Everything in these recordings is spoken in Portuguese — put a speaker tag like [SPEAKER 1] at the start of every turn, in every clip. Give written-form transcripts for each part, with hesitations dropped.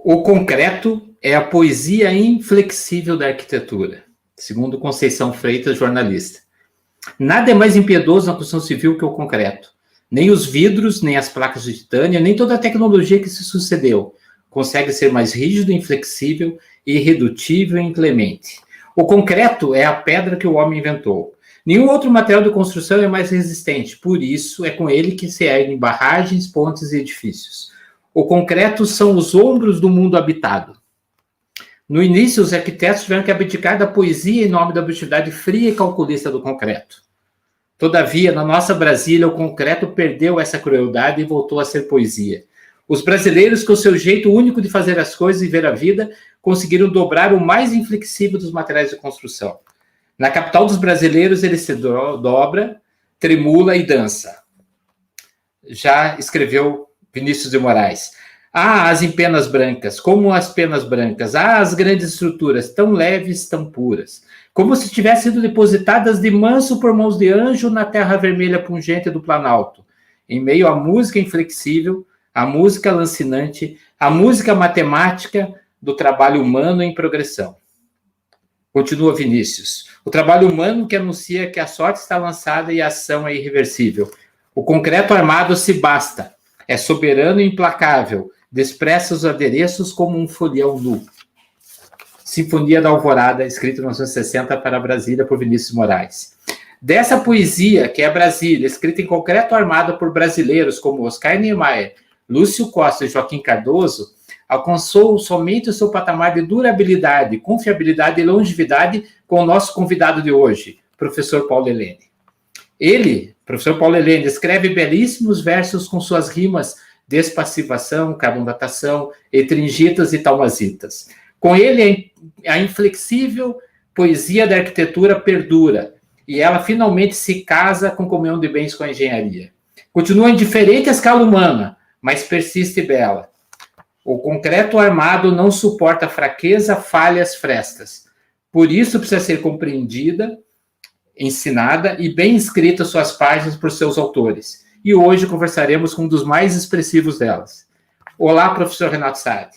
[SPEAKER 1] O concreto é a poesia inflexível da arquitetura, segundo Conceição Freitas, jornalista. Nada é mais impiedoso na construção civil que o concreto. Nem os vidros, nem as placas de titânio, nem toda a tecnologia que se sucedeu consegue ser mais rígido, inflexível, irredutível e inclemente. O concreto é a pedra que o homem inventou. Nenhum outro material de construção é mais resistente, por isso é com ele que se erguem barragens, pontes e edifícios. O concreto são os ombros do mundo habitado. No início, os arquitetos tiveram que abdicar da poesia em nome da objetividade fria e calculista do concreto. Todavia, na nossa Brasília, o concreto perdeu essa crueldade e voltou a ser poesia. Os brasileiros, com o seu jeito único de fazer as coisas e ver a vida, conseguiram dobrar o mais inflexível dos materiais de construção. Na capital dos brasileiros, ele se dobra, tremula e dança. Já escreveu Vinícius de Moraes. Ah, as empenas brancas, como as penas brancas. Ah, as grandes estruturas, tão leves, tão puras. Como se tivessem sido depositadas de manso por mãos de anjo na terra vermelha pungente do Planalto. Em meio à música inflexível, à música lancinante, à música matemática do trabalho humano em progressão. Continua Vinícius. O trabalho humano que anuncia que a sorte está lançada e a ação é irreversível. O concreto armado se basta. É soberano e implacável, despreza os adereços como um folião nu. Sinfonia da Alvorada, escrito em 1960 para Brasília por Vinícius Moraes. Dessa poesia, que é Brasília, escrita em concreto armado por brasileiros como Oscar Niemeyer, Lúcio Costa e Joaquim Cardoso, alcançou somente o seu patamar de durabilidade, confiabilidade e longevidade com o nosso convidado de hoje, professor Paulo Helene. Ele, professor Paulo Helene, escreve belíssimos versos com suas rimas despassivação, carbondatação, etringitas e talmasitas. Com ele, a inflexível poesia da arquitetura perdura, e ela finalmente se casa com comunhão de bens com a engenharia. Continua indiferente à escala humana, mas persiste bela. O concreto armado não suporta fraqueza, falhas, frestas. Por isso precisa ser compreendida, ensinada e bem escrita suas páginas por seus autores. E hoje conversaremos com um dos mais expressivos delas. Olá, professor Renato Saad.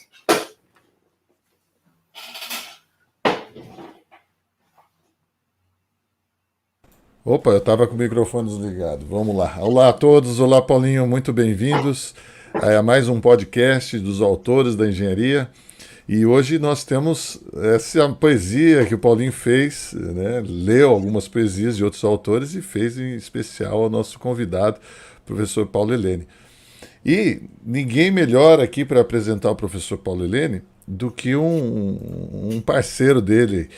[SPEAKER 2] Opa, eu estava com o microfone desligado. Vamos lá. Olá a todos, olá Paulinho, muito bem-vindos a mais um podcast dos autores da engenharia. E hoje nós temos essa poesia que o Paulinho fez, né? Leu algumas poesias de outros autores e fez em especial ao nosso convidado, professor Paulo Helene. E ninguém melhor aqui para apresentar o professor Paulo Helene do que um parceiro dele.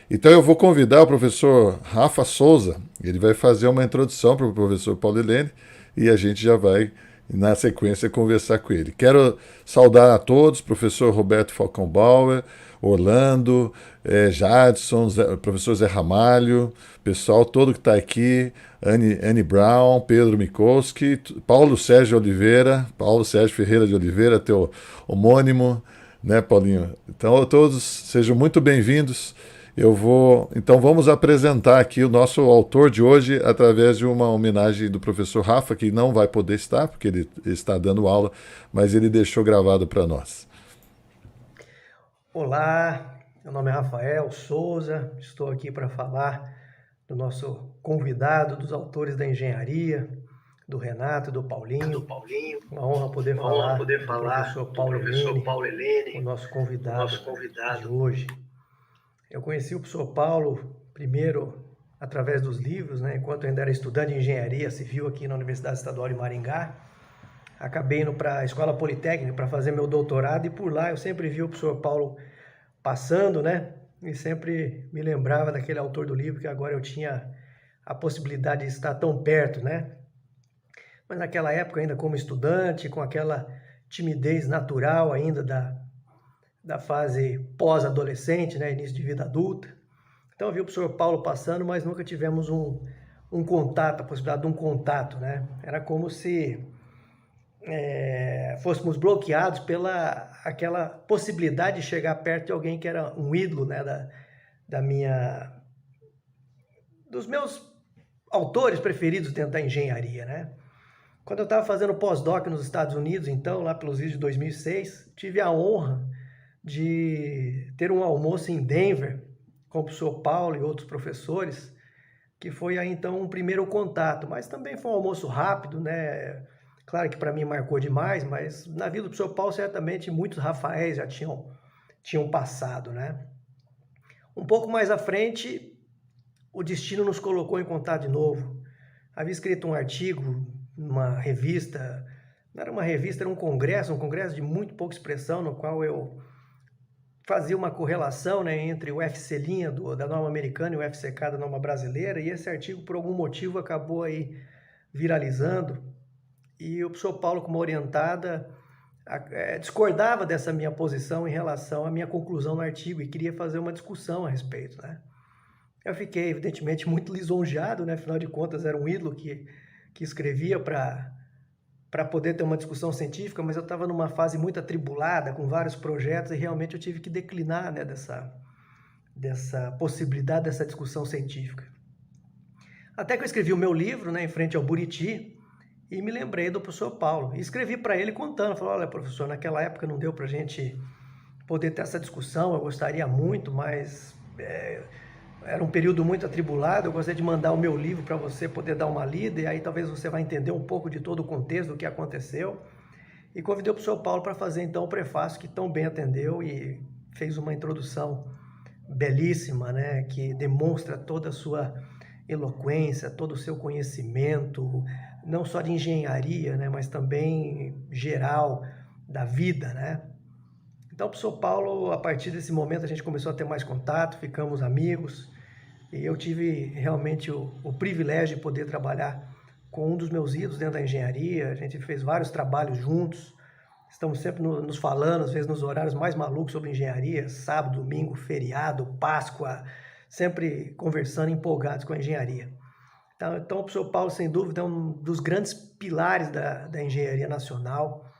[SPEAKER 2] Então eu vou convidar o professor Rafa Souza, ele vai fazer uma introdução para o professor Paulo Helene e a gente já vai, na sequência, conversar com ele. Quero saudar a todos, professor Roberto Falcão-Bauer, Orlando, Jadson, professor Zé Ramalho, pessoal todo que está aqui, Anne Brown, Pedro Mikolski, Paulo Sérgio Ferreira de Oliveira, teu homônimo, né, Paulinho? Então, todos sejam muito bem-vindos. Então vamos apresentar aqui o nosso autor de hoje através de uma homenagem do professor Rafa, que não vai poder estar, porque ele está dando aula, mas ele deixou gravado para nós.
[SPEAKER 3] Olá, meu nome é Rafael Souza, estou aqui para falar do nosso convidado, dos autores da engenharia, do Renato e do Paulinho. Uma honra poder falar do professor Paulo Helene, o nosso convidado de hoje. Eu conheci o professor Paulo primeiro através dos livros, né? Enquanto eu ainda era estudante de engenharia civil aqui na Universidade Estadual de Maringá. Acabei indo para a Escola Politécnica para fazer meu doutorado e por lá eu sempre vi o professor Paulo passando, né? E sempre me lembrava daquele autor do livro que agora eu tinha a possibilidade de estar tão perto, né? Mas naquela época ainda como estudante, com aquela timidez natural ainda da fase pós-adolescente, né, início de vida adulta. Então eu vi o professor Paulo passando, mas nunca tivemos um contato, a possibilidade de um contato, né? Era como se fôssemos bloqueados pela aquela possibilidade de chegar perto de alguém que era um ídolo, né, dos meus autores preferidos dentro da engenharia, né? Quando eu estava fazendo pós-doc nos Estados Unidos, então, lá pelos idos de 2006, tive a honra de ter um almoço em Denver com o professor Paulo e outros professores, que foi aí então um primeiro contato, mas também foi um almoço rápido, né? Claro que para mim marcou demais, mas na vida do professor Paulo certamente muitos Rafaéis já tinham passado, né? Um pouco mais à frente, o destino nos colocou em contato de novo. Havia escrito um artigo numa revista, não era uma revista, era um congresso de muito pouca expressão, no qual eu fazia uma correlação, né, entre o UFC da norma americana e o FCK da norma brasileira, e esse artigo, por algum motivo, acabou aí viralizando, e o professor Paulo, como orientada, discordava dessa minha posição em relação à minha conclusão no artigo e queria fazer uma discussão a respeito, né? Eu fiquei, evidentemente, muito lisonjeado, né? Afinal de contas, era um ídolo que escrevia para poder ter uma discussão científica, mas eu estava numa fase muito atribulada, com vários projetos, e realmente eu tive que declinar, né, dessa possibilidade, dessa discussão científica. Até que eu escrevi o meu livro, né, Em Frente ao Buriti, e me lembrei do professor Paulo. E escrevi para ele contando, falei, olha, professor, naquela época não deu para a gente poder ter essa discussão, eu gostaria muito, mas era um período muito atribulado, eu gostaria de mandar o meu livro para você poder dar uma lida, e aí talvez você vai entender um pouco de todo o contexto do que aconteceu. E convidei o professor Paulo para fazer então o prefácio, que tão bem atendeu e fez uma introdução belíssima, né, que demonstra toda a sua eloquência, todo o seu conhecimento, não só de engenharia, né, mas também geral da vida, né. Então, o professor Paulo, a partir desse momento, a gente começou a ter mais contato, ficamos amigos, e eu tive realmente o privilégio de poder trabalhar com um dos meus ídolos dentro da engenharia. A gente fez vários trabalhos juntos, estamos sempre nos falando, às vezes nos horários mais malucos sobre engenharia, sábado, domingo, feriado, Páscoa, sempre conversando, empolgados com a engenharia. Então o professor Paulo, sem dúvida, é um dos grandes pilares da engenharia nacional.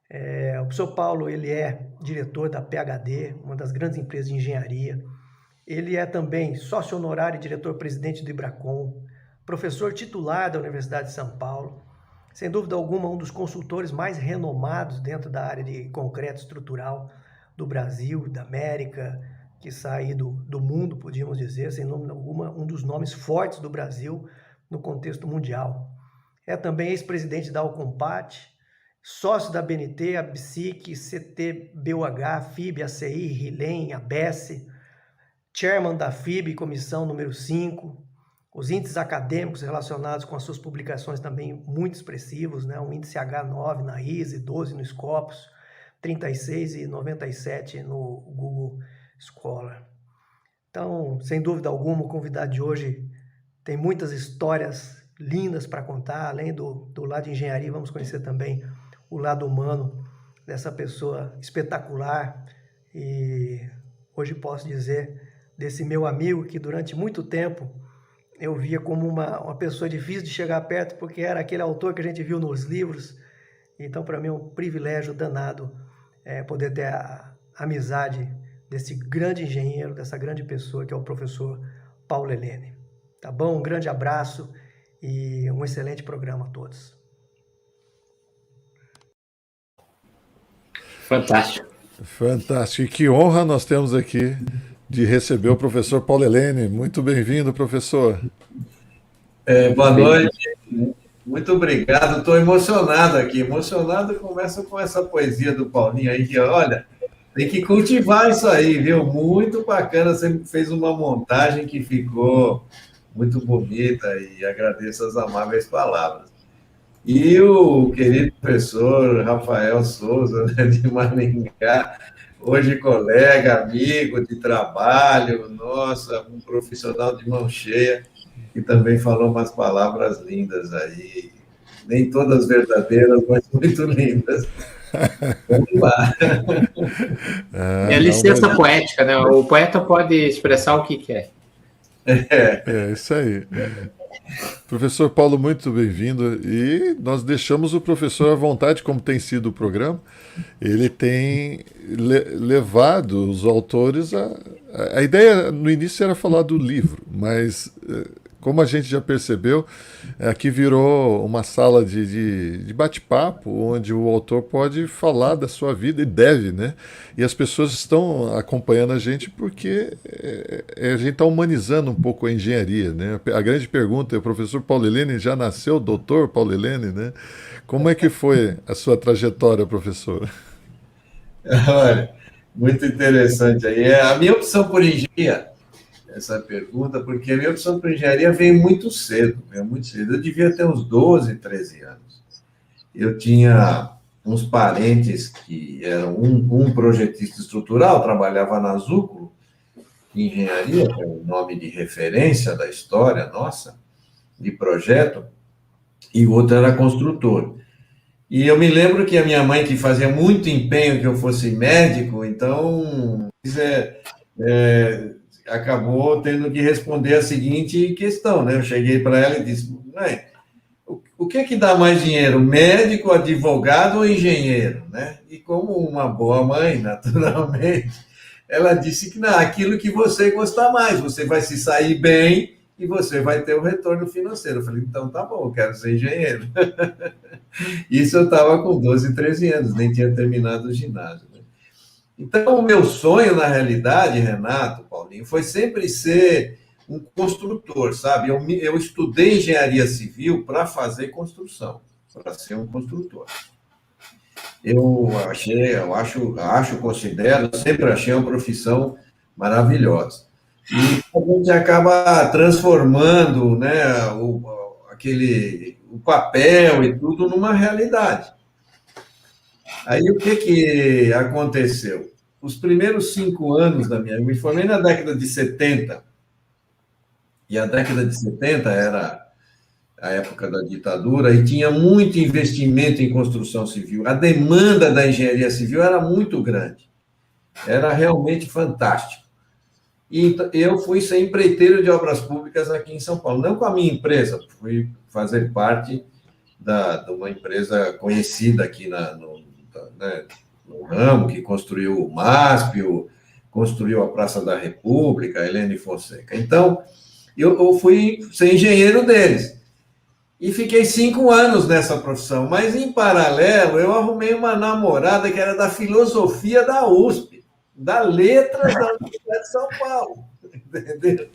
[SPEAKER 3] O professor Paulo, ele é diretor da PhD, uma das grandes empresas de engenharia. Ele é também sócio honorário e diretor-presidente do IBRACON, professor titular da Universidade de São Paulo, sem dúvida alguma um dos consultores mais renomados dentro da área de concreto estrutural do Brasil, da América, que sai do mundo, podíamos dizer, sem dúvida alguma, um dos nomes fortes do Brasil no contexto mundial. É também ex-presidente da Alcompat, sócio da BNT, a BSIC, CT, BUH, FIB, ACI, RILEM, ABES, chairman da FIB, comissão número 5, os índices acadêmicos relacionados com as suas publicações também muito expressivos, né? Um índice H9 na ISE, 12 no Scopus, 36 e 97 no Google Scholar. Então, sem dúvida alguma, o convidado de hoje tem muitas histórias lindas para contar. Além do lado de engenharia, vamos conhecer também o lado humano dessa pessoa espetacular. E hoje posso dizer desse meu amigo que durante muito tempo eu via como uma pessoa difícil de chegar perto, porque era aquele autor que a gente viu nos livros. Então, para mim é um privilégio danado poder ter a amizade desse grande engenheiro, dessa grande pessoa que é o professor Paulo Helene. Tá bom? Um grande abraço e um excelente programa a todos.
[SPEAKER 1] Fantástico.
[SPEAKER 2] Fantástico. E que honra nós temos aqui de receber o professor Paulo Helene. Muito bem-vindo, professor.
[SPEAKER 4] Boa noite. Muito obrigado. Estou emocionado aqui. Emocionado, começo com essa poesia do Paulinho aí, que olha, tem que cultivar isso aí, viu? Muito bacana. Você fez uma montagem que ficou muito bonita e agradeço as amáveis palavras. E o querido professor Rafael Souza, né, de Maringá, hoje colega, amigo de trabalho, nossa, um profissional de mão cheia, que também falou umas palavras lindas aí, nem todas verdadeiras, mas muito lindas. Vamos lá.
[SPEAKER 1] É licença poética, né? O poeta pode expressar o que quer.
[SPEAKER 2] É isso aí. Professor Paulo, muito bem-vindo. E nós deixamos o professor à vontade, como tem sido o programa. Ele tem levado os autores a ideia no início era falar do livro, mas Como a gente já percebeu, aqui virou uma sala de bate-papo, onde o autor pode falar da sua vida, e deve, né? E as pessoas estão acompanhando a gente porque a gente está humanizando um pouco a engenharia, né? A grande pergunta é: o professor Paulo Helene já nasceu doutor Paulo Helene, né? Como é que foi a sua trajetória, professor?
[SPEAKER 4] Olha, muito interessante aí. A minha opção por engenharia, essa pergunta, porque a minha opção por engenharia veio muito cedo, veio muito cedo. Eu devia ter uns 12, 13 anos. Eu tinha uns parentes que eram um projetista estrutural, trabalhava na Zúculo, engenharia, que é o nome de referência da história nossa, de projeto, e o outro era construtor. E eu me lembro que a minha mãe, que fazia muito empenho que eu fosse médico, então acabou tendo que responder a seguinte questão, né? Eu cheguei para ela e disse: mãe, o que dá mais dinheiro, médico, advogado ou engenheiro, né? E como uma boa mãe, naturalmente, ela disse que não, aquilo que você gostar mais, você vai se sair bem e você vai ter o retorno financeiro. Eu falei: então tá bom, eu quero ser engenheiro. Isso eu estava com 12, 13 anos, nem tinha terminado o ginásio. Né? Então, o meu sonho, na realidade, Renato, Paulinho, foi sempre ser um construtor, sabe? Eu estudei engenharia civil para fazer construção, para ser um construtor. Considero, sempre achei uma profissão maravilhosa. E a gente acaba transformando, né, o papel e tudo numa realidade. Aí o que aconteceu? Os primeiros 5 anos da minha vida, eu me formei na década de 70, e a década de 70 era a época da ditadura, e tinha muito investimento em construção civil. A demanda da engenharia civil era muito grande. Era realmente fantástico. E eu fui ser empreiteiro de obras públicas aqui em São Paulo. Não com a minha empresa, fui fazer parte de uma empresa conhecida aqui no ramo, que construiu o MASP, construiu a Praça da República, a Helene Fonseca. Então, eu fui ser engenheiro deles. E fiquei 5 anos nessa profissão. Mas, em paralelo, eu arrumei uma namorada que era da filosofia da USP, da letras da Universidade de São Paulo. Entendeu?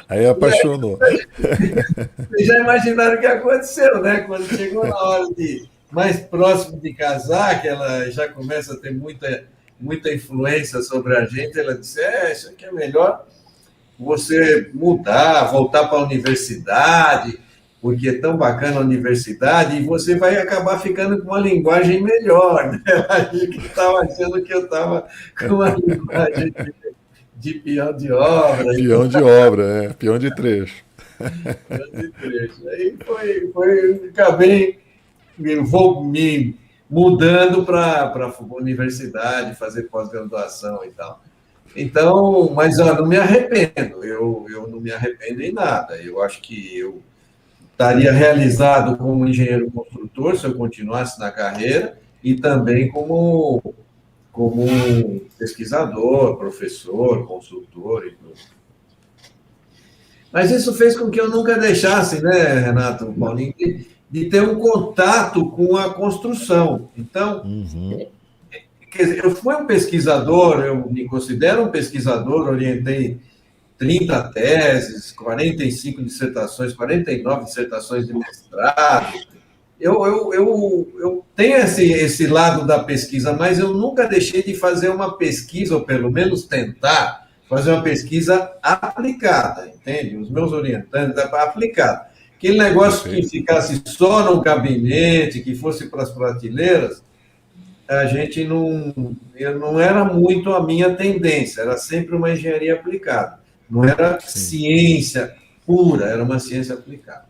[SPEAKER 2] Aí apaixonou.
[SPEAKER 4] Vocês já imaginaram o que aconteceu, né? Quando chegou na hora mais próximo de casar, que ela já começa a ter muita influência sobre a gente, ela disse: isso aqui é melhor você mudar, voltar para a universidade, porque é tão bacana a universidade, e você vai acabar ficando com uma linguagem melhor, né? A gente estava achando que eu estava com uma linguagem de peão de obra.
[SPEAKER 2] Peão de obra, peão de trecho.
[SPEAKER 4] Peão de trecho. Aí acabei me mudando para a universidade, fazer pós-graduação e tal. Então, mas eu não me arrependo, eu não me arrependo em nada. Eu acho que eu estaria realizado como engenheiro construtor se eu continuasse na carreira, e também como pesquisador, professor, consultor e tudo. Mas isso fez com que eu nunca deixasse, né, Renato, Paulinho, de ter um contato com a construção. Então, quer dizer, eu fui um pesquisador, eu me considero um pesquisador, orientei 30 teses, 45 dissertações, 49 dissertações de mestrado. Eu tenho esse lado da pesquisa, mas eu nunca deixei de fazer uma pesquisa, ou pelo menos tentar fazer uma pesquisa aplicada, entende? Os meus orientantes, aplicada. Aquele negócio que ficasse só no gabinete, que fosse para as prateleiras, a gente não era muito a minha tendência, era sempre uma engenharia aplicada. Não era ciência pura, era uma ciência aplicada.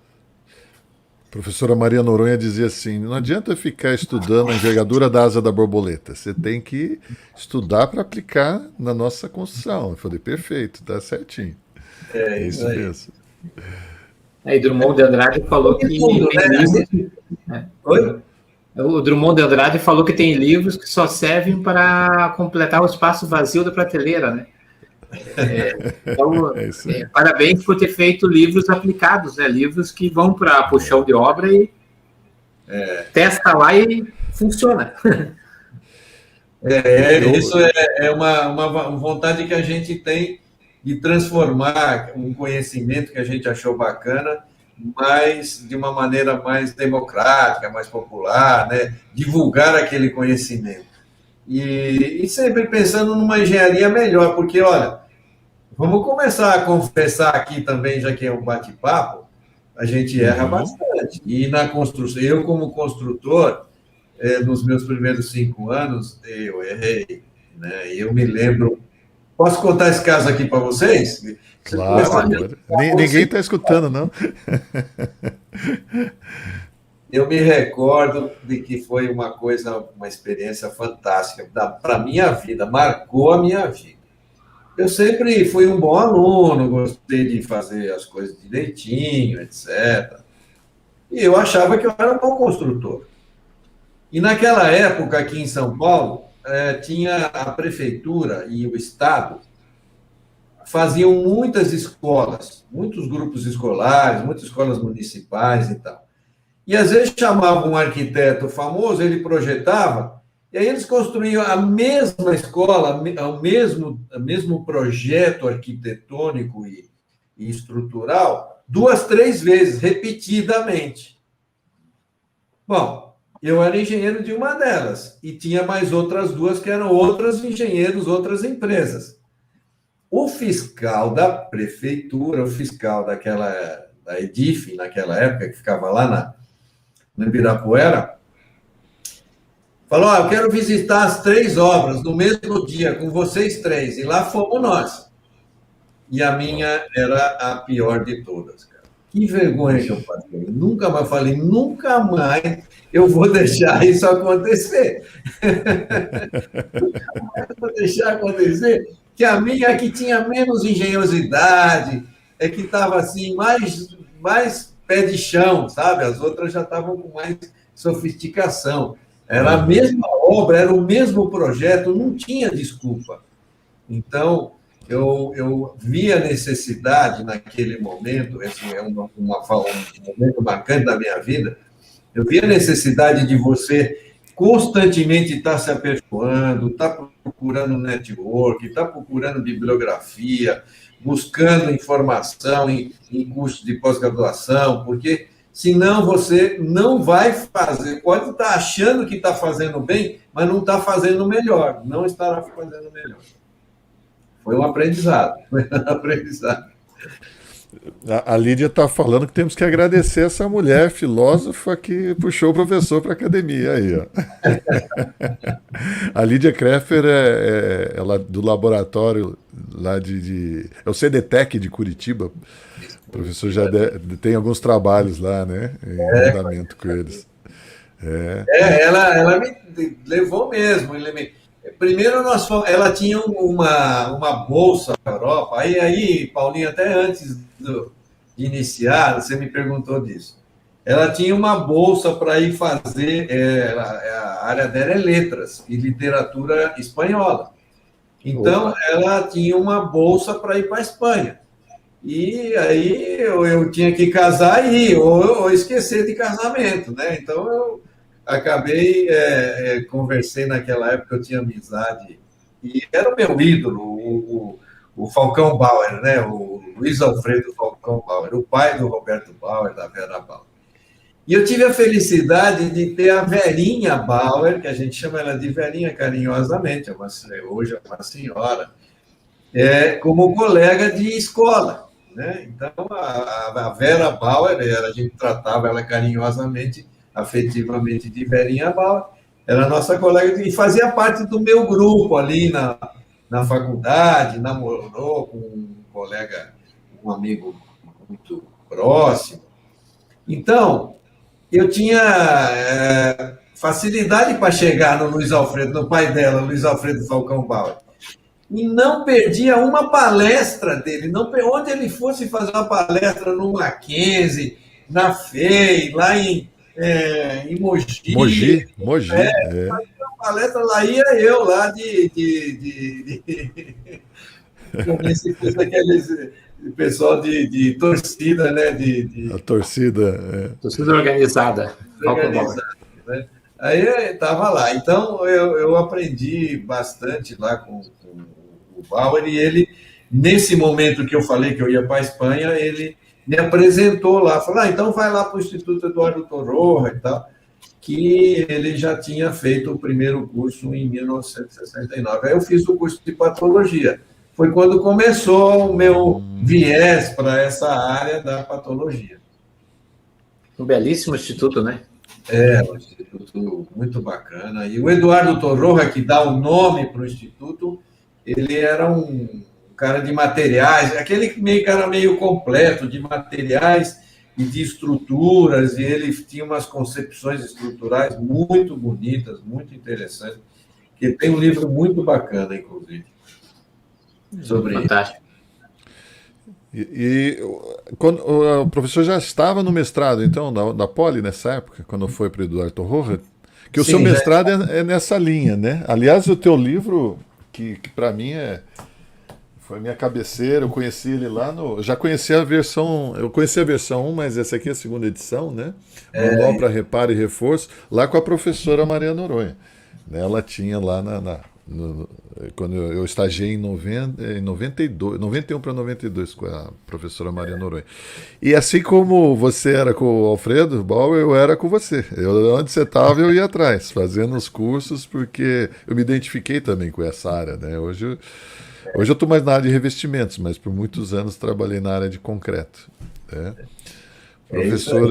[SPEAKER 2] A professora Maria Noronha dizia assim: não adianta ficar estudando a envergadura da asa da borboleta, você tem que estudar para aplicar na nossa construção. Eu falei: perfeito, tá certinho.
[SPEAKER 4] É isso aí.
[SPEAKER 2] Mesmo.
[SPEAKER 1] Aí Drummond de Andrade falou que
[SPEAKER 4] Oi?
[SPEAKER 1] O Drummond de Andrade falou que tem livros que só servem para completar o espaço vazio da prateleira, né? Então,
[SPEAKER 2] É isso aí.
[SPEAKER 1] parabéns por ter feito livros aplicados, né? Livros que vão para o chão de obra e testa lá e funciona.
[SPEAKER 4] Isso é uma vontade que a gente tem de transformar um conhecimento que a gente achou bacana, mas de uma maneira mais democrática, mais popular, né? Divulgar aquele conhecimento. E sempre pensando numa engenharia melhor, porque, olha, vamos começar a confessar aqui também, já que é um bate-papo, a gente erra bastante. E na construção, eu como construtor, nos meus primeiros 5 anos, eu errei, né? Eu me lembro. Posso contar esse caso aqui para vocês?
[SPEAKER 2] Claro, ninguém está escutando, não.
[SPEAKER 4] Eu me recordo de que foi uma experiência fantástica para a minha vida, marcou a minha vida. Eu sempre fui um bom aluno, gostei de fazer as coisas direitinho, etc. E eu achava que eu era um bom construtor. E naquela época, aqui em São Paulo, tinha a prefeitura e o Estado faziam muitas escolas, muitos grupos escolares, muitas escolas municipais e tal. E às vezes chamavam um arquiteto famoso, ele projetava, e aí eles construíam a mesma escola, o mesmo projeto arquitetônico e estrutural, 2, 3 vezes, repetidamente. Bom, eu era engenheiro de uma delas, e tinha mais outras 2 que eram outros engenheiros, outras empresas. O fiscal da prefeitura, o fiscal da Edif, naquela época, que ficava lá no Ibirapuera, falou, eu quero visitar as 3 obras no mesmo dia, com vocês 3, e lá fomos nós. E a minha era a pior de todas, cara. Que vergonha que eu passei. Nunca mais eu vou deixar isso acontecer. Nunca mais vou deixar acontecer, que a minha que tinha menos engenhosidade, que estava assim, mais pé de chão, sabe? As outras já estavam com mais sofisticação. Era a mesma obra, era o mesmo projeto, não tinha desculpa. Então, eu vi a necessidade naquele momento, esse é um momento marcante da minha vida, eu vi a necessidade de você constantemente estar se aperfeiçoando, estar procurando network, estar procurando bibliografia, buscando informação em cursos de pós-graduação, porque senão você não vai fazer, pode estar achando que está fazendo bem, mas não está fazendo melhor, não estará fazendo melhor. Foi um aprendizado,
[SPEAKER 2] A Lídia está falando que temos que agradecer essa mulher filósofa que puxou o professor para a academia. Aí, ó. A Lídia Kreffer ela do laboratório lá é o CDTEC de Curitiba. O professor já tem alguns trabalhos lá, né? Em andamento com eles.
[SPEAKER 4] Ela me levou mesmo. Primeiro, ela tinha uma bolsa na Europa. Aí, Paulinho, até antes de iniciar, você me perguntou disso. Ela tinha uma bolsa para ir fazer, a área dela é letras e literatura espanhola. Então, ela tinha uma bolsa para ir para a Espanha. E aí eu tinha que casar e ir, ou esquecer de casamento, né? Então, eu acabei, conversei naquela época, eu tinha amizade, e era o meu ídolo, o Falcão Bauer, né? O Luiz Alfredo Falcão Bauer, o pai do Roberto Bauer, da Vera Bauer. E eu tive a felicidade de ter a Verinha Bauer, que a gente chama ela de Verinha carinhosamente, hoje é uma senhora, como colega de escola, né? Então, a Vera Bauer, a gente tratava ela carinhosamente, afetivamente, de Verinha Bauer, era nossa colega e fazia parte do meu grupo ali na faculdade, namorou com um colega, um amigo muito próximo. Então, eu tinha facilidade para chegar no Luiz Alfredo, no pai dela, Luiz Alfredo Falcão Bauer. E não perdia uma palestra dele. Onde ele fosse fazer uma palestra no Mackenzie, na FEI, lá em Mogi.
[SPEAKER 2] Mogi.
[SPEAKER 4] Fazia uma palestra lá, ia eu lá também se fosse aqueles pessoal de torcida, né?
[SPEAKER 2] A torcida.
[SPEAKER 1] Torcida organizada.
[SPEAKER 4] Organizada, né? Aí eu estava lá. Então, eu aprendi bastante lá com o Bauer, e ele, nesse momento que eu falei que eu ia para a Espanha, ele me apresentou lá, falou, então vai lá para o Instituto Eduardo Torroja e tal, que ele já tinha feito o primeiro curso em 1969. Aí eu fiz o curso de patologia. Foi quando começou o meu viés para essa área da patologia.
[SPEAKER 1] Um belíssimo instituto, né?
[SPEAKER 4] Um instituto muito bacana. E o Eduardo Torroja, que dá o nome para o instituto, ele era um cara de materiais, aquele cara meio completo de materiais e de estruturas, e ele tinha umas concepções estruturais muito bonitas, muito interessantes, que tem um livro muito bacana, inclusive, sobre
[SPEAKER 1] Fantástico.
[SPEAKER 2] E quando, o professor já estava no mestrado, então, da Poli, nessa época, quando foi para o Eduardo Torroja, que o seu mestrado é nessa linha, né? Aliás, o teu livro, que para mim foi minha cabeceira, eu conheci ele lá no... Já conheci a versão... Eu conheci a versão 1, mas essa aqui é a segunda edição, né? Manual para Reparo e Reforço, lá com a professora Maria Noronha. Ela tinha lá quando eu estagiei em 91 para 92 com a professora Maria Noronha. E assim como você era com o Alfredo Bauer, eu era com você. Onde você estava, eu ia atrás, fazendo os cursos, porque eu me identifiquei também com essa área, né? Hoje eu estou mais na área de revestimentos, mas por muitos anos trabalhei na área de concreto. Né? Professor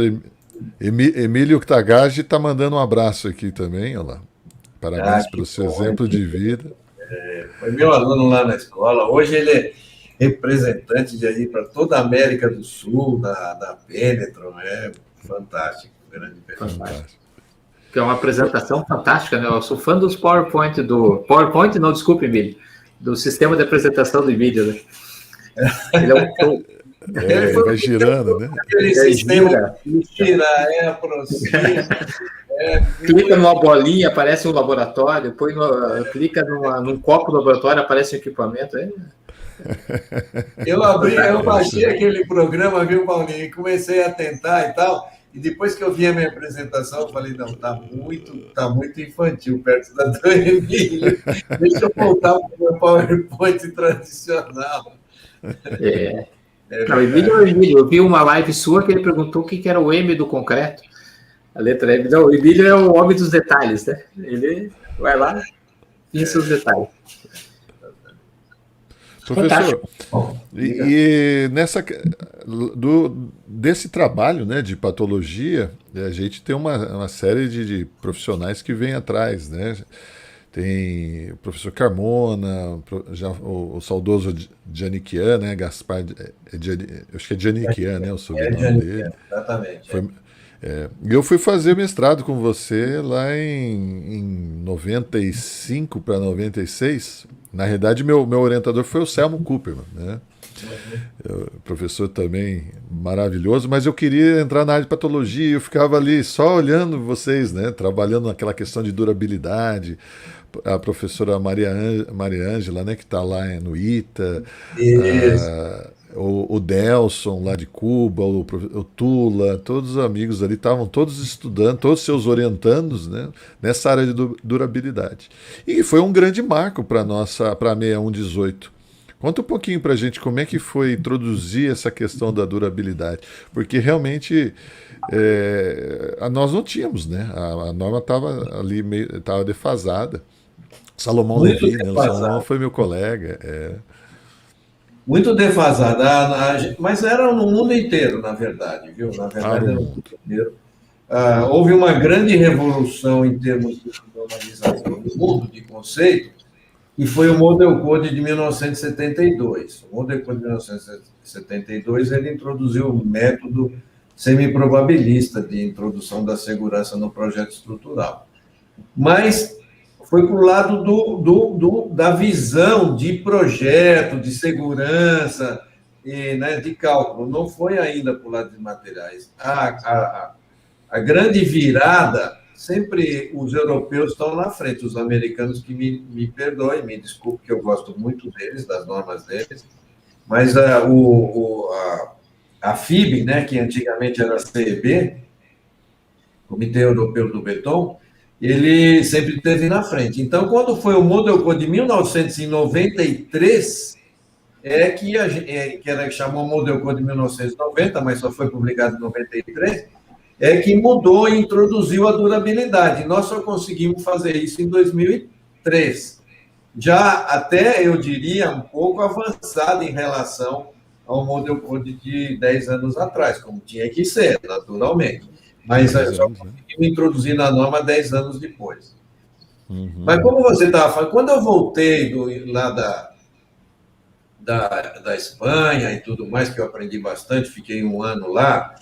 [SPEAKER 2] Emílio Tagagi está mandando um abraço aqui também, olha lá. Parabéns pelo seu exemplo de vida.
[SPEAKER 4] Foi meu aluno lá na escola. Hoje ele é representante de aí para toda a América do Sul, da Penetron. É fantástico, grande personagem.
[SPEAKER 1] Que é uma apresentação fantástica, né? Eu sou fã dos PowerPoint PowerPoint, não, desculpe, Emílio. Do sistema de apresentação do vídeo, né? Ele
[SPEAKER 2] ele vai girando, né?
[SPEAKER 4] Aquele sistema gira, aproxima.
[SPEAKER 1] Clica numa bolinha, aparece um laboratório, clica num copo do laboratório, aparece um equipamento.
[SPEAKER 4] Eu baixei aquele programa, viu, Paulinho, e comecei a tentar e tal. E depois que eu vi a minha apresentação, eu falei, não, tá muito infantil perto da do Emílio. Deixa eu voltar para o meu PowerPoint tradicional.
[SPEAKER 1] Não, Emílio, eu vi uma live sua que ele perguntou o que era o M do concreto. A letra M. Não, o Emílio é o homem dos detalhes, né? Ele vai lá e os detalhes.
[SPEAKER 2] Professor, e desse trabalho, né, de patologia, a gente tem uma série de profissionais que vêm atrás, né? Tem o professor Carmona, já o saudoso Giannichian, né? Gaspar, eu acho que é Giannichian, né? O sobrenome dele.
[SPEAKER 4] Exatamente.
[SPEAKER 2] Eu fui fazer mestrado com você lá em 95 para 96. Na realidade, meu orientador foi o Selmo Cooperman, né? Professor também maravilhoso, mas eu queria entrar na área de patologia e eu ficava ali só olhando vocês, né? Trabalhando naquela questão de durabilidade. A professora Maria Ângela, né? Que está lá no ITA. O Delson lá de Cuba, o Tula, todos os amigos ali estavam todos estudando, todos seus orientandos, né, nessa área de durabilidade. E foi um grande marco para a 6118. Conta um pouquinho para a gente como é que foi introduzir essa questão da durabilidade, porque realmente nós não tínhamos, né? A norma estava ali estava defasada. Salomão Levi, né? O Salomão foi meu colega.
[SPEAKER 4] Muito defasada, mas era no mundo inteiro, na verdade, viu? Na verdade, era no mundo inteiro. Houve uma grande revolução em termos de normalização do mundo, de conceito, e foi o Model Code de 1972. O Model Code de 1972 ele introduziu o método semiprobabilista de introdução da segurança no projeto estrutural. Mas foi para o lado da visão de projeto, de segurança, né, de cálculo. Não foi ainda para o lado de materiais. A grande virada sempre os europeus estão na frente, os americanos que me perdoem, me desculpe, que eu gosto muito deles, das normas deles, mas a FIB, né, que antigamente era a CEB, Comitê Europeu do Beton, ele sempre esteve na frente. Então, quando foi o Model Code de 1993, que era que chamou Model Code de 1990, mas só foi publicado em 93, que mudou e introduziu a durabilidade. Nós só conseguimos fazer isso em 2003. Já até, eu diria, um pouco avançado em relação ao Model Code de 10 anos atrás, como tinha que ser, naturalmente. Mas só conseguimos introduzir na norma 10 anos depois. Mas como você estava falando, quando eu voltei lá da Espanha e tudo mais, que eu aprendi bastante, fiquei um ano lá,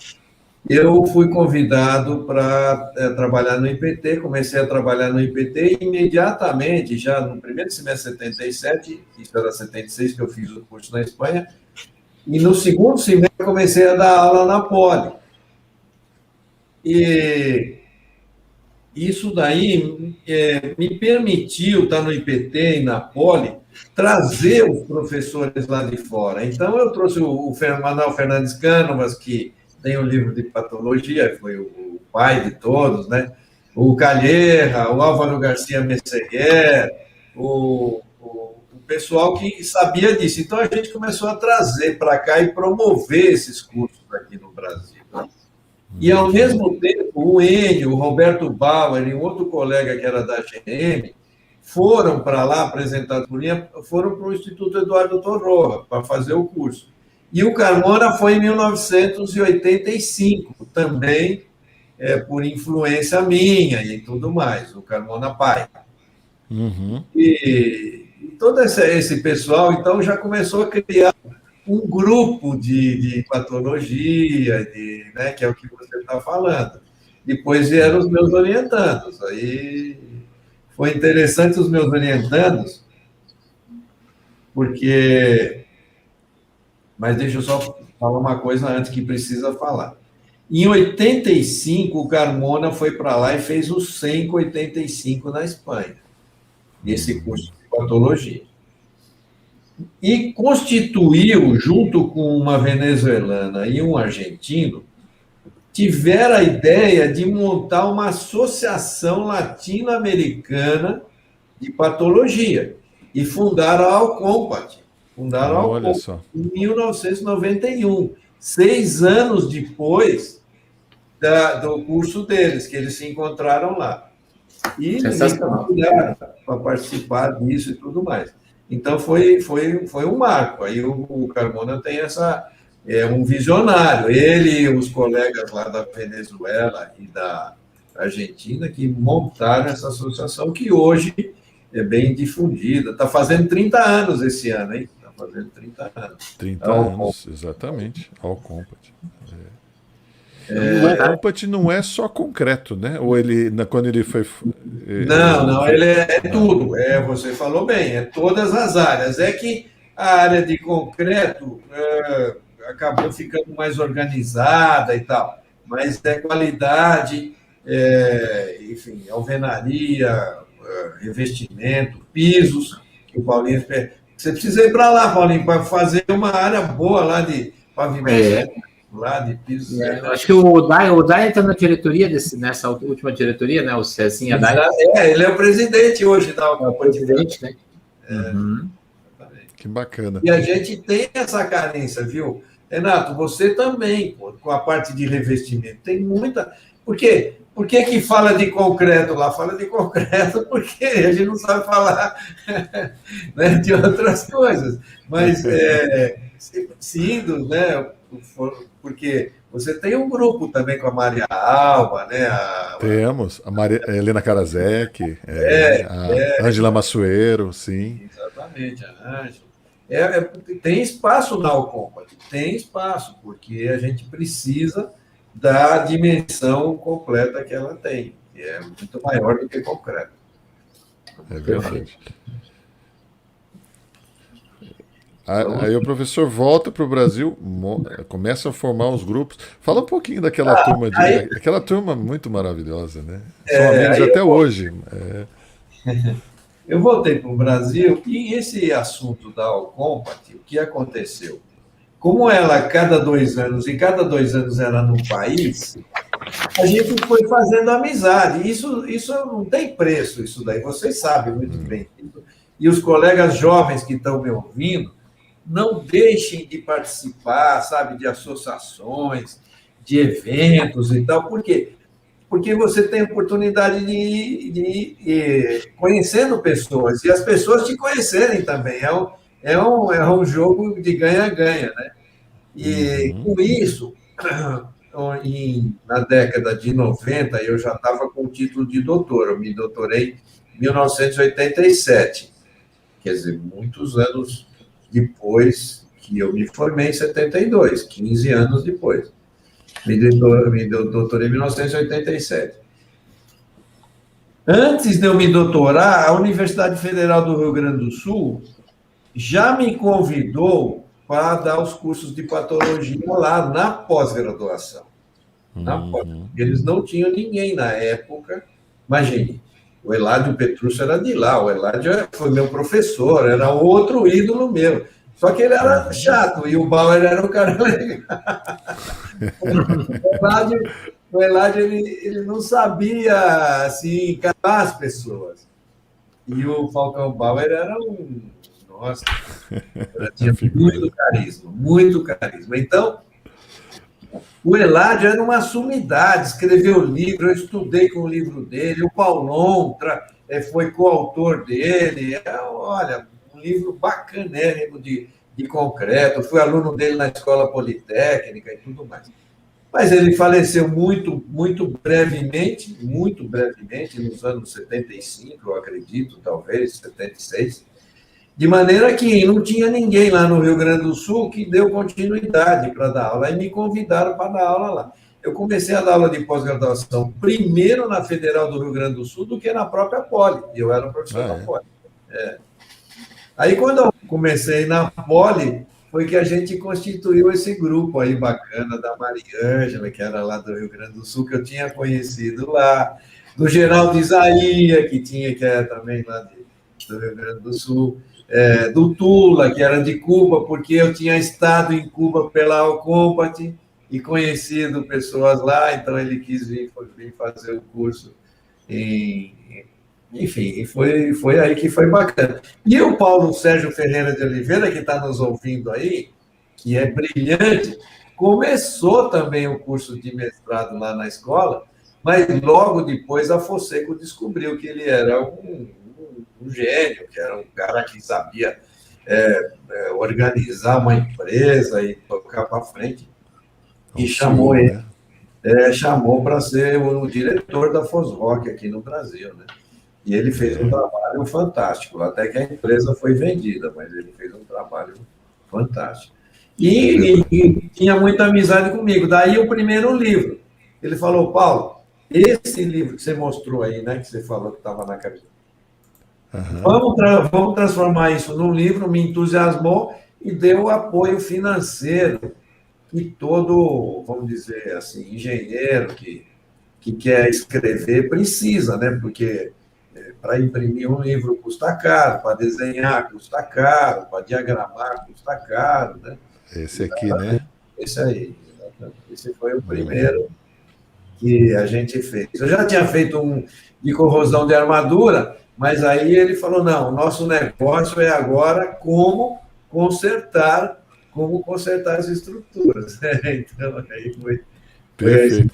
[SPEAKER 4] eu fui convidado para trabalhar no IPT, comecei a trabalhar no IPT e imediatamente, já no primeiro semestre de 77, isso era 76 que eu fiz o curso na Espanha, e no segundo semestre comecei a dar aula na Poli. E isso daí me permitiu estar no IPT e na Poli, trazer os professores lá de fora. Então, eu trouxe o Manuel Fernandes Cánovas, que tem o livro de patologia, foi o pai de todos, né? O Calheira, o Álvaro Garcia Messeguer, o pessoal que sabia disso. Então, a gente começou a trazer para cá e promover esses cursos aqui no Brasil. E, ao mesmo tempo, o Enio, o Roberto Bauer e um outro colega que era da GM foram para lá, apresentados por mim, foram para o Instituto Eduardo Torroja para fazer o curso. E o Carmona foi em 1985, também por influência minha e tudo mais, o Carmona pai. E todo esse pessoal, então, já começou a criar um grupo de patologia, né, que é o que você está falando. Depois vieram os meus orientandos. Aí foi interessante os meus orientandos, porque... Mas deixa eu só falar uma coisa antes que precisa falar. Em 85, o Carmona foi para lá e fez o 100 com 85 na Espanha, nesse curso de patologia. E constituiu, junto com uma venezuelana e um argentino, tiveram a ideia de montar uma associação latino-americana de patologia e fundaram a Alcompat. Fundaram a Alcompat em 1991, 6 anos depois do curso deles, que eles se encontraram lá. E me convidaram para participar disso e tudo mais. Então, foi um marco. Aí o Carmona tem um visionário. Ele e os colegas lá da Venezuela e da Argentina que montaram essa associação, que hoje é bem difundida. Está fazendo 30 anos esse ano, hein? Está fazendo 30 anos.
[SPEAKER 2] 30 anos, exatamente. Alcompat. O Alcompat não é só concreto, né? Ou quando ele foi...
[SPEAKER 4] Não, ele é tudo. Você falou bem, é todas as áreas. É que a área de concreto acabou ficando mais organizada e tal, mas é qualidade, enfim, alvenaria, revestimento, pisos, que o Paulinho... Você precisa ir para lá, Paulinho, para fazer uma área boa lá de pavimento. Lá de pisos.
[SPEAKER 1] Acho que o Dai está na diretoria nessa última diretoria, né? O Cezinha Dai.
[SPEAKER 4] Ele é o presidente hoje da
[SPEAKER 1] o presidente, né?
[SPEAKER 2] Que bacana.
[SPEAKER 4] E a gente tem essa carência, viu? Renato, você também, com a parte de revestimento, tem muita... Por quê? Por que fala de concreto lá? Fala de concreto porque a gente não sabe falar né, de outras coisas. Mas se indo, né? Porque você tem um grupo também com a Maria Alba, né?
[SPEAKER 2] Temos, a Helena Karasek, a Ângela Massueiro, sim.
[SPEAKER 4] Exatamente, a Ângela. Tem espaço na Alcompat, tem espaço, porque a gente precisa da dimensão completa que ela tem, que é muito maior do que concreto.
[SPEAKER 2] É verdade. Aí o professor volta para o Brasil, começa a formar os grupos. Fala um pouquinho daquela turma, aquela turma muito maravilhosa, né? São amigos até hoje.
[SPEAKER 4] Eu voltei para o Brasil e esse assunto da Alcompat, o que aconteceu? Como ela, cada 2 anos, e cada 2 anos era num país, a gente foi fazendo amizade. Isso não tem preço, isso daí, vocês sabem muito bem. E os colegas jovens que estão me ouvindo, não deixem de participar, sabe, de associações, de eventos e tal. Por quê? Porque você tem oportunidade de ir conhecendo pessoas, e as pessoas te conhecerem também. É um jogo de ganha-ganha, né? E com isso, na década de 90, eu já estava com o título de doutor. Eu me doutorei em 1987. Quer dizer, muitos anos depois que eu me formei, em 72, 15 anos depois. Me doutorei em 1987. Antes de eu me doutorar, a Universidade Federal do Rio Grande do Sul já me convidou para dar os cursos de patologia lá na pós-graduação. Eles não tinham ninguém na época. Imagine, o Eládio Petrúcio era de lá, o Eládio foi meu professor, era outro ídolo meu. Só que ele era chato e o Bauer era um cara legal. O Eládio ele não sabia assim, encarar as pessoas. E o Falcão Bauer era nossa, tinha muito carisma, muito carisma. Então, o Eládio era uma sumidade, escreveu livro, eu estudei com o livro dele, o Paulon foi coautor dele, olha, um livro bacanérrimo de concreto, fui aluno dele na Escola Politécnica e tudo mais. Mas ele faleceu muito brevemente, nos anos 75, eu acredito, talvez, 76, de maneira que não tinha ninguém lá no Rio Grande do Sul que deu continuidade para dar aula. Aí me convidaram para dar aula lá. Eu comecei a dar aula de pós-graduação primeiro na Federal do Rio Grande do Sul do que na própria Poli. Eu era professor da Poli. Aí, quando eu comecei na Poli, foi que a gente constituiu esse grupo aí bacana da Mariângela, que era lá do Rio Grande do Sul, que eu tinha conhecido lá, do Geraldo Isaia, que era também lá do Rio Grande do Sul, do Tula, que era de Cuba, porque eu tinha estado em Cuba pela Alcompat e conhecido pessoas lá, então ele quis vir fazer o curso enfim, foi aí que foi bacana. E o Paulo Sérgio Ferreira de Oliveira, que está nos ouvindo aí, que é brilhante, começou também o curso de mestrado lá na escola, mas logo depois a Fosseco descobriu que ele era um gênio, que era um cara que sabia organizar uma empresa e tocar para frente, e chamou ele, chamou para ser o diretor da Fosroc aqui no Brasil, né? E ele fez um trabalho fantástico, até que a empresa foi vendida, mas ele fez um trabalho fantástico. E tinha muita amizade comigo. Daí o primeiro livro. Ele falou, Paulo, esse livro que você mostrou aí, né, que você falou que estava na cabeça, vamos transformar isso num livro, me entusiasmou e deu apoio financeiro que todo, vamos dizer assim, engenheiro que quer escrever precisa, né? Porque para imprimir um livro custa caro, para desenhar custa caro, para diagramar custa caro, né?
[SPEAKER 2] Esse aqui, né?
[SPEAKER 4] Esse aí, exatamente. Esse foi o primeiro que a gente fez. Eu já tinha feito um de corrosão de armadura, mas aí ele falou, não, o nosso negócio é agora como consertar as estruturas. Então, aí foi...
[SPEAKER 2] Perfeito.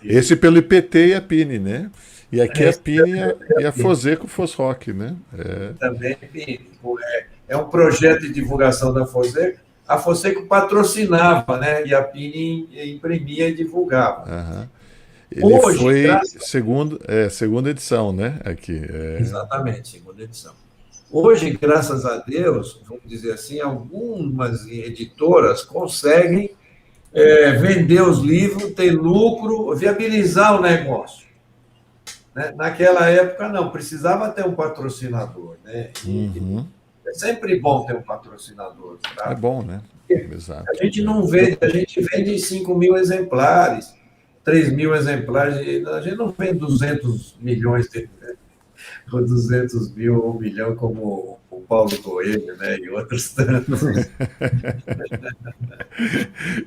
[SPEAKER 2] Esse pelo IPT e a PINE, né? E aqui a PINE e a Fosseco Fosroc, né?
[SPEAKER 4] Também PINE. É um projeto de divulgação da Fosseco. A Fosseco patrocinava, né? E a PINE imprimia e divulgava.
[SPEAKER 2] Ele hoje, foi segunda edição, né? Aqui.
[SPEAKER 4] Exatamente, segunda edição. Hoje, graças a Deus, vamos dizer assim, algumas editoras conseguem vender os livros, ter lucro, viabilizar o negócio. Né? Naquela época, não, precisava ter um patrocinador. Né? sempre bom ter um patrocinador. Tá?
[SPEAKER 2] É bom, né? Exato.
[SPEAKER 4] A gente não vende, a gente vende 5.000 exemplares, 3.000 exemplares, a gente não vende 200 milhões, ou 200 mil, ou 1 milhão, como o Paulo Coelho, né, e outros tantos.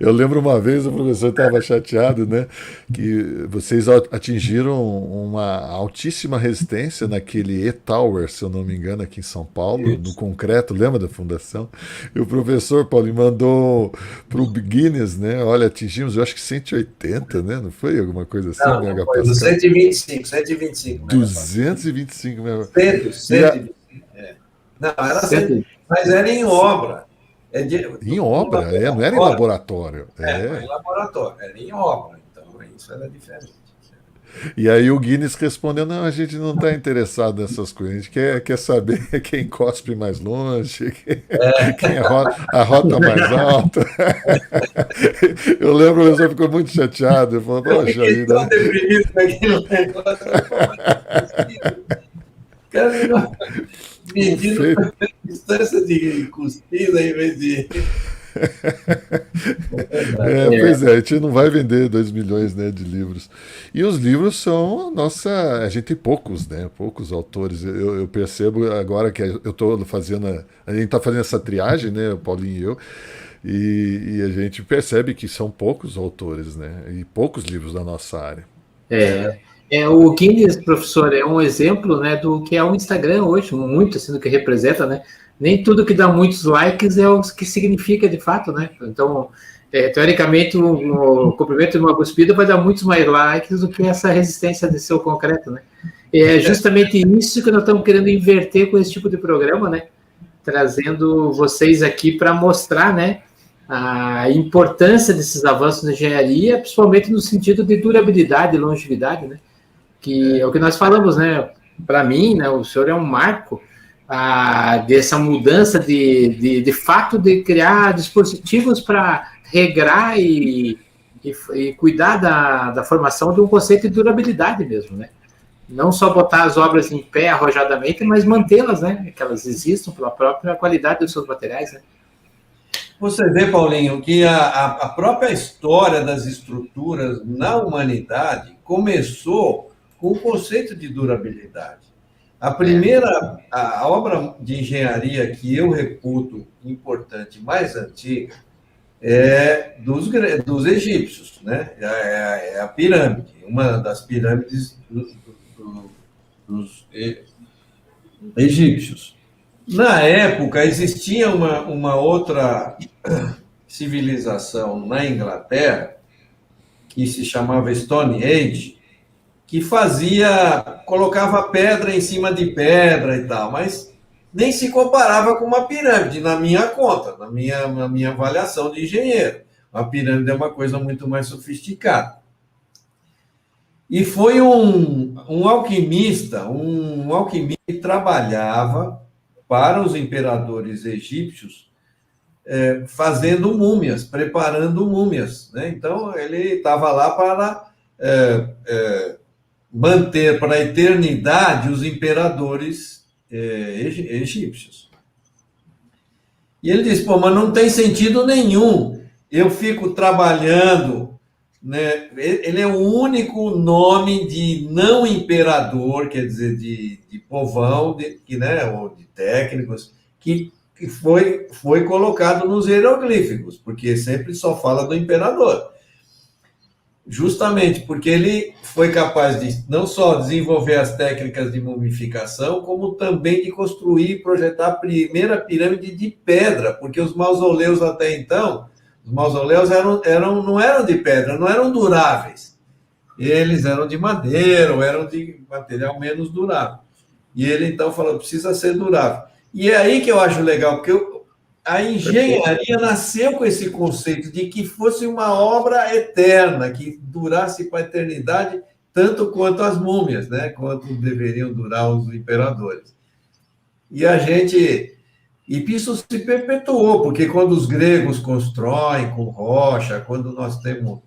[SPEAKER 2] Eu lembro uma vez o professor estava chateado, né, que vocês atingiram uma altíssima resistência naquele E-Tower, se eu não me engano, aqui em São Paulo, no concreto, lembra da fundação? E o professor Paulo mandou para o Guinness, né, olha, atingimos, eu acho que 180, né, não foi alguma coisa assim?
[SPEAKER 4] Não, não foi, 125
[SPEAKER 2] 225
[SPEAKER 4] megapascal. 125, Não, era 100, mas era em obra.
[SPEAKER 2] Em obra, não era em laboratório.
[SPEAKER 4] Não era em laboratório, era em obra. Então, isso era diferente.
[SPEAKER 2] E aí o Guinness respondeu, não, a gente não está interessado nessas coisas, a gente quer saber quem cospe mais longe, quem arrota mais alto. Eu lembro, o professor ficou muito chateado, ele falou, poxa vida. Deprimido com aquele negócio.
[SPEAKER 4] Cara, medindo a distância de cuspida em vez de...
[SPEAKER 2] Pois é, a gente não vai vender 2 milhões, né, de livros. E os livros são a gente tem poucos, né? Poucos autores. Eu percebo agora que eu estou fazendo. A gente está fazendo essa triagem, né? O Paulinho e eu. E a gente percebe que são poucos autores, né? E poucos livros da nossa área.
[SPEAKER 1] O Guinness, professor, é um exemplo, né, do que é o Instagram hoje, muito assim do que representa, né? Nem tudo que dá muitos likes é o que significa de fato, né? Então, teoricamente, o comprimento de uma cuspida vai dar muitos mais likes do que essa resistência de seu concreto, né? E é justamente isso que nós estamos querendo inverter com esse tipo de programa, né? Trazendo vocês aqui para mostrar, né, a importância desses avanços na engenharia, principalmente no sentido de durabilidade e longevidade, né? Que é o que nós falamos, né? Para mim, né, o senhor é um marco dessa mudança de fato de criar dispositivos para regrar e cuidar da formação de um conceito de durabilidade mesmo, né? Não só botar as obras em pé arrojadamente, mas mantê-las, né? Que elas existam pela própria qualidade dos seus materiais, né?
[SPEAKER 4] Você vê, Paulinho, que a própria história das estruturas na humanidade começou com o conceito de durabilidade. A obra de engenharia que eu reputo importante, mais antiga, é dos egípcios, né? É a pirâmide, uma das pirâmides dos egípcios. Na época, existia uma outra civilização na Inglaterra, que se chamava Stone Age, que colocava pedra em cima de pedra e tal, mas nem se comparava com uma pirâmide, na minha conta, na minha avaliação de engenheiro. A pirâmide é uma coisa muito mais sofisticada. E foi um alquimista que trabalhava para os imperadores egípcios, fazendo múmias, preparando múmias, né? Então, ele estava lá para manter para a eternidade os imperadores egípcios. E ele disse, mas não tem sentido nenhum, eu fico trabalhando, né? Ele é o único nome de não imperador, quer dizer, de povão, né? Ou de técnicos, que foi colocado nos hieroglíficos, porque sempre só fala do imperador. Justamente porque ele foi capaz de não só desenvolver as técnicas de mumificação, como também de construir e projetar a primeira pirâmide de pedra, porque os mausoléus até então, não eram de pedra, não eram duráveis. Eles eram de madeira, ou eram de material menos durável. E ele então falou, precisa ser durável. E é aí que eu acho legal, porque a engenharia nasceu com esse conceito de que fosse uma obra eterna, que durasse para a eternidade, tanto quanto as múmias, né? Quanto deveriam durar os imperadores. E isso se perpetuou, porque quando os gregos constroem com rocha, quando nós temos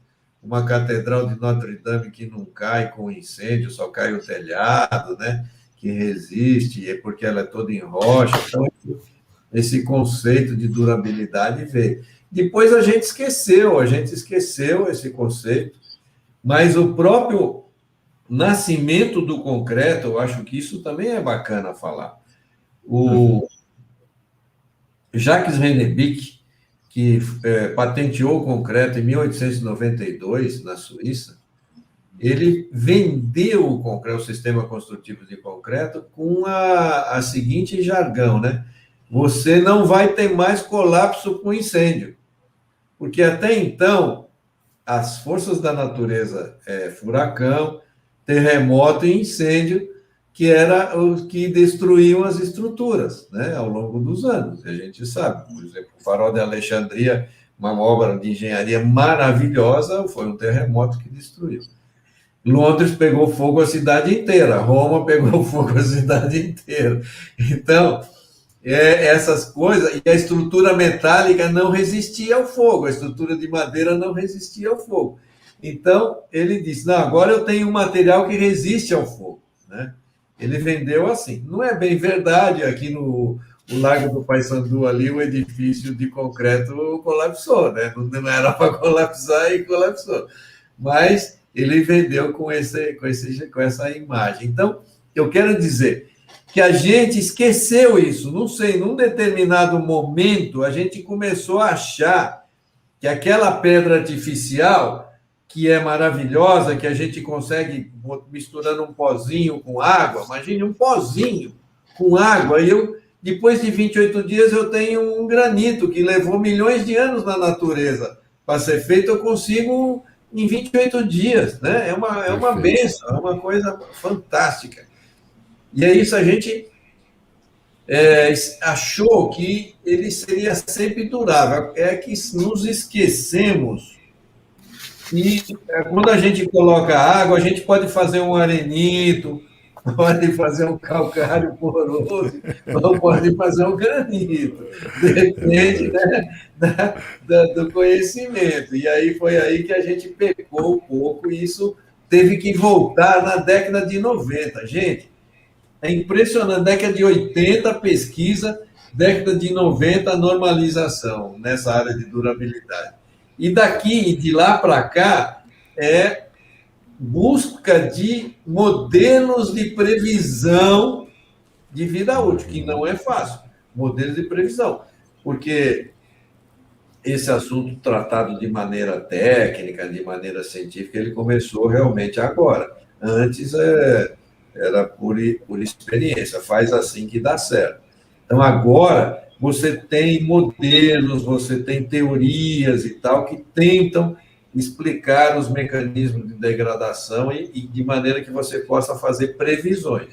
[SPEAKER 4] uma catedral de Notre Dame que não cai com incêndio, só cai o telhado, né? Que resiste, porque ela é toda em rocha. Então, esse conceito de durabilidade veio. Depois a gente esqueceu esse conceito, mas o próprio nascimento do concreto, eu acho que isso também é bacana falar. O Jacques Rennebick, que patenteou o concreto em 1892, na Suíça, ele vendeu o concreto, o sistema construtivo de concreto, com a seguinte jargão, né? Você não vai ter mais colapso com incêndio. Porque até então, as forças da natureza, furacão, terremoto e incêndio, que era os que destruíam as estruturas, né, ao longo dos anos. A gente sabe, por exemplo, o Farol de Alexandria, uma obra de engenharia maravilhosa, foi um terremoto que destruiu. Londres pegou fogo a cidade inteira, Roma pegou fogo a cidade inteira. Então, essas coisas, e a estrutura metálica não resistia ao fogo, a estrutura de madeira não resistia ao fogo. Então, ele disse, não, agora eu tenho um material que resiste ao fogo, né? Ele vendeu assim. Não é bem verdade, aqui no Largo do Paissandu, ali, o edifício de concreto colapsou, né? Não era para colapsar e colapsou. Mas ele vendeu com essa imagem. Então, eu quero dizer que a gente esqueceu isso. Não sei, num determinado momento, a gente começou a achar que aquela pedra artificial, que é maravilhosa, que a gente consegue misturando um pozinho com água, imagine um pozinho com água, e depois de 28 dias eu tenho um granito que levou milhões de anos na natureza para ser feito, eu consigo em 28 dias, né? É uma bênção, é uma coisa fantástica. E é isso, a gente achou que ele seria sempre durável. É que nos esquecemos. E quando a gente coloca água, a gente pode fazer um arenito, pode fazer um calcário poroso, ou pode fazer um granito. Depende, né, do conhecimento. E aí foi aí que a gente pecou um pouco, e isso teve que voltar na década de 90. Gente, é impressionante. Década de 80, pesquisa, década de 90, normalização nessa área de durabilidade. E daqui, de lá para cá, é busca de modelos de previsão de vida útil, que não é fácil. Modelos de previsão. Porque esse assunto tratado de maneira técnica, de maneira científica, ele começou realmente agora. Antes era por experiência, faz assim que dá certo. Então, agora, você tem modelos, você tem teorias e tal, que tentam explicar os mecanismos de degradação e de maneira que você possa fazer previsões.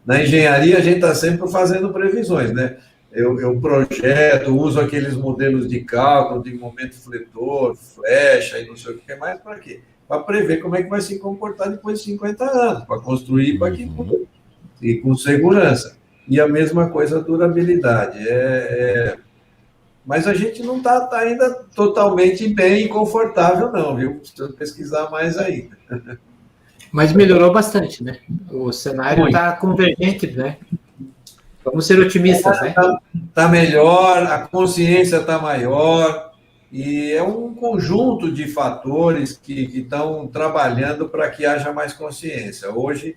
[SPEAKER 4] Na engenharia, a gente está sempre fazendo previsões, né? Eu projeto, uso aqueles modelos de cálculo, de momento fletor, flecha e não sei o que mais, para quê? Para prever como é que vai se comportar depois de 50 anos, para construir para que e com segurança. E a mesma coisa a durabilidade. Mas a gente não está ainda totalmente bem e confortável, não, viu? Precisa pesquisar mais ainda.
[SPEAKER 1] Mas melhorou bastante, né? O cenário está convergente, né? Vamos ser otimistas, né?
[SPEAKER 4] Está melhor, a consciência está maior, e é um conjunto de fatores que estão trabalhando para que haja mais consciência. Hoje,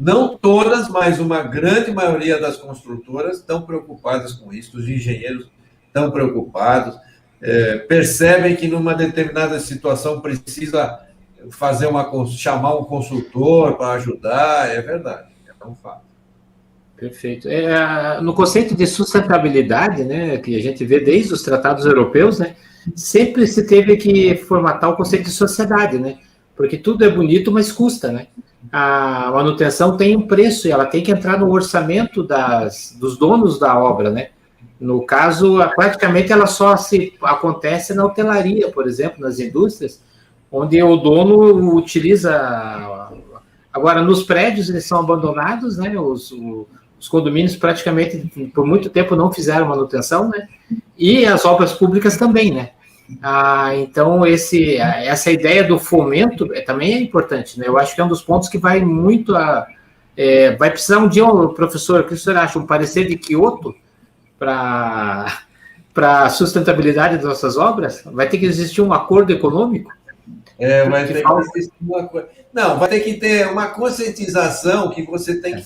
[SPEAKER 4] não todas, mas uma grande maioria das construtoras estão preocupadas com isso, os engenheiros estão preocupados, percebem que numa determinada situação precisa chamar um consultor para ajudar, é verdade, é um fato.
[SPEAKER 1] Perfeito. No conceito de sustentabilidade, né, que a gente vê desde os tratados europeus, né, sempre se teve que formatar o conceito de sociedade, né, porque tudo é bonito, mas custa, né. A manutenção tem um preço e ela tem que entrar no orçamento dos donos da obra, né. No caso, praticamente ela só acontece na hotelaria, por exemplo, nas indústrias, onde o dono utiliza. Agora, nos prédios, eles são abandonados, né? Os condomínios praticamente, por muito tempo, não fizeram manutenção, né? E as obras públicas também, né? Então, essa ideia do fomento também é importante, né? Eu acho que é um dos pontos que vai muito vai precisar um dia, professor, o que o senhor acha? Um parecer de Kyoto, a sustentabilidade das nossas obras? Vai ter que existir um acordo econômico?
[SPEAKER 4] Vai ter que existir uma coisa. Não, vai ter que ter uma conscientização que você tem que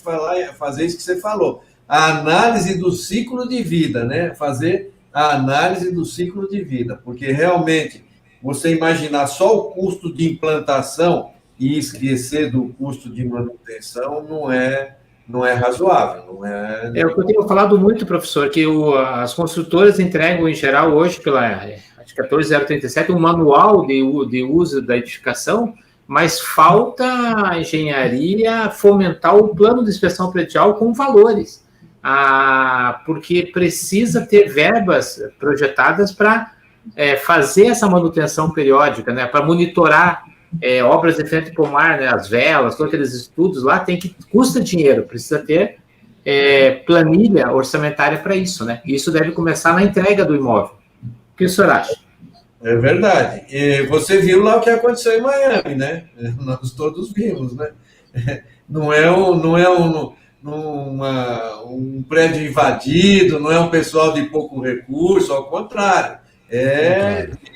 [SPEAKER 4] fazer isso que você falou. A análise do ciclo de vida, né? Fazer a análise do ciclo de vida, porque realmente você imaginar só o custo de implantação e esquecer do custo de manutenção não é razoável. Não é...
[SPEAKER 1] É o que eu tenho falado muito, professor, que as construtoras entregam, em geral, hoje, pela acho que 14037, um manual de uso da edificação, mas falta a engenharia fomentar o plano de inspeção predial com valores, porque precisa ter verbas projetadas para fazer essa manutenção periódica, né, para monitorar obras de frente para o mar, né, as velas, todos aqueles estudos lá, custa dinheiro, precisa ter planilha orçamentária para isso, né? E isso deve começar na entrega do imóvel. O que o senhor acha?
[SPEAKER 4] É verdade. E você viu lá o que aconteceu em Miami, né? Nós todos vimos, né? Não é um prédio invadido, não é um pessoal de pouco recurso, ao contrário,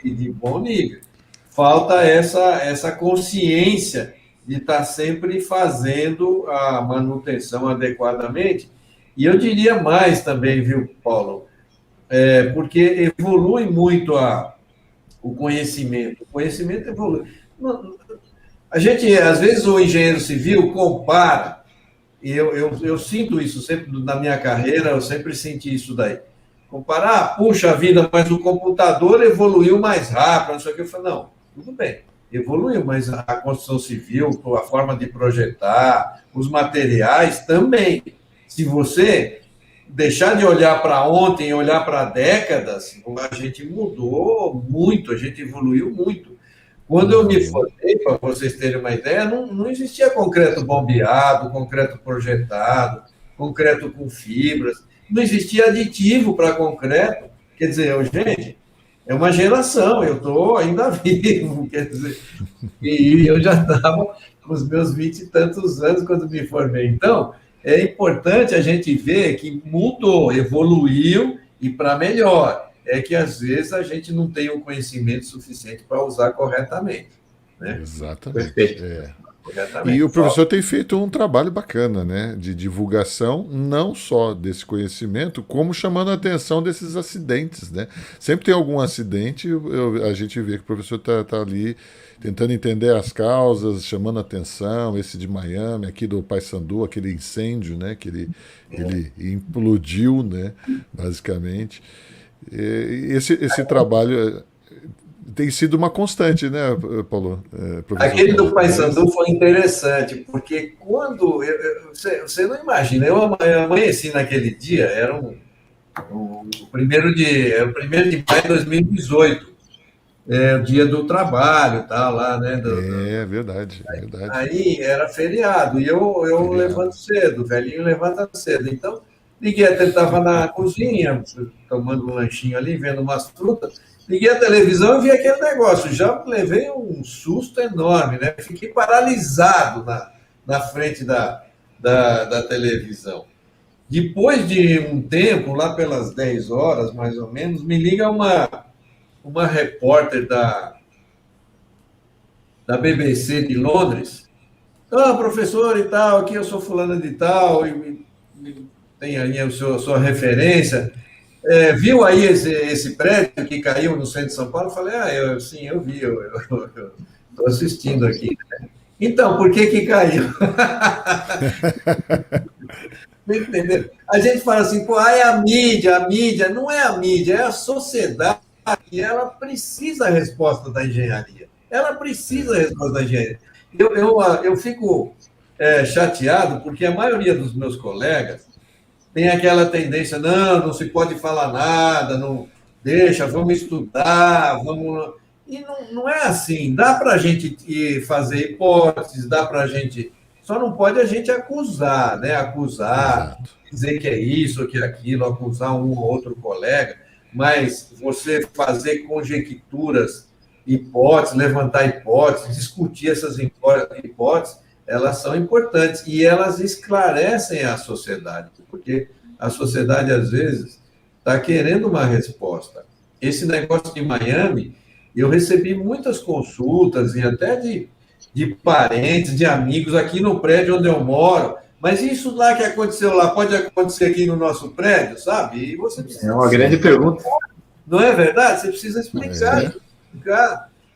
[SPEAKER 4] de bom nível. Falta essa consciência de estar sempre fazendo a manutenção adequadamente. E eu diria mais também, viu, Paulo? Porque evolui muito o conhecimento. O conhecimento evolui. A gente, às vezes, o engenheiro civil compara, e eu sinto isso sempre na minha carreira, eu sempre senti isso daí. Comparar, puxa vida, mas o computador evoluiu mais rápido, não sei o que. Eu falo, não, tudo bem, evoluiu, mas a construção civil, a forma de projetar, os materiais também. Se você deixar de olhar para ontem e olhar para décadas, a gente mudou muito, a gente evoluiu muito. Quando eu me formei, para vocês terem uma ideia, não existia concreto bombeado, concreto projetado, concreto com fibras, não existia aditivo para concreto. Quer dizer, gente, é uma geração, eu estou ainda vivo, quer dizer, e eu já estava com os meus 20 e tantos anos quando me formei. Então, é importante a gente ver que mudou, evoluiu e para melhor. É que, às vezes, a gente não tem o conhecimento suficiente para usar corretamente. Né?
[SPEAKER 2] Exatamente. E o professor tem feito um trabalho bacana, né, de divulgação, não só desse conhecimento, como chamando a atenção desses acidentes. Né? Sempre tem algum acidente, a gente vê que o professor está ali tentando entender as causas, chamando a atenção, esse de Miami, aqui do Paysandu, aquele incêndio, né, que ele implodiu, né, basicamente. Esse trabalho tem sido uma constante, né, Paulo?
[SPEAKER 4] Aquele do Paysandu foi interessante, porque quando... você não imagina, eu amanheci naquele dia, era o 1º de maio de 2018, o dia do trabalho, tá, lá, né?
[SPEAKER 2] Verdade.
[SPEAKER 4] Aí era feriado, e eu levanto cedo, o velhinho levanta cedo, então... Liguei, ele estava na cozinha, tomando um lanchinho ali, vendo umas frutas. Liguei a televisão e vi aquele negócio. Já levei um susto enorme, né? Fiquei paralisado na frente da televisão. Depois de um tempo, lá pelas 10 horas, mais ou menos, me liga uma repórter da BBC de Londres. Professor e tal, aqui eu sou fulana de tal, tem aí a sua referência. Viu aí esse prédio que caiu no centro de São Paulo? Eu falei, sim, eu vi, eu estou assistindo aqui. Então, por que caiu? Entendeu? A gente fala assim, é a mídia, não é a mídia, é a sociedade, e ela precisa a resposta da engenharia. Ela precisa a resposta da engenharia. Eu fico chateado, porque a maioria dos meus colegas tem aquela tendência, não se pode falar nada, não deixa, vamos estudar, vamos... E não é assim, dá para a gente fazer hipóteses, dá para a gente... Só não pode a gente acusar, né? Acusar, dizer que é isso, que é aquilo, acusar um ou outro colega, mas você fazer conjecturas, hipóteses, levantar hipóteses, discutir essas hipóteses, elas são importantes e elas esclarecem a sociedade, porque a sociedade, às vezes, está querendo uma resposta. Esse negócio de Miami, eu recebi muitas consultas e até de parentes, de amigos aqui no prédio onde eu moro. Mas isso lá que aconteceu lá pode acontecer aqui no nosso prédio, sabe? E você precisa...
[SPEAKER 1] É uma grande pergunta.
[SPEAKER 4] Não é verdade? Você precisa explicar.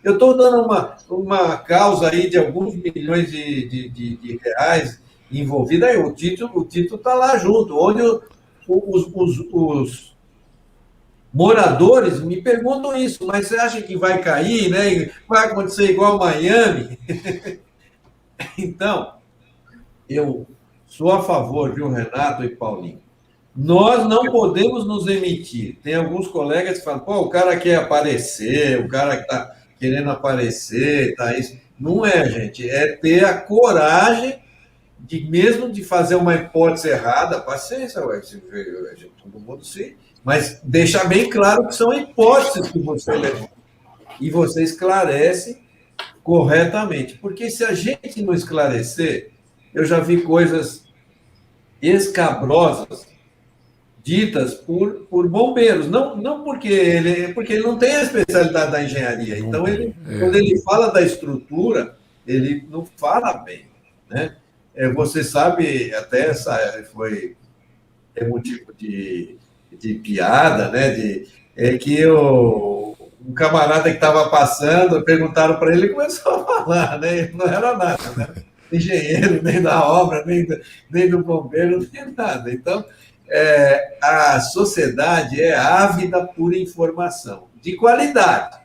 [SPEAKER 4] Eu estou dando uma causa aí de alguns milhões de reais envolvida. Aí o título está lá junto, onde os moradores me perguntam isso, mas você acha que vai cair, né? Vai acontecer igual Miami? Então, eu sou a favor, viu, Renato e Paulinho? Nós não podemos nos emitir. Tem alguns colegas que falam, pô, o cara quer aparecer, o cara que está querendo aparecer, tá isso. Não é, gente. É ter a coragem mesmo de fazer uma hipótese errada, paciência, todo mundo sim, mas deixar bem claro que são hipóteses que você levanta. E você esclarece corretamente. Porque se a gente não esclarecer, eu já vi coisas escabrosas ditas por bombeiros, não porque ele não tem a especialidade da engenharia. Então, quando ele fala da estrutura, ele não fala bem, né? Você sabe, até é motivo de piada, né? Que um camarada que estava passando, perguntaram para ele e começou a falar, né? Ele não era nada, né? Engenheiro, nem da obra, nem do bombeiro, nem nada. Então, a sociedade é ávida por informação, de qualidade.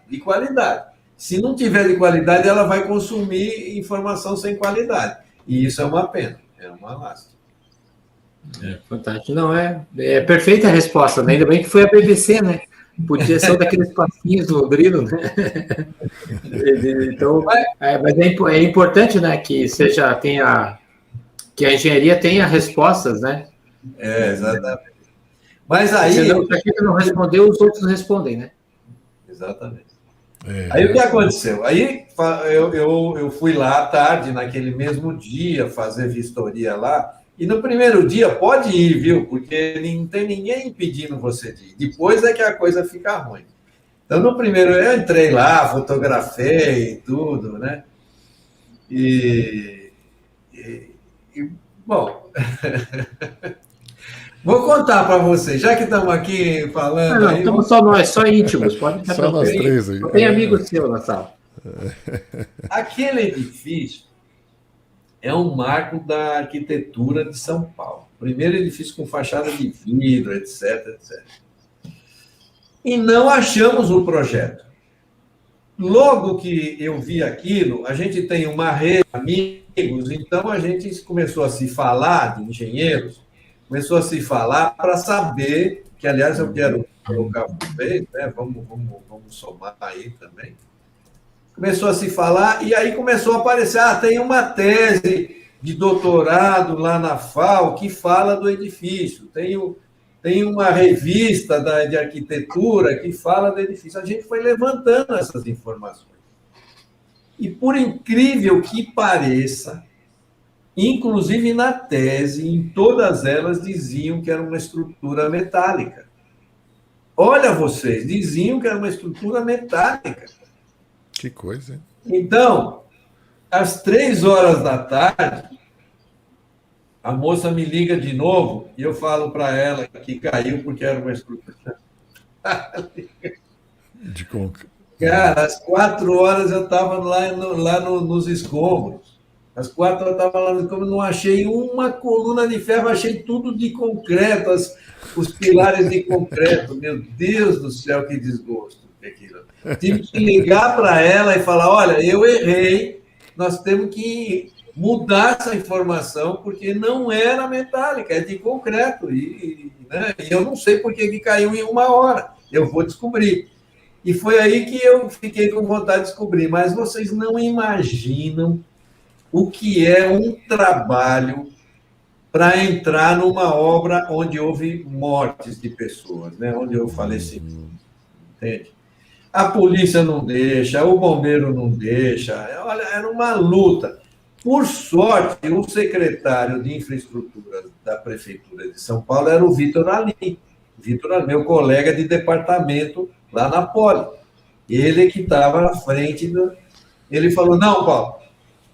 [SPEAKER 4] Se não tiver de qualidade, ela vai consumir informação sem qualidade. E isso é uma pena, é uma lástima.
[SPEAKER 1] Fantástico. Não, é perfeita a resposta, né? Ainda bem que foi a BBC, né? Podia ser daqueles passinhos do Grilo, né? Então, mas é importante, né, que que a engenharia tenha respostas, né?
[SPEAKER 4] Exatamente. Mas aí...
[SPEAKER 1] Se aquele não respondeu, os outros respondem, né?
[SPEAKER 4] Exatamente. Aí o que aconteceu? Aí eu fui lá à tarde, naquele mesmo dia, fazer vistoria lá, e no primeiro dia pode ir, viu? Porque não tem ninguém impedindo você de ir. Depois é que a coisa fica ruim. Então, no primeiro eu entrei lá, fotografei e tudo, né? Bom... Vou contar para vocês, já que estamos aqui falando...
[SPEAKER 1] Não, estamos só nós, só íntimos, pode ficar
[SPEAKER 2] só nós três aí.
[SPEAKER 1] Tem amigo seu na sala.
[SPEAKER 4] Aquele edifício é um marco da arquitetura de São Paulo. Primeiro edifício com fachada de vidro, etc, etc. E não achamos o projeto. Logo que eu vi aquilo, a gente tem uma rede de amigos, então a gente começou a se falar de engenheiros, começou a se falar para saber, que aliás eu quero colocar vocês, né? Vamos somar aí também. Começou a se falar, e aí começou a aparecer, tem uma tese de doutorado lá na FAO que fala do edifício, tem uma revista de arquitetura que fala do edifício. A gente foi levantando essas informações. E por incrível que pareça, inclusive na tese, em todas elas diziam que era uma estrutura metálica. Olha vocês, diziam que era uma estrutura metálica.
[SPEAKER 2] Que coisa, hein?
[SPEAKER 4] Então, às 3h da tarde, a moça me liga de novo e eu falo para ela que caiu porque era uma estrutura. Cara, às 4h eu estava lá nos escombros. Às 4h eu estava lá no escombro, não achei uma coluna de ferro, achei tudo de concreto, os pilares de concreto. Meu Deus do céu, que desgosto aquilo. Tive que ligar para ela e falar, olha, eu errei, nós temos que mudar essa informação, porque não era metálica, é de concreto. Né, e eu não sei por que caiu em 1h. Eu vou descobrir. E foi aí que eu fiquei com vontade de descobrir. Mas vocês não imaginam o que é um trabalho para entrar numa obra onde houve mortes de pessoas, né? Onde houve falecimento. Entende? A polícia não deixa, o bombeiro não deixa. Olha, era uma luta. Por sorte, o secretário de infraestrutura da Prefeitura de São Paulo era o Vitor Ali, Vitor, meu colega de departamento lá na Poli. Ele que estava à frente do... Ele falou, não, Paulo,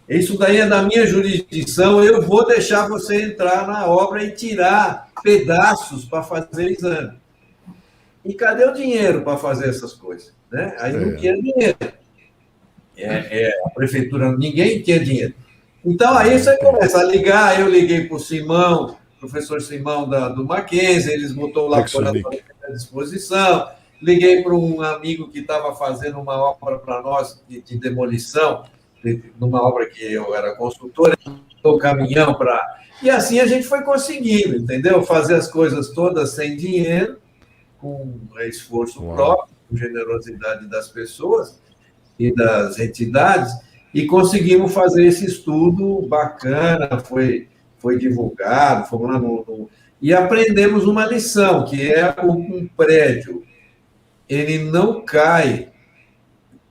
[SPEAKER 4] isso daí é da minha jurisdição, eu vou deixar você entrar na obra e tirar pedaços para fazer exame. E cadê o dinheiro para fazer essas coisas? Né? Aí não tinha dinheiro. A prefeitura, ninguém tinha dinheiro. Então, aí você começa a ligar, eu liguei para o Simão, professor Simão do Mackenzie, eles botou o laboratório à disposição, liguei para um amigo que estava fazendo uma obra para nós de demolição, numa obra que eu era consultor, o caminhão para... E assim a gente foi conseguindo, entendeu? Fazer as coisas todas sem dinheiro, com esforço próprio, com generosidade das pessoas e das entidades, e conseguimos fazer esse estudo bacana, foi divulgado, fomos lá e aprendemos uma lição, que é um prédio, ele não cai,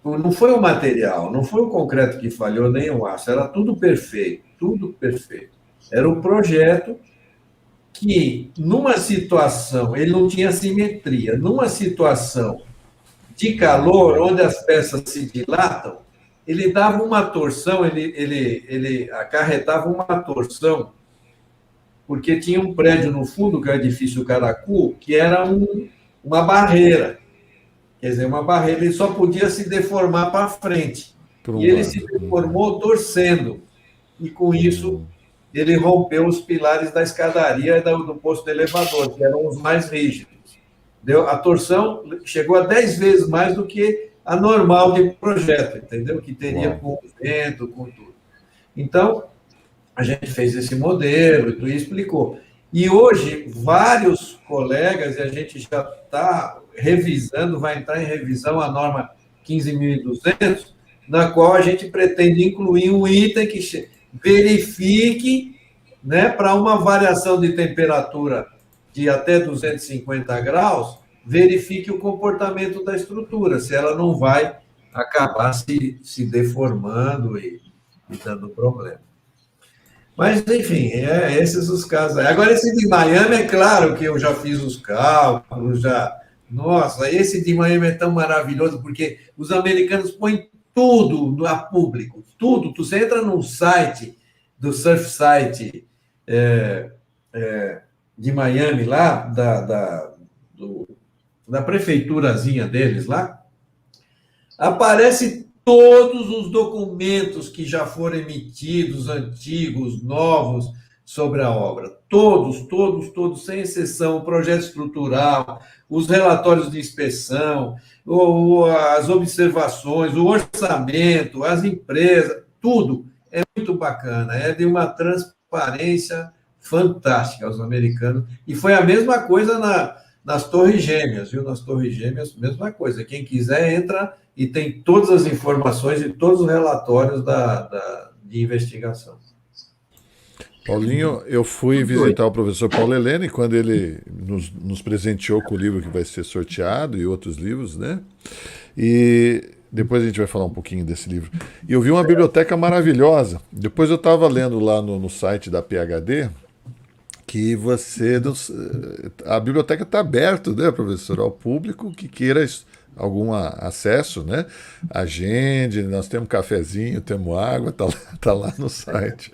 [SPEAKER 4] não foi o material, não foi o concreto que falhou, nem o aço, era tudo perfeito, tudo perfeito. Era um projeto que, numa situação, ele não tinha simetria, numa situação de calor, onde as peças se dilatam, ele dava uma torção, ele acarretava uma torção, porque tinha um prédio no fundo, que é o edifício Caracu, que era uma barreira. Quer dizer, uma barreira, ele só podia se deformar para frente. E ele se deformou torcendo. E, com isso, ele rompeu os pilares da escadaria e do posto de elevador, que eram os mais rígidos. A torção chegou a 10 vezes mais do que a normal de projeto, entendeu? Que teria com o vento, com tudo. Então, a gente fez esse modelo e explicou. E hoje, vários colegas, e a gente já está revisando, vai entrar em revisão a norma 15.200, na qual a gente pretende incluir um item que verifique, né, para uma variação de temperatura de até 250 graus, verifique o comportamento da estrutura, se ela não vai acabar se deformando e dando problema. Mas, enfim, esses os casos. Agora, esse de Miami, é claro que eu já fiz os cálculos, já... Nossa, esse de Miami é tão maravilhoso, porque os americanos põem tudo a público, tudo. Você entra num site, do surf site de Miami, lá, da prefeiturazinha deles lá, aparece todos os documentos que já foram emitidos, antigos, novos, sobre a obra. Todos, sem exceção, o projeto estrutural, os relatórios de inspeção, as observações, o orçamento, as empresas, tudo é muito bacana, é de uma transparência fantástica aos americanos. E foi a mesma coisa nas Torres Gêmeas, viu? Nas Torres Gêmeas, mesma coisa. Quem quiser entra e tem todas as informações e todos os relatórios de investigação.
[SPEAKER 2] Paulinho, eu fui visitar o professor Paulo Helene quando ele nos presenteou com o livro que vai ser sorteado e outros livros, né? E depois a gente vai falar um pouquinho desse livro. E eu vi uma biblioteca maravilhosa. Depois eu estava lendo lá no site da PhD que a biblioteca está aberta, né, professor, ao público que queira algum acesso, né? Agende, nós temos cafezinho, temos água, tá lá no site.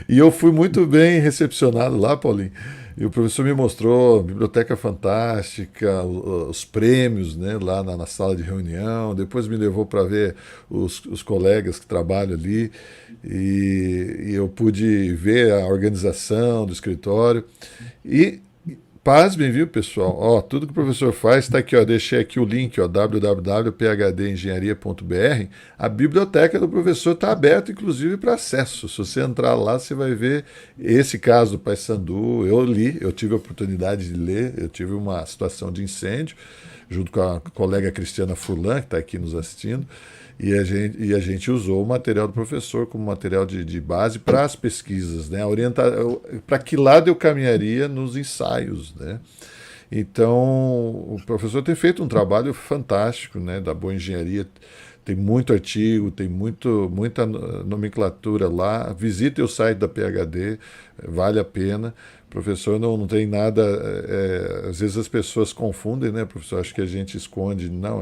[SPEAKER 2] E eu fui muito bem recepcionado lá, Paulinho. E o professor me mostrou a biblioteca fantástica, os prêmios, né, lá na sala de reunião. Depois me levou para ver os colegas que trabalham ali. E eu pude ver a organização do escritório. E pasmem, viu, pessoal? Tudo que o professor faz está aqui, deixei aqui o link, www.phdeengenharia.br. A biblioteca do professor está aberta, inclusive, para acesso. Se você entrar lá, você vai ver esse caso do Paysandu. Eu tive a oportunidade de ler, eu tive uma situação de incêndio, junto com a colega Cristiana Furlan, que está aqui nos assistindo. E a gente usou o material do professor como material de base para as pesquisas, né? Para que lado eu caminharia nos ensaios, né? Então, o professor tem feito um trabalho fantástico, né, da boa engenharia. Tem muito artigo, tem muita nomenclatura lá. Visite o site da PhD, vale a pena, Professor não tem nada. Às vezes as pessoas confundem, né, professor? Acho que a gente esconde. Não,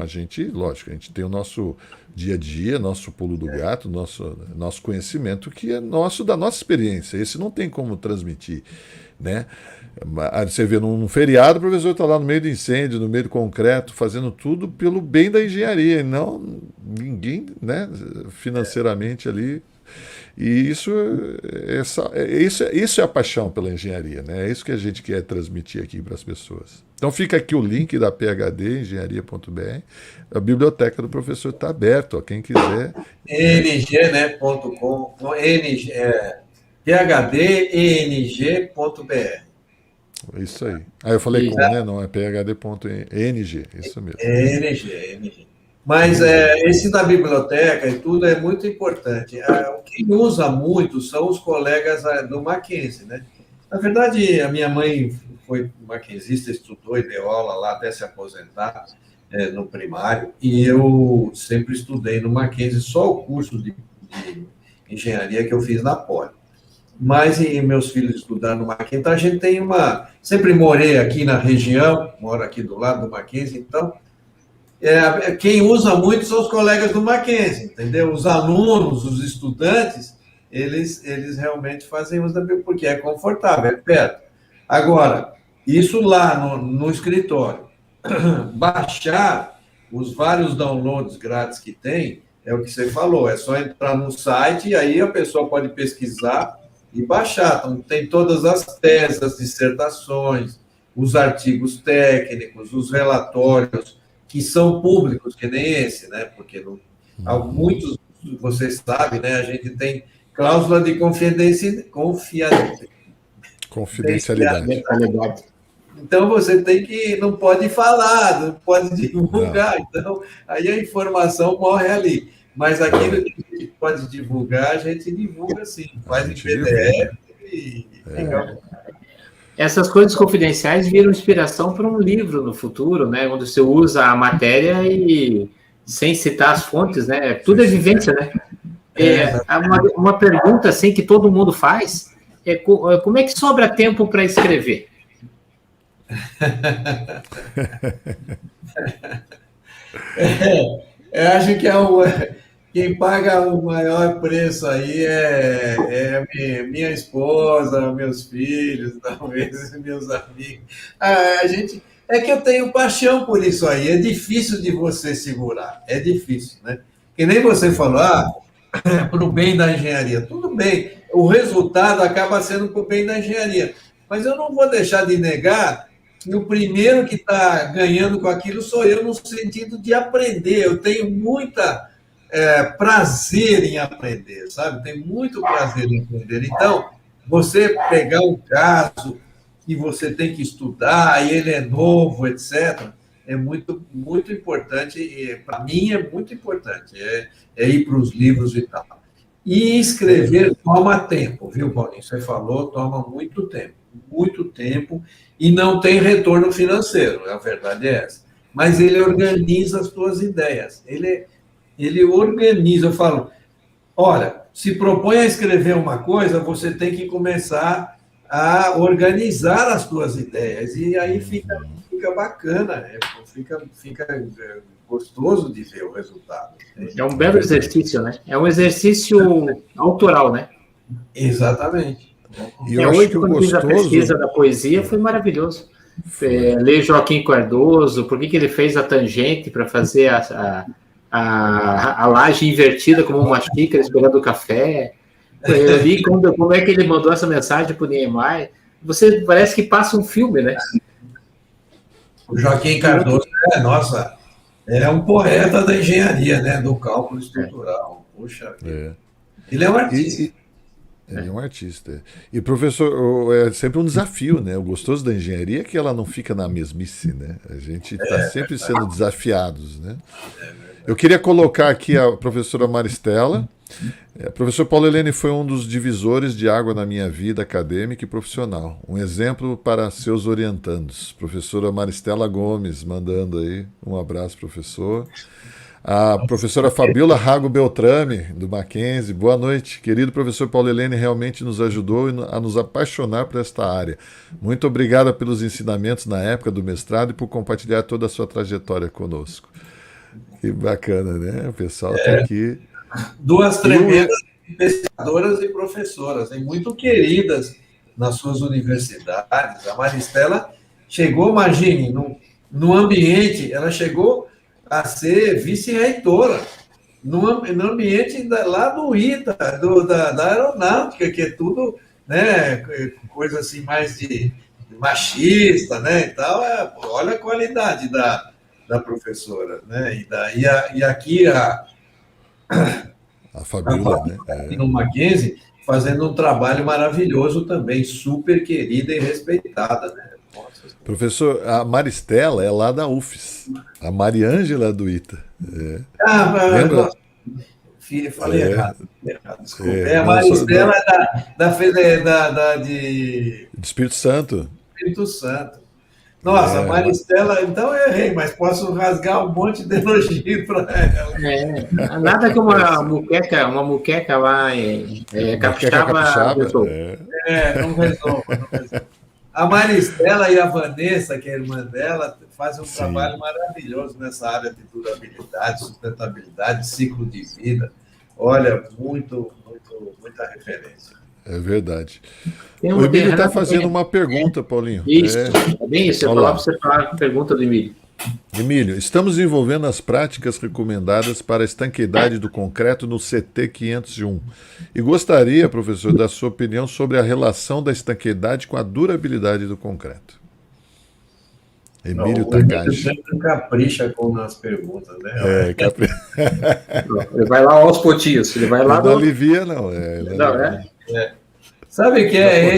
[SPEAKER 2] lógico, a gente tem o nosso dia a dia, nosso pulo do gato, nosso conhecimento, que é nosso, da nossa experiência. Esse não tem como transmitir, né? Você vê num feriado, o professor está lá no meio do incêndio, no meio do concreto, fazendo tudo pelo bem da engenharia, e não ninguém, né, financeiramente ali. E isso é a paixão pela engenharia, né? É isso que a gente quer transmitir aqui para as pessoas. Então fica aqui o link da PhD, engenharia.br. A biblioteca do professor está aberta, ó, quem quiser.
[SPEAKER 4] ENG, né, .com, PhDENG.br.
[SPEAKER 2] Isso aí. Eu falei com, né? Não, é phd.ng, isso mesmo.
[SPEAKER 4] ENG. Mas esse da biblioteca e tudo é muito importante. Quem usa muito são os colegas do Mackenzie, né? Na verdade, a minha mãe foi mackenzista, estudou e deu aula lá até se aposentar no primário, e eu sempre estudei no Mackenzie, só o curso de engenharia que eu fiz na Poli. Mas meus filhos estudaram no Mackenzie, então a gente tem sempre morei aqui na região, moro aqui do lado do Mackenzie, então quem usa muito são os colegas do Mackenzie, entendeu? Os alunos, os estudantes, eles realmente fazem uso da Bíblia, porque é confortável, é perto. Agora, isso lá no escritório, baixar os vários downloads grátis que tem, é o que você falou, é só entrar no site e aí a pessoa pode pesquisar e baixar. Então, tem todas as teses, as dissertações, os artigos técnicos, os relatórios, que são públicos, que nem esse, né? Porque muitos, vocês sabem, né? A gente tem cláusula de confidencialidade. Então, você não pode falar, não pode divulgar. Não. Então, aí a informação morre ali. Mas aquilo que a gente pode divulgar, a gente divulga sim. Faz em PDF e
[SPEAKER 1] Essas coisas confidenciais viram inspiração para um livro no futuro, né? Onde você usa a matéria e sem citar as fontes, né? Tudo é vivência, né? Uma pergunta assim que todo mundo faz é como é que sobra tempo para escrever?
[SPEAKER 4] Eu acho que quem paga o maior preço aí é minha esposa, meus filhos, talvez meus amigos. É que eu tenho paixão por isso aí. É difícil de você segurar. É difícil, né? Que nem você falou, para o bem da engenharia. Tudo bem, o resultado acaba sendo para o bem da engenharia. Mas eu não vou deixar de negar que o primeiro que está ganhando com aquilo sou eu, no sentido de aprender. Eu tenho muita prazer em aprender, sabe? Tenho muito prazer em aprender. Então, você pegar um caso que você tem que estudar, e ele é novo, etc., é muito, muito importante, para mim é muito importante, ir para os livros e tal. E escrever toma tempo, viu, Paulinho? Você falou, toma muito tempo, e não tem retorno financeiro, a verdade é essa. Mas ele organiza as tuas ideias, ele organiza. Eu falo, olha, se propõe a escrever uma coisa, você tem que começar a organizar as tuas ideias, e aí fica bacana, fica gostoso de ver o resultado.
[SPEAKER 1] É um belo exercício, né? É um exercício autoral, né?
[SPEAKER 4] Exatamente.
[SPEAKER 1] Hoje, quando fiz a pesquisa da poesia, foi maravilhoso. Ler Joaquim Cardoso, por que ele fez a tangente para fazer a laje invertida como uma xícara esperando o café. Eu li como é que ele mandou essa mensagem para o Niemeyer. Você parece que passa um filme, né?
[SPEAKER 4] O Joaquim Cardoso, nossa, é um poeta da engenharia, né? Do cálculo estrutural. Puxa, ele é um artista.
[SPEAKER 2] Ele é um artista. E, professor, é sempre um desafio, né? O gostoso da engenharia é que ela não fica na mesmice, né? A gente está sempre sendo desafiados, né? Eu queria colocar aqui a professora Maristela. A professora Paula Helene foi um dos divisores de água na minha vida acadêmica e profissional. Um exemplo para seus orientandos. Professora Maristela Gomes, mandando aí um abraço, professor. A professora Fabiola Rago Beltrame, do Mackenzie. Boa noite. Querido professor Paulo Helene, realmente nos ajudou a nos apaixonar por esta área. Muito obrigada pelos ensinamentos na época do mestrado e por compartilhar toda a sua trajetória conosco. Que bacana, né? O pessoal está aqui.
[SPEAKER 4] Duas tremendas pesquisadoras e professoras, e muito queridas nas suas universidades. A Maristela chegou, imagine, no ambiente, ela chegou a ser vice-reitora, no ambiente lá do ITA, da aeronáutica, que é tudo, né, coisa assim mais de machista, né, e tal. Olha a qualidade da professora, né, e aqui
[SPEAKER 2] a Fabiola, né?
[SPEAKER 4] No Mackenzie, fazendo um trabalho maravilhoso também, super querida e respeitada, né? Nossa.
[SPEAKER 2] Professor, a Maristela é lá da UFES, a Mariângela é do ITA.
[SPEAKER 4] Lembra? Falei errado. Desculpa. A Maristela é de
[SPEAKER 2] Espírito Santo.
[SPEAKER 4] Espírito Santo. Nossa, Maristela, então eu errei, mas posso rasgar um monte de elogio para ela.
[SPEAKER 1] Nada que uma muqueca lá capixaba.
[SPEAKER 4] Não resolva. A Maristela e a Vanessa, que é a irmã dela, fazem um trabalho maravilhoso nessa área de durabilidade, sustentabilidade, ciclo de vida. Olha, muita referência.
[SPEAKER 2] É verdade. O Emílio está fazendo uma pergunta, Paulinho.
[SPEAKER 1] Isso, bem isso. Eu falava para você falar a pergunta do Emílio.
[SPEAKER 2] Emílio, estamos desenvolvendo as práticas recomendadas para a estanqueidade do concreto no CT 501. E gostaria, professor, da sua opinião sobre a relação da estanqueidade com a durabilidade do concreto. Emílio Takashi.
[SPEAKER 4] Sempre capricha com as perguntas, né?
[SPEAKER 1] Ele vai lá aos potinhos. Ele vai lá.
[SPEAKER 2] Não alivia, não.
[SPEAKER 4] Sabe o que é?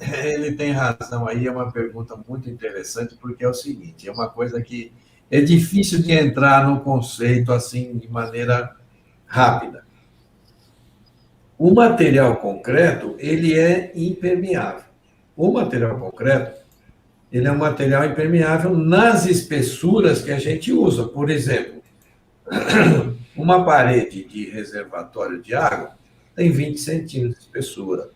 [SPEAKER 4] Ele tem razão aí, é uma pergunta muito interessante, porque é o seguinte, é uma coisa que é difícil de entrar no conceito assim de maneira rápida. O material concreto, ele é impermeável. O material concreto, ele é um material impermeável nas espessuras que a gente usa. Por exemplo, uma parede de reservatório de água tem 20 centímetros de espessura,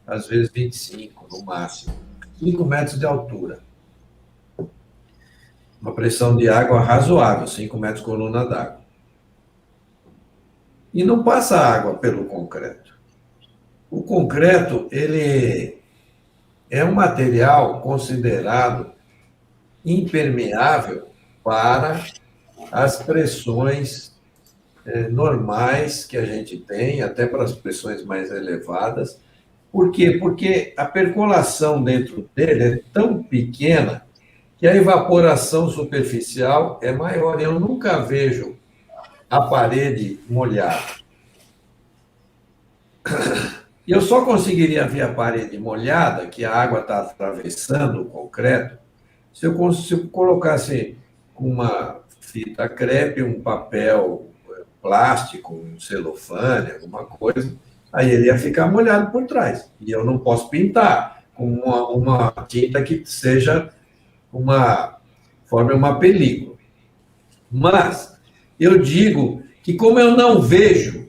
[SPEAKER 4] às vezes 25 no máximo, 5 metros de altura. Uma pressão de água razoável, 5 metros coluna d'água. E não passa água pelo concreto. O concreto, ele é um material considerado impermeável para as pressões normais que a gente tem, até para as pressões mais elevadas. Por quê? Porque a percolação dentro dele é tão pequena que a evaporação superficial é maior. Eu nunca vejo a parede molhada. Eu só conseguiria ver a parede molhada, que a água está atravessando o concreto, se eu colocasse uma fita crepe, um papel plástico, um celofane, alguma coisa, aí ele ia ficar molhado por trás. E eu não posso pintar com uma tinta que forme uma película. Mas eu digo que, como eu não vejo,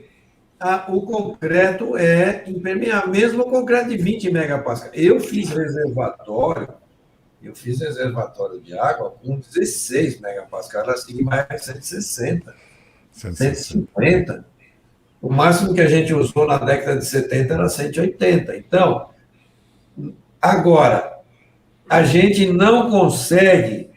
[SPEAKER 4] o concreto é impermeável, mesmo o concreto de 20 megapascais. Eu fiz reservatório de água com 16 megapascais, assim, mais 160, 150. O máximo que a gente usou na década de 70 era 180. Então, agora, a gente não consegue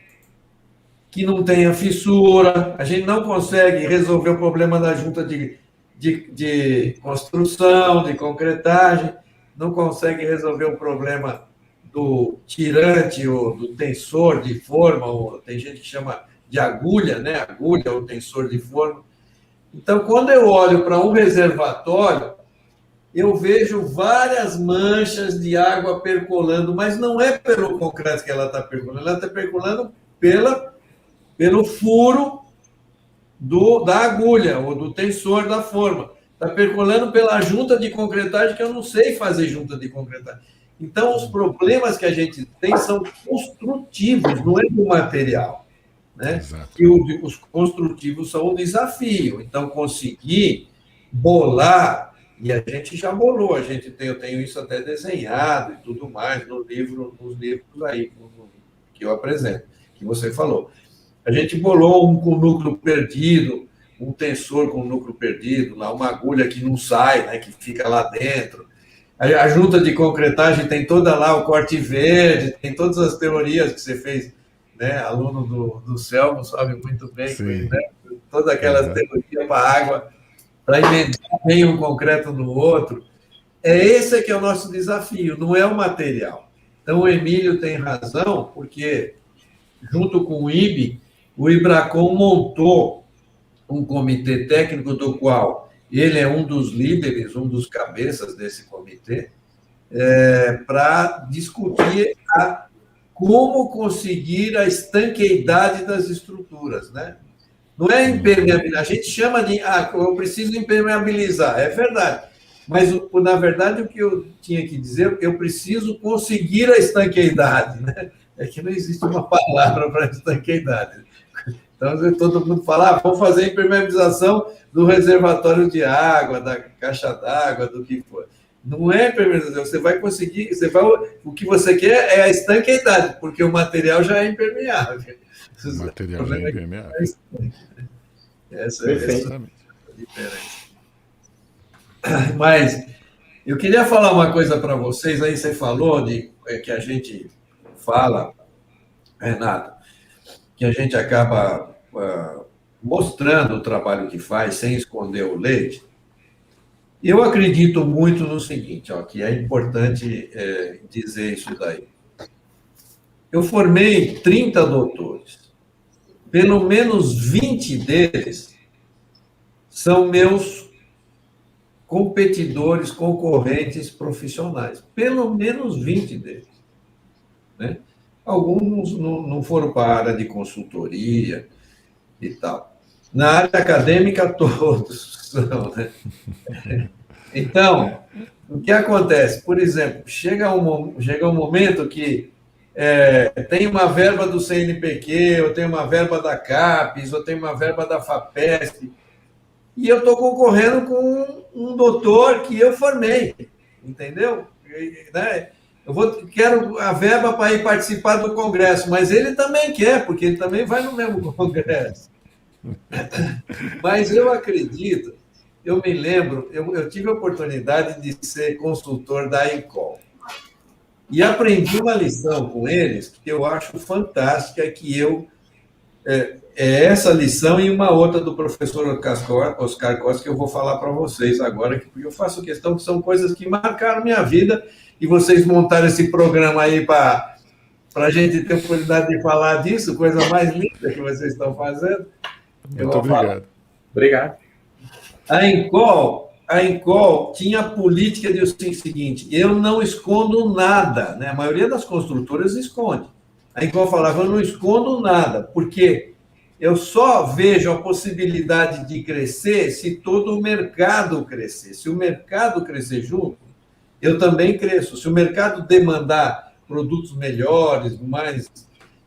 [SPEAKER 4] que não tenha fissura, a gente não consegue resolver o problema da junta de construção, de concretagem, não consegue resolver o problema do tirante ou do tensor de forma, ou tem gente que chama de agulha, né? Agulha ou tensor de forma. Então, quando eu olho para um reservatório, eu vejo várias manchas de água percolando, mas não é pelo concreto que ela está percolando, ela está percolando pelo furo da agulha ou do tensor da forma. Está percolando pela junta de concretagem, que eu não sei fazer junta de concretagem. Então, os problemas que a gente tem são construtivos, não é do material. né?
[SPEAKER 2] Exato.
[SPEAKER 4] E os construtivos são um desafio. Então, conseguir bolar, e a gente já bolou, eu tenho isso até desenhado e tudo mais nos livros aí que eu apresento, que você falou. A gente bolou um com núcleo perdido, um tensor com núcleo perdido, lá uma agulha que não sai, né, que fica lá dentro. A junta de concretagem tem toda lá o corte verde, tem todas as teorias que você fez, né? Aluno do Selmo sabe muito bem, né? Toda aquela teoria para a água, para emendar bem um concreto no outro. Esse que é o nosso desafio, não é o material. Então, o Emílio tem razão, porque, junto com o IBE, o IBRACON montou um comitê técnico do qual ele é um dos líderes, um dos cabeças desse comitê, para discutir como conseguir a estanqueidade das estruturas, né? Não é impermeabilizar, a gente chama de, eu preciso impermeabilizar, é verdade, mas, na verdade, o que eu tinha que dizer, eu preciso conseguir a estanqueidade, né? É que não existe uma palavra para estanqueidade. Então, todo mundo fala, vamos fazer a impermeabilização do reservatório de água, da caixa d'água, do que for. Não é impermeabilização, você vai conseguir, o que você quer é a estanqueidade, porque o material já é impermeável.
[SPEAKER 2] O material já é impermeável.
[SPEAKER 4] Essa é a diferença. Mas eu queria falar uma coisa para vocês, aí você falou que a gente fala, Renato, que a gente acaba mostrando o trabalho que faz sem esconder o leite. Eu acredito muito no seguinte, que é importante dizer isso daí. Eu formei 30 doutores. Pelo menos 20 deles são meus competidores, concorrentes profissionais. Pelo menos 20 deles, né? Alguns não foram para a área de consultoria e tal. Na área acadêmica, todos são, né? Então, o que acontece? Por exemplo, chega um momento que tem uma verba do CNPq, ou tem uma verba da CAPES, ou tem uma verba da FAPESP, e eu estou concorrendo com um doutor que eu formei, entendeu? Né? Quero a verba para ir participar do congresso, mas ele também quer, porque ele também vai no mesmo congresso. Mas eu acredito, eu me lembro, eu tive a oportunidade de ser consultor da ENCOL. E aprendi uma lição com eles que eu acho fantástica, que é essa lição e uma outra do professor Oscar Costa, que eu vou falar para vocês agora, porque eu faço questão que são coisas que marcaram minha vida, e vocês montaram esse programa aí para a gente ter a oportunidade de falar disso, coisa mais linda que vocês estão fazendo.
[SPEAKER 2] Muito obrigado.
[SPEAKER 1] Obrigado.
[SPEAKER 4] A ENCOL tinha a política de o seguinte, eu não escondo nada, né? A maioria das construtoras esconde. A ENCOL falava, eu não escondo nada, porque eu só vejo a possibilidade de crescer se todo o mercado crescer. Se o mercado crescer junto, eu também cresço. Se o mercado demandar produtos melhores, mais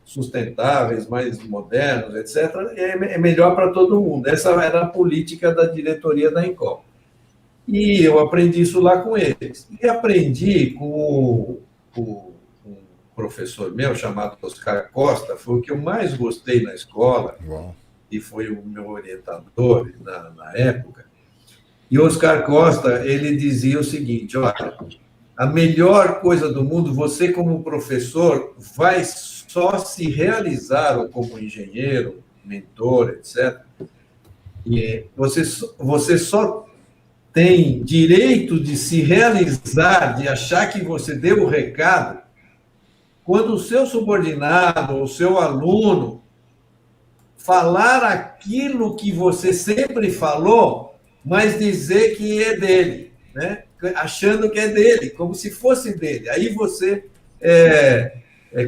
[SPEAKER 4] sustentáveis, mais modernos, etc., é melhor para todo mundo. Essa era a política da diretoria da ENCOL. E eu aprendi isso lá com eles. E aprendi com um professor meu, chamado Oscar Costa, foi o que eu mais gostei na escola, e foi o meu orientador na época. E Oscar Costa, ele dizia o seguinte, olha, a melhor coisa do mundo, você como professor vai só se realizar, ou como engenheiro, mentor, etc., e você só tem direito de se realizar, de achar que você deu o recado, quando o seu subordinado, o seu aluno, falar aquilo que você sempre falou, mas dizer que é dele, né? Achando que é dele, como se fosse dele. Aí você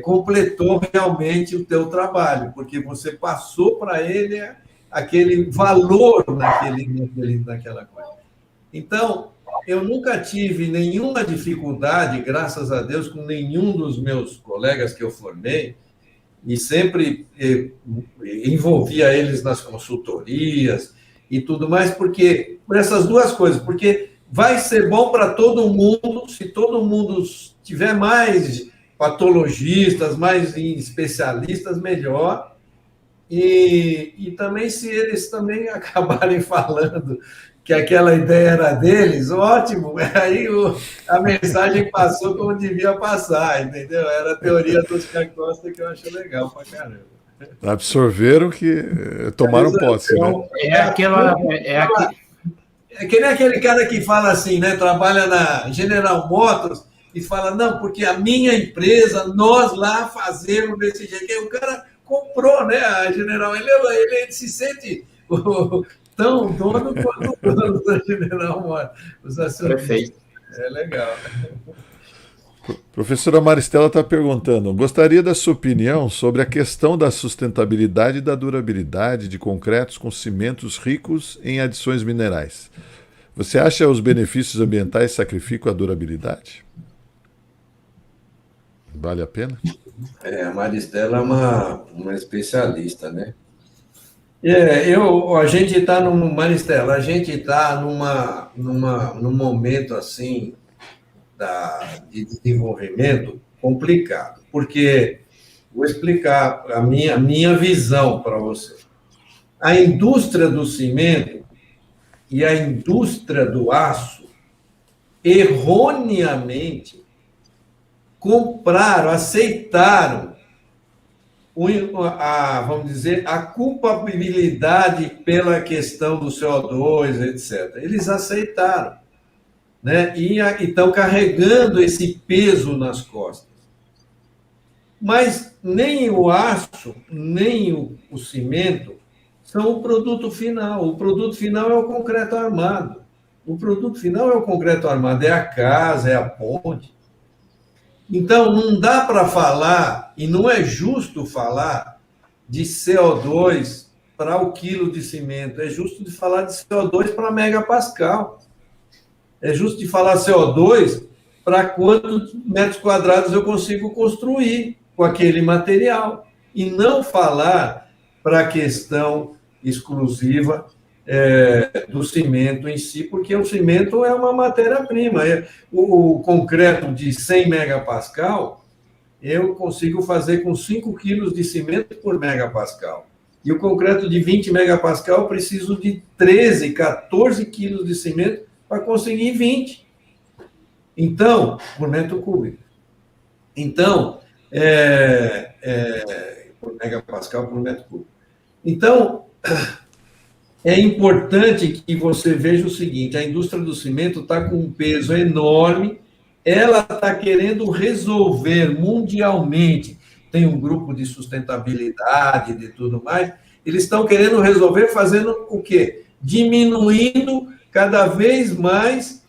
[SPEAKER 4] completou realmente o teu trabalho, porque você passou para ele aquele valor naquela coisa. Então, eu nunca tive nenhuma dificuldade, graças a Deus, com nenhum dos meus colegas que eu formei, e sempre envolvia eles nas consultorias e tudo mais, porque por essas duas coisas, porque vai ser bom para todo mundo, se todo mundo tiver mais patologistas, mais especialistas, melhor. E também, se eles também acabarem falando que aquela ideia era deles, ótimo, aí a mensagem passou como devia passar, entendeu? Era a teoria dos Costa, que eu acho legal pra caramba.
[SPEAKER 2] Absorveram que tomaram posse, né?
[SPEAKER 4] É que nem aquele cara que fala assim, né? Trabalha na General Motors e fala, não, porque a minha empresa, nós lá fazemos desse jeito. E o cara comprou, né? A General, ele se sente tão dono quanto o dono da General Motors. Os acionistas.
[SPEAKER 1] Perfeito.
[SPEAKER 4] É legal.
[SPEAKER 2] Professora Maristela está perguntando, gostaria da sua opinião sobre a questão da sustentabilidade e da durabilidade de concretos com cimentos ricos em adições minerais. Você acha que os benefícios ambientais sacrificam a durabilidade? Vale a pena?
[SPEAKER 4] A Maristela é uma especialista, né? A gente está Maristela, a gente está num momento assim de desenvolvimento complicado, porque vou explicar a minha visão para você. A indústria do cimento e a indústria do aço erroneamente aceitaram vamos dizer, a culpabilidade pela questão do CO2, etc. Eles aceitaram, né? E estão carregando esse peso nas costas. Mas nem o aço, nem o cimento são o produto final. O produto final é o concreto armado. O produto final é o concreto armado, é a casa, é a ponte. Então, não dá para falar, e não é justo falar, de CO2 para o quilo de cimento. É justo de falar de CO2 para megapascal. É justo de falar CO2 para quantos metros quadrados eu consigo construir com aquele material. E não falar para a questão exclusiva do cimento em si, porque o cimento é uma matéria-prima. O concreto de 100 megapascal, eu consigo fazer com 5 quilos de cimento por megapascal. E o concreto de 20 megapascal, eu preciso de 13, 14 quilos de cimento para conseguir 20. Então, por metro cúbico. Então, por megapascal por metro cúbico. Então, é importante que você veja o seguinte, a indústria do cimento está com um peso enorme, ela está querendo resolver mundialmente, tem um grupo de sustentabilidade e de tudo mais, eles estão querendo resolver fazendo o quê? Diminuindo cada vez mais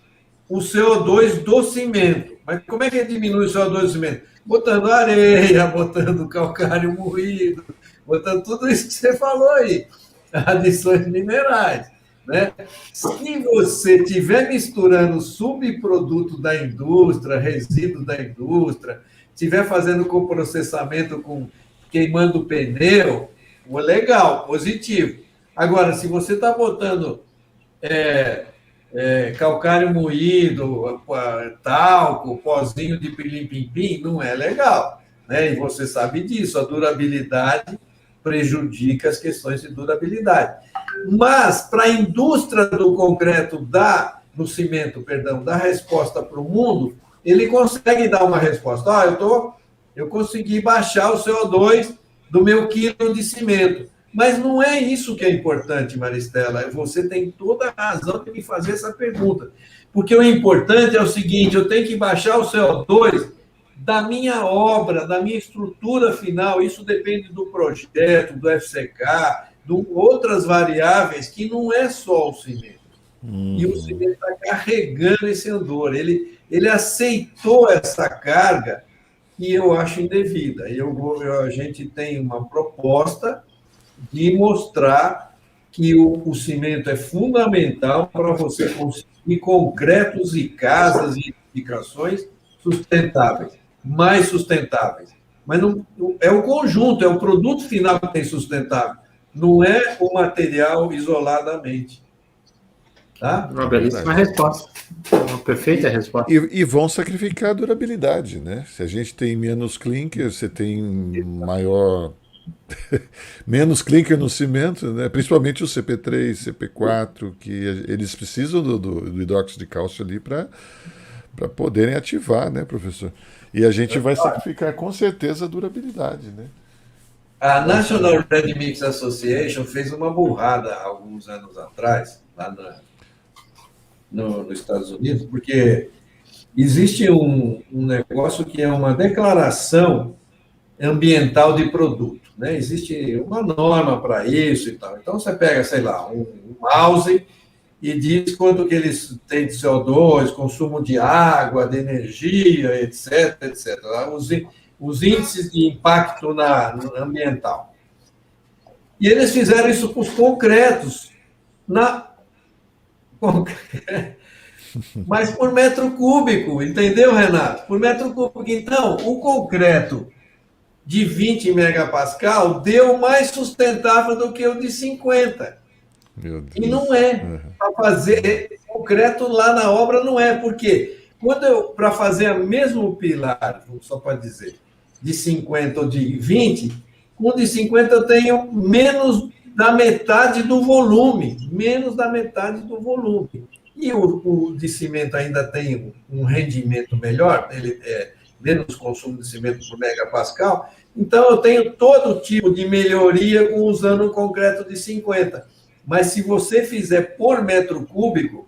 [SPEAKER 4] o CO2 do cimento. Mas como é que diminui o CO2 do cimento? Botando areia, botando calcário moído, botando tudo isso que você falou aí. Adições minerais, né? Se você estiver misturando subproduto da indústria, resíduo da indústria, estiver fazendo coprocessamento queimando pneu, legal, positivo. Agora, se você está botando calcário moído, talco, pozinho de pilim-pim-pim, não é legal, né? E você sabe disso, a durabilidade prejudica as questões de durabilidade. Mas, para a indústria do concreto, do cimento, dar resposta para o mundo, ele consegue dar uma resposta. Eu consegui baixar o CO2 do meu quilo de cimento. Mas não é isso que é importante, Maristela. Você tem toda a razão de me fazer essa pergunta. Porque o importante é o seguinte, eu tenho que baixar o CO2 da minha obra, da minha estrutura final. Isso depende do projeto, do FCK, de outras variáveis, que não é só o cimento. E o cimento está carregando esse andor. Ele aceitou essa carga que eu acho indevida. A gente tem uma proposta de mostrar que o cimento é fundamental para você conseguir concretos e casas e edificações sustentáveis, mais sustentáveis. Mas não, é o conjunto, é o produto final que tem sustentável, não é o material isoladamente. Tá?
[SPEAKER 1] Uma belíssima resposta. Uma perfeita resposta.
[SPEAKER 2] E vão sacrificar a durabilidade, né? Se a gente tem menos clinker, você tem maior menos clinker no cimento, né? Principalmente o CP3, CP4, que eles precisam do hidróxido de cálcio ali para poderem ativar, né, professor? E a gente vai sacrificar com certeza a durabilidade, né?
[SPEAKER 4] A National Ready Mix Association fez uma burrada há alguns anos atrás, lá nos Estados Unidos, porque existe um negócio que é uma declaração ambiental de produto, né? Existe uma norma para isso e tal. Então, você pega, sei lá, um mouse e diz quanto que eles têm de CO2, consumo de água, de energia, etc, etc. Os índices de impacto ambiental. E eles fizeram isso com os concretos, mas por metro cúbico, entendeu, Renato? Por metro cúbico. Então, o concreto de 20 megapascal deu mais sustentável do que o de 50.
[SPEAKER 2] Meu Deus.
[SPEAKER 4] E não é. Para fazer concreto lá na obra não é. Por quê? Para fazer o mesmo pilar, só para dizer, de 50 ou de 20, com o de 50 eu tenho menos da metade do volume. Menos da metade do volume. E o de cimento ainda tem um rendimento melhor, ele é menos consumo de cimento por megapascal. Então, eu tenho todo tipo de melhoria usando um concreto de 50. Mas se você fizer por metro cúbico,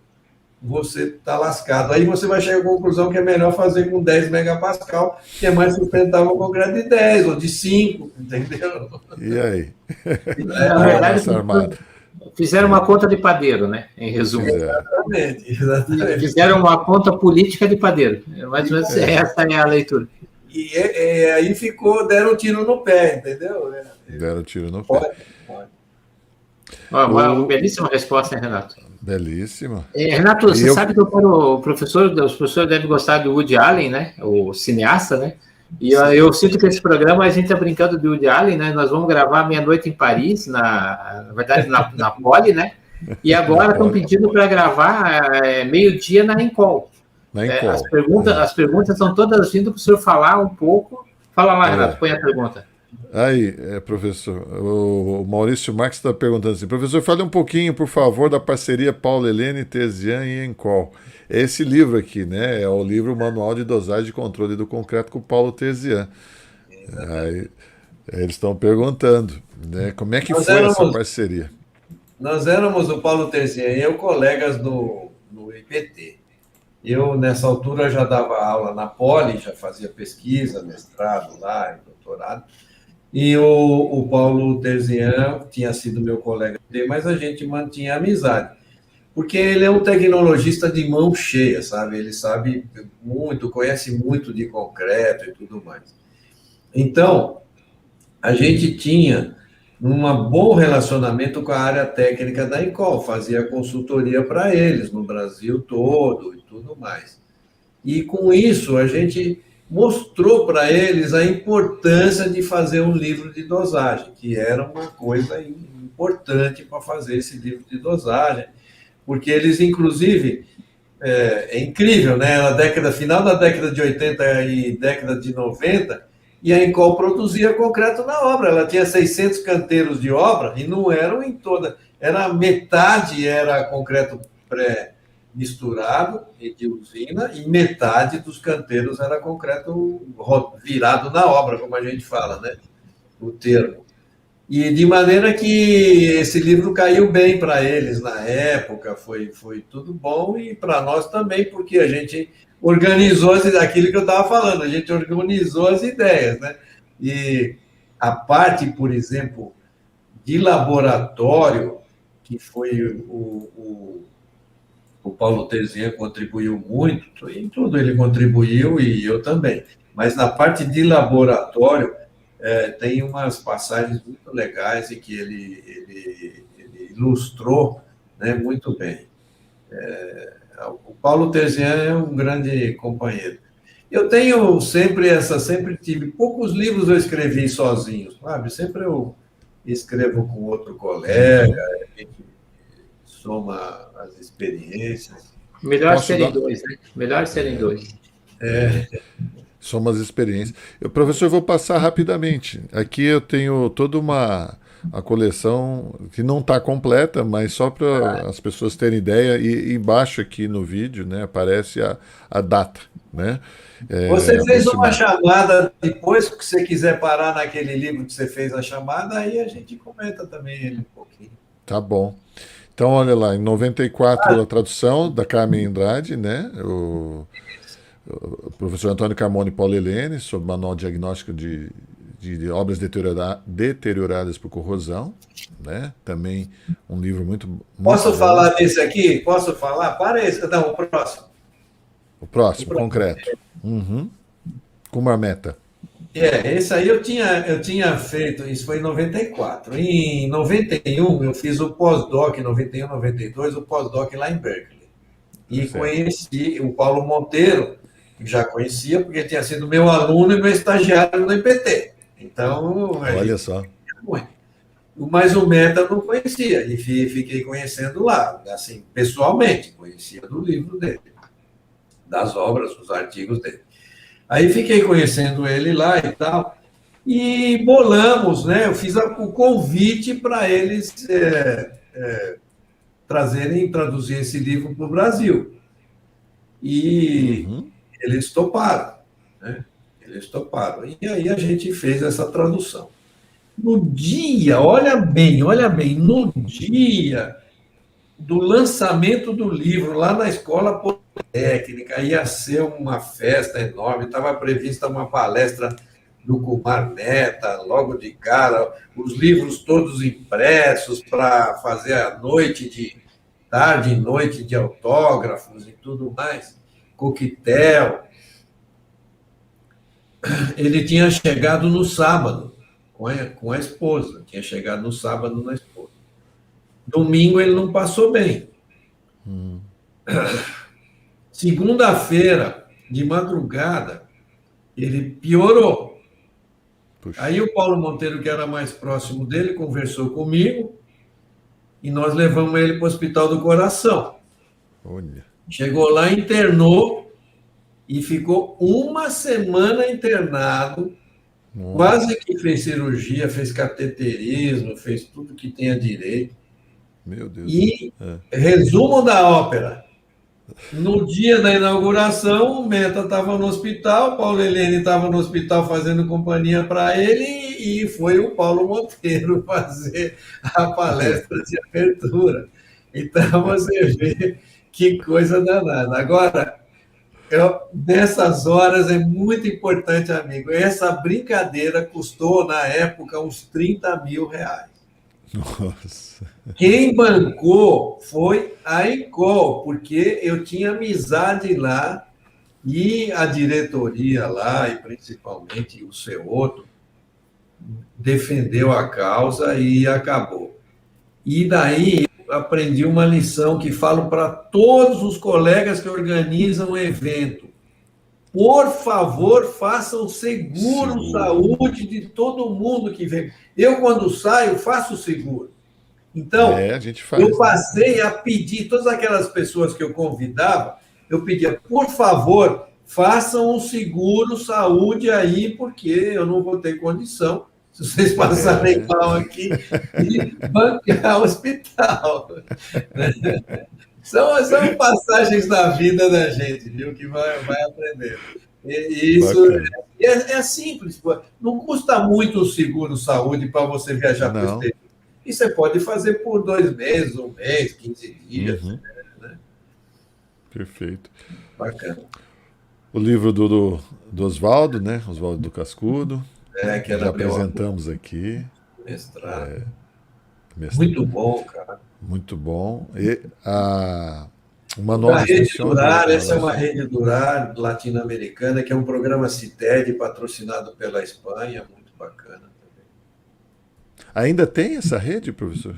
[SPEAKER 4] você está lascado. Aí você vai chegar à conclusão que é melhor fazer com 10 megapascal, que é mais sustentável o concreto de 10 ou de 5, entendeu?
[SPEAKER 2] E aí?
[SPEAKER 1] Na verdade, fizeram uma conta de padeiro, né? Em resumo.
[SPEAKER 4] Exatamente.
[SPEAKER 1] Fizeram uma conta política de padeiro. Mais ou menos essa é a leitura.
[SPEAKER 4] E aí deram um tiro no pé, entendeu?
[SPEAKER 2] Deram tiro no pé.
[SPEAKER 4] Pode.
[SPEAKER 1] Uma belíssima resposta, hein, Renato?
[SPEAKER 2] Belíssima.
[SPEAKER 1] Renato, você sabe que os professores devem gostar do Woody Allen, né? O cineasta, né? E eu sinto que esse programa a gente está brincando de Woody Allen, né? Nós vamos gravar meia-noite em Paris, na verdade, na Poli, né? E agora estão pedindo para gravar meio-dia na Encol. As perguntas estão todas vindo para o senhor falar um pouco. Fala lá, Renato, põe a pergunta.
[SPEAKER 2] Aí, professor, o Maurício Marques está perguntando assim, professor, fale um pouquinho, por favor, da parceria Paulo Helene, Terzian e Encol. É esse livro aqui, né? É o livro Manual de Dosagem e Controle do Concreto com Paulo Terzian. Aí, eles estão perguntando, né? Como é que foi essa parceria?
[SPEAKER 4] Nós éramos, o Paulo Terzian e eu, colegas no IPT. Eu, nessa altura, já dava aula na Poli, já fazia pesquisa, mestrado lá, doutorado. E o Paulo Terzian tinha sido meu colega, mas a gente mantinha amizade. Porque ele é um tecnologista de mão cheia, sabe? Ele sabe muito, conhece muito de concreto e tudo mais. Então, a gente tinha um bom relacionamento com a área técnica da Encol, fazia consultoria para eles no Brasil todo e tudo mais. E com isso, a gente mostrou para eles a importância de fazer um livro de dosagem, que era uma coisa importante para fazer esse livro de dosagem, porque eles, inclusive, é incrível, né? Na final da década de 80 e década de 90, e a Encol produzia concreto na obra, ela tinha 600 canteiros de obra, e não eram em toda, metade era concreto misturado de usina, e metade dos canteiros era concreto virado na obra, como a gente fala, né? O termo. E de maneira que esse livro caiu bem para eles na época, foi tudo bom, e para nós também, porque a gente organizou aquilo que eu estava falando, a gente organizou as ideias, né? E a parte, por exemplo, de laboratório, que foi o Paulo Terzian contribuiu muito, em tudo ele contribuiu e eu também. Mas na parte de laboratório, tem umas passagens muito legais em que ele ilustrou, né, muito bem. O Paulo Terzian é um grande companheiro. Eu tenho sempre tive poucos livros eu escrevi sozinho, sabe? Sempre eu escrevo com outro colega, a gente soma as experiências.
[SPEAKER 1] Melhor
[SPEAKER 2] Posso
[SPEAKER 1] serem
[SPEAKER 2] dar?
[SPEAKER 1] dois, né? Melhor serem dois.
[SPEAKER 2] São umas experiências. Professor, eu vou passar rapidamente. Aqui eu tenho toda uma coleção que não está completa, mas só para as pessoas terem ideia. E embaixo aqui no vídeo, né, aparece a data, né?
[SPEAKER 4] Você fez uma chamada depois, que você quiser parar naquele livro que você fez a chamada, aí a gente comenta também ele um pouquinho.
[SPEAKER 2] Tá bom. Então, olha lá, em 94 a tradução da Carmen Andrade, né? O professor Antônio Carmona e Paulo Helene, sobre manual diagnóstico de obras deterioradas por corrosão, né? Também um livro muito
[SPEAKER 4] Posso
[SPEAKER 2] bom.
[SPEAKER 4] falar desse aqui? Posso falar? Para esse. Não, o próximo.
[SPEAKER 2] O próximo, concreto. Uhum. Com uma meta.
[SPEAKER 4] Esse aí eu tinha feito, isso foi em 94. Em 91, eu fiz o pós-doc, em 91, 92, o pós-doc lá em Berkeley. E
[SPEAKER 2] Certo.
[SPEAKER 4] conheci o Paulo Monteiro, que já conhecia, porque tinha sido meu aluno e meu estagiário no IPT. Então,
[SPEAKER 2] olha só.
[SPEAKER 4] Mas o Meta eu não conhecia, e fiquei conhecendo lá, assim, pessoalmente, conhecia do livro dele, das obras, dos artigos dele. Aí fiquei conhecendo ele lá e tal, e bolamos, né? Eu fiz o convite para eles traduzir esse livro para o Brasil. E eles toparam, né? Eles toparam. E aí a gente fez essa tradução. No dia, olha bem, no dia do lançamento do livro, lá na Escola Politécnica, ia ser uma festa enorme, estava prevista uma palestra do Kumar Mehta, logo de cara, os livros todos impressos para fazer a tarde e noite de autógrafos e tudo mais, coquetel. Ele tinha chegado no sábado, com a esposa, tinha chegado no sábado na esposa. Domingo ele não passou bem. Segunda-feira, de madrugada, ele piorou.
[SPEAKER 2] Puxa.
[SPEAKER 4] Aí o Paulo Monteiro, que era mais próximo dele, conversou comigo e nós levamos ele para o Hospital do Coração.
[SPEAKER 2] Olha.
[SPEAKER 4] Chegou lá, internou e ficou uma semana internado.
[SPEAKER 2] Nossa.
[SPEAKER 4] Quase que fez cirurgia, fez cateterismo, fez tudo que tinha direito.
[SPEAKER 2] Meu Deus.
[SPEAKER 4] E, resumo da ópera, no dia da inauguração, o Meta estava no hospital, Paulo Helene estava no hospital fazendo companhia para ele, e foi o Paulo Monteiro fazer a palestra de abertura. Então, você vê que coisa danada. Agora, nessas horas é muito importante, amigo. Essa brincadeira custou, na época, uns 30 mil reais.
[SPEAKER 2] Nossa.
[SPEAKER 4] Quem bancou foi a Encol, porque eu tinha amizade lá e a diretoria lá, e principalmente o Ceoto, defendeu a causa e acabou. E daí eu aprendi uma lição que falo para todos os colegas que organizam o evento. Por favor, façam seguro saúde de todo mundo que vem. Eu, quando saio, faço seguro. Então,
[SPEAKER 2] a gente faz,
[SPEAKER 4] eu passei a pedir, todas aquelas pessoas que eu convidava, eu pedia, por favor, façam um seguro saúde aí, porque eu não vou ter condição, se vocês passarem mal aqui, de bancar o hospital. São passagens da vida da gente, viu, que vai aprendendo. E isso é simples, não custa muito o seguro saúde para você viajar para o exterior. E você pode fazer por 2 meses, 1 mês, 15 dias. Né?
[SPEAKER 2] Perfeito.
[SPEAKER 4] Bacana.
[SPEAKER 2] O livro do Oswaldo, né? Oswaldo do Cascudo.
[SPEAKER 4] Que era
[SPEAKER 2] já apresentamos aqui.
[SPEAKER 4] Mestrado.
[SPEAKER 2] Mestrado.
[SPEAKER 4] Muito bom, cara.
[SPEAKER 2] Muito bom. E o Manual
[SPEAKER 4] da Rede Durar, essa é uma rede Durar latino-americana, que é um programa CITED patrocinado pela Espanha, muito bacana também.
[SPEAKER 2] Ainda tem essa rede, professor?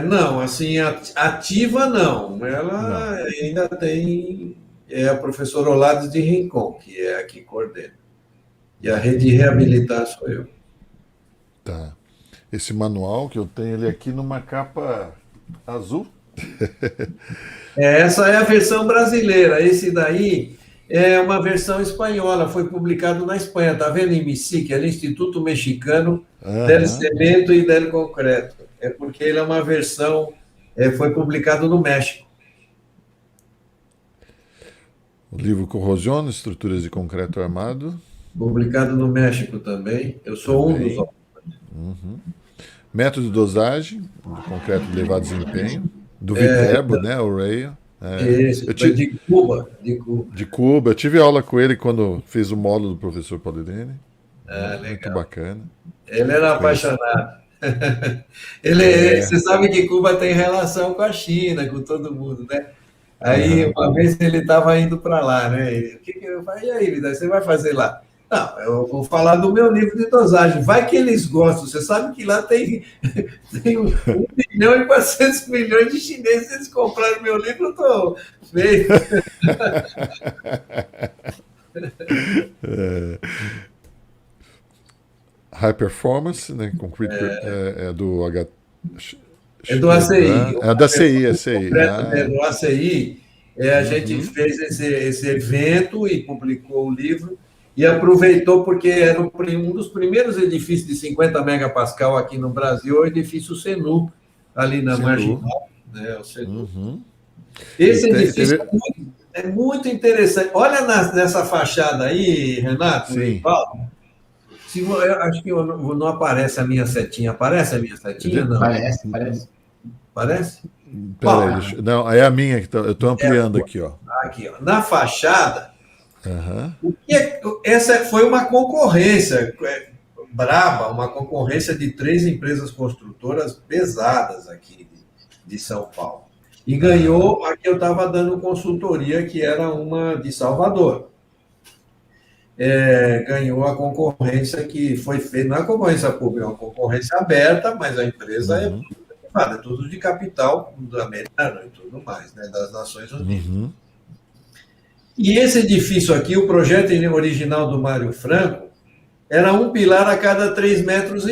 [SPEAKER 4] Não, assim, ativa não. Ela ainda tem é o professor Olades de Rincon, que é a que coordena. E a rede de reabilitar sou eu.
[SPEAKER 2] Tá. Esse manual que eu tenho ele aqui numa capa azul.
[SPEAKER 4] Essa é a versão brasileira. Esse daí é uma versão espanhola, foi publicado na Espanha. Tá vendo IMICI, que é o Instituto Mexicano del Cemento e del Concreto. É porque ele é uma versão, foi publicado no México.
[SPEAKER 2] O livro Corrosión, Estruturas de Concreto Armado.
[SPEAKER 4] Publicado no México também. Eu sou um dos autores.
[SPEAKER 2] Método de dosagem do concreto de elevado desempenho. Do Viterbo, né? O Rail.
[SPEAKER 4] Esse, de Cuba.
[SPEAKER 2] De Cuba. Eu tive aula com ele quando fiz o módulo do professor Paulirene. Muito bacana.
[SPEAKER 4] Ele era apaixonado. Você sabe que Cuba tem relação com a China, com todo mundo, né? Aí, uma vez ele estava indo para lá, né? O que eu falei? E aí, Vida, você vai fazer lá? Não, eu vou falar do meu livro de dosagem. Vai que eles gostam. Você sabe que lá tem 1.400.000.000 de chineses. Se eles comprarem meu livro, eu estou feio.
[SPEAKER 2] High Performance, né? Concrete é do H.
[SPEAKER 4] É do ACI.
[SPEAKER 2] É da CI, ACI.
[SPEAKER 4] Do ACI. A gente fez esse evento e publicou o livro e aproveitou porque era um dos primeiros edifícios de 50 megapascal aqui no Brasil, o edifício Senu, ali na Marginal. Né, o Senu. Esse edifício é muito interessante. Olha nessa fachada aí, Renato e Paulo. Eu acho que não aparece a minha setinha. Aparece a minha setinha? Não.
[SPEAKER 1] Parece.
[SPEAKER 4] Parece?
[SPEAKER 2] Peraí, não, é a minha que eu estou ampliando aqui, ó.
[SPEAKER 4] Aqui, ó. Na fachada, essa foi uma concorrência braba, uma concorrência de 3 empresas construtoras pesadas aqui de São Paulo. E ganhou a que eu estava dando consultoria, que era uma de Salvador. Ganhou a concorrência que foi feita, não é concorrência pública, é uma concorrência aberta, mas a empresa é tudo de capital americano e tudo mais, né, das Nações Unidas. E esse edifício aqui, o projeto original do Mário Franco, era um pilar a cada 3,5 metros,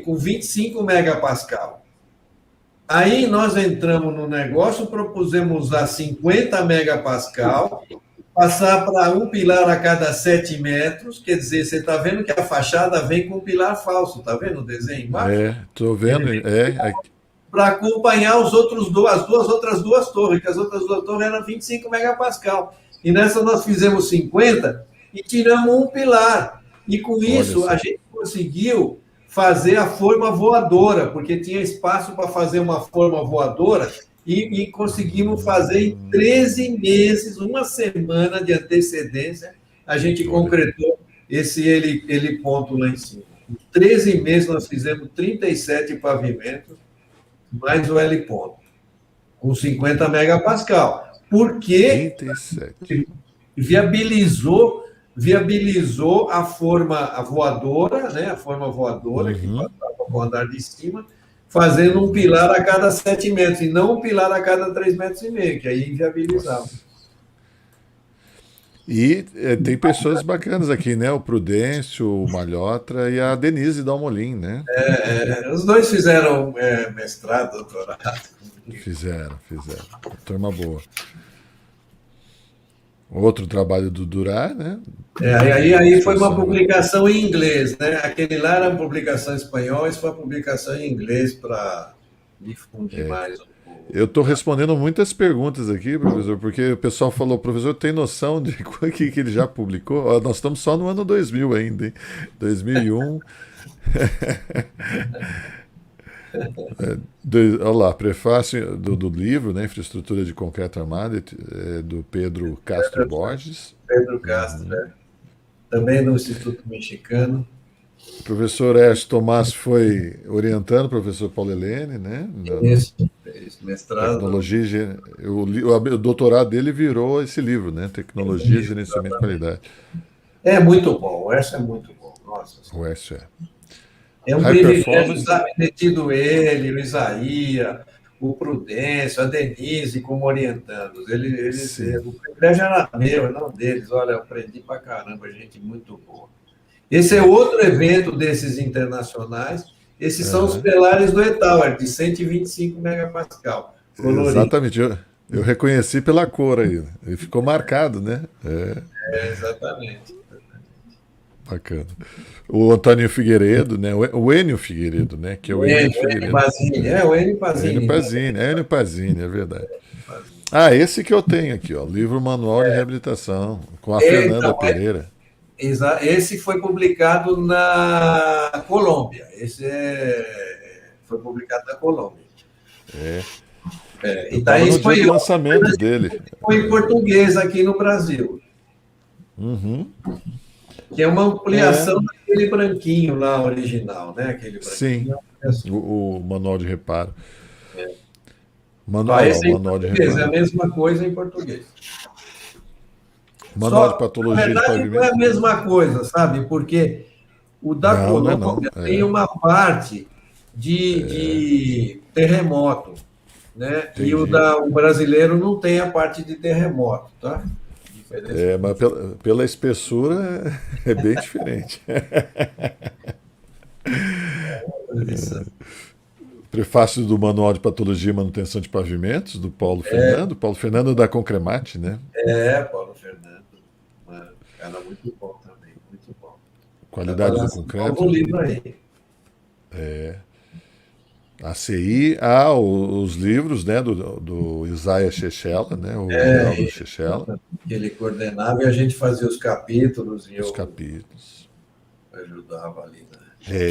[SPEAKER 4] com 25 megapascal. Aí nós entramos no negócio, propusemos usar 50 megapascal, passar para um pilar a cada 7 metros, quer dizer, você está vendo que a fachada vem com um pilar falso, está vendo o desenho embaixo?
[SPEAKER 2] Estou vendo.
[SPEAKER 4] Para acompanhar as outras duas torres, que as outras 2 torres eram 25 megapascal. E nessa nós fizemos 50 e tiramos um pilar. E com isso a gente conseguiu fazer a forma voadora, porque tinha espaço para fazer uma forma voadora e conseguimos fazer em 13 meses, uma semana de antecedência, a gente concretou esse heliponto lá em cima. Em 13 meses nós fizemos 37 pavimentos, mais o heliponto, com 50 megapascal. Porque
[SPEAKER 2] 37.
[SPEAKER 4] viabilizou a forma voadora, né? A forma voadora que passava para o andar de cima, fazendo um pilar a cada 7 metros, e não um pilar a cada 3,5 metros, que aí inviabilizava.
[SPEAKER 2] E tem pessoas bacanas aqui, né? O Prudêncio, o Malhotra e a Denise Dalmolin, né?
[SPEAKER 4] Os dois fizeram mestrado, doutorado.
[SPEAKER 2] Fizeram. Turma boa. Outro trabalho do Durar, né?
[SPEAKER 4] Aí foi uma publicação em inglês, né? Aquele lá era uma publicação em espanhol, isso foi uma publicação em inglês para difundir mais.
[SPEAKER 2] Eu estou respondendo muitas perguntas aqui, professor, porque o pessoal falou, professor, tem noção de qual que ele já publicou? Nós estamos só no ano 2000 ainda, hein? 2001. Olha lá, prefácio do livro, né, Infraestrutura de Concreto Armado, do Pedro Castro Borges.
[SPEAKER 4] Pedro Castro, também no Instituto Mexicano.
[SPEAKER 2] O professor Ernesto Tomás foi orientando o professor Paulo Helene, né?
[SPEAKER 4] Isso, mestrado.
[SPEAKER 2] Tecnologia, o doutorado dele virou esse livro, né? Tecnologia, Gerenciamento de Qualidade.
[SPEAKER 4] É muito bom, o Ernesto é muito bom. Nossa.
[SPEAKER 2] O Ernesto
[SPEAKER 4] é um privilégio ter tido ele, o Isaías, o Prudêncio, a Denise como orientandos.
[SPEAKER 2] Sim.
[SPEAKER 4] O privilégio era meu, não deles. Olha, eu aprendi pra caramba, gente muito boa. Esse é outro evento desses internacionais. Esses são os pilares do E-Tower, de 125 megapascal. Colorido.
[SPEAKER 2] Exatamente. Eu reconheci pela cor aí. Ele ficou marcado, né?
[SPEAKER 4] Exatamente.
[SPEAKER 2] Bacana. O Antônio Figueiredo, né? O Enio Figueiredo, né? Que é o Enio Figueiredo.
[SPEAKER 4] Pazini. O Enio Pazini.
[SPEAKER 2] Enio Pazini, é verdade. Ah, esse que eu tenho aqui, ó, livro Manual de Reabilitação, com a Fernanda Pereira.
[SPEAKER 4] Esse foi publicado na Colômbia. Foi publicado na Colômbia. E está em espanhol.
[SPEAKER 2] O lançamento dele.
[SPEAKER 4] Foi em português aqui no Brasil.
[SPEAKER 2] Uhum.
[SPEAKER 4] Que é uma ampliação daquele branquinho lá original, né? Aquele branquinho.
[SPEAKER 2] Sim, o Manual de Reparo.
[SPEAKER 4] Manual de Reparo. É a mesma coisa em português.
[SPEAKER 2] Manual de Patologia
[SPEAKER 4] de Pavimento. Não é a mesma coisa, sabe? Porque o da Colômbia tem uma parte de terremoto, né? Entendi. E o brasileiro não tem a parte de terremoto, tá?
[SPEAKER 2] Mas pela espessura é bem diferente. Prefácio do Manual de Patologia e Manutenção de Pavimentos, do Paulo Fernando. Paulo Fernando da Concremate, né?
[SPEAKER 4] Paulo Fernando. Um cara muito bom também, muito bom.
[SPEAKER 2] Qualidade do concreto.
[SPEAKER 4] Um livro aí.
[SPEAKER 2] A CI, os livros, né, do Isaia Chechela, né, o Geraldo Chechela.
[SPEAKER 4] Que ele coordenava e a gente fazia os capítulos.
[SPEAKER 2] Os capítulos.
[SPEAKER 4] Ajudava ali, né?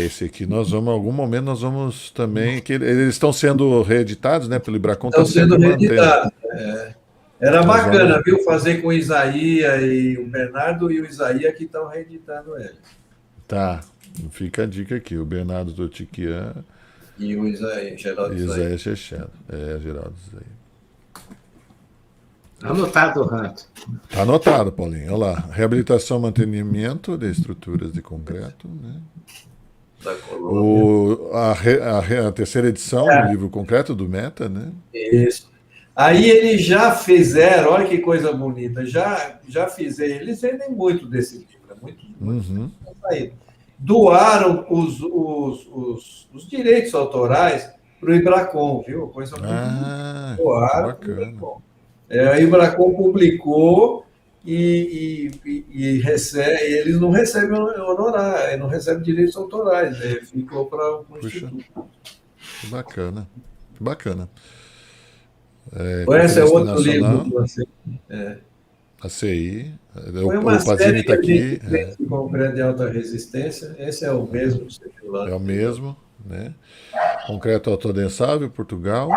[SPEAKER 2] Esse aqui em algum momento nós vamos também, que eles estão sendo reeditados, né, pelo Ibracon.
[SPEAKER 4] Estão sendo reeditados, Era bacana, viu, fazer com o Isaías e o Bernardo e o Isaías que estão reeditando eles.
[SPEAKER 2] Tá, fica a dica aqui, o Bernardo Totiquian
[SPEAKER 4] e o Geraldo
[SPEAKER 2] Isaías Chechela. Geraldo Isaías.
[SPEAKER 1] Anotado, Rato.
[SPEAKER 2] Tá anotado, Paulinho. Olha lá. Reabilitação e mantenimento de estruturas de concreto, né?
[SPEAKER 4] Da Colômbia.
[SPEAKER 2] A terceira edição do livro concreto do Meta, né?
[SPEAKER 4] Isso. Aí eles já fizeram, olha que coisa bonita, já fizeram, eles vendem muito desse livro, muito. Doaram os direitos autorais para o Ibracon, viu? Coisa muito doaram.
[SPEAKER 2] Bacana.
[SPEAKER 4] A Ibracon publicou e eles não recebem honorário, não recebem direitos autorais, ficou para o Instituto.
[SPEAKER 2] Que bacana, que bacana.
[SPEAKER 4] Esse é outro livro que você...
[SPEAKER 2] A CI,
[SPEAKER 4] o
[SPEAKER 2] Pazini está aqui.
[SPEAKER 4] Concreto de alta resistência, esse é o mesmo que você viu lá.
[SPEAKER 2] É o mesmo, né? Concreto autoadensável, Portugal.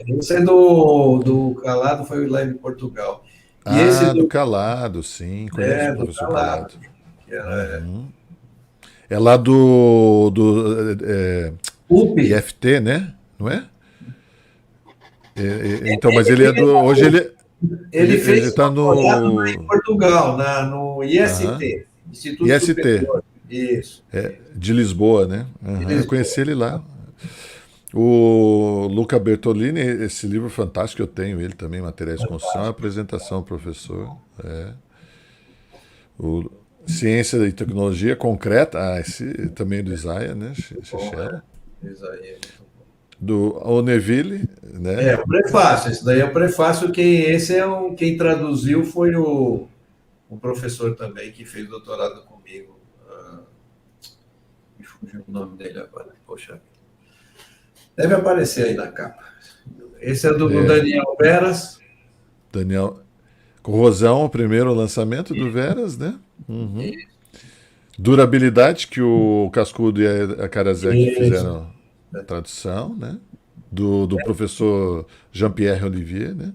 [SPEAKER 4] Esse é do Calado, foi lá em Portugal.
[SPEAKER 2] E esse do Calado, sim, conheço o professor Calado. É lá do IFT, né? Não é? Então, mas ele é do... Hoje
[SPEAKER 4] ele fez
[SPEAKER 2] está
[SPEAKER 4] em Portugal, no IST, Instituto
[SPEAKER 2] IST.
[SPEAKER 4] Superior. Isso.
[SPEAKER 2] De Lisboa, né? Eu conheci ele lá. O Luca Bertolini, esse livro fantástico, eu tenho ele também, Materiais de Construção, Apresentação ao Professor. O Ciência e Tecnologia Concreta, esse também do Isaia, né? Chechela.
[SPEAKER 4] Isaia.
[SPEAKER 2] Do Oneville, né?
[SPEAKER 4] O prefácio, esse daí é o prefácio, quem traduziu foi o professor também, que fez doutorado comigo. Me fugiu o nome dele agora, poxa. Deve aparecer aí na capa. Esse é do Daniel Veras.
[SPEAKER 2] Daniel Corrosão, o primeiro lançamento do Veras, né? Durabilidade, que o Cascudo e a Karaszek fizeram a tradução, né? Do professor Jean-Pierre Olivier, né?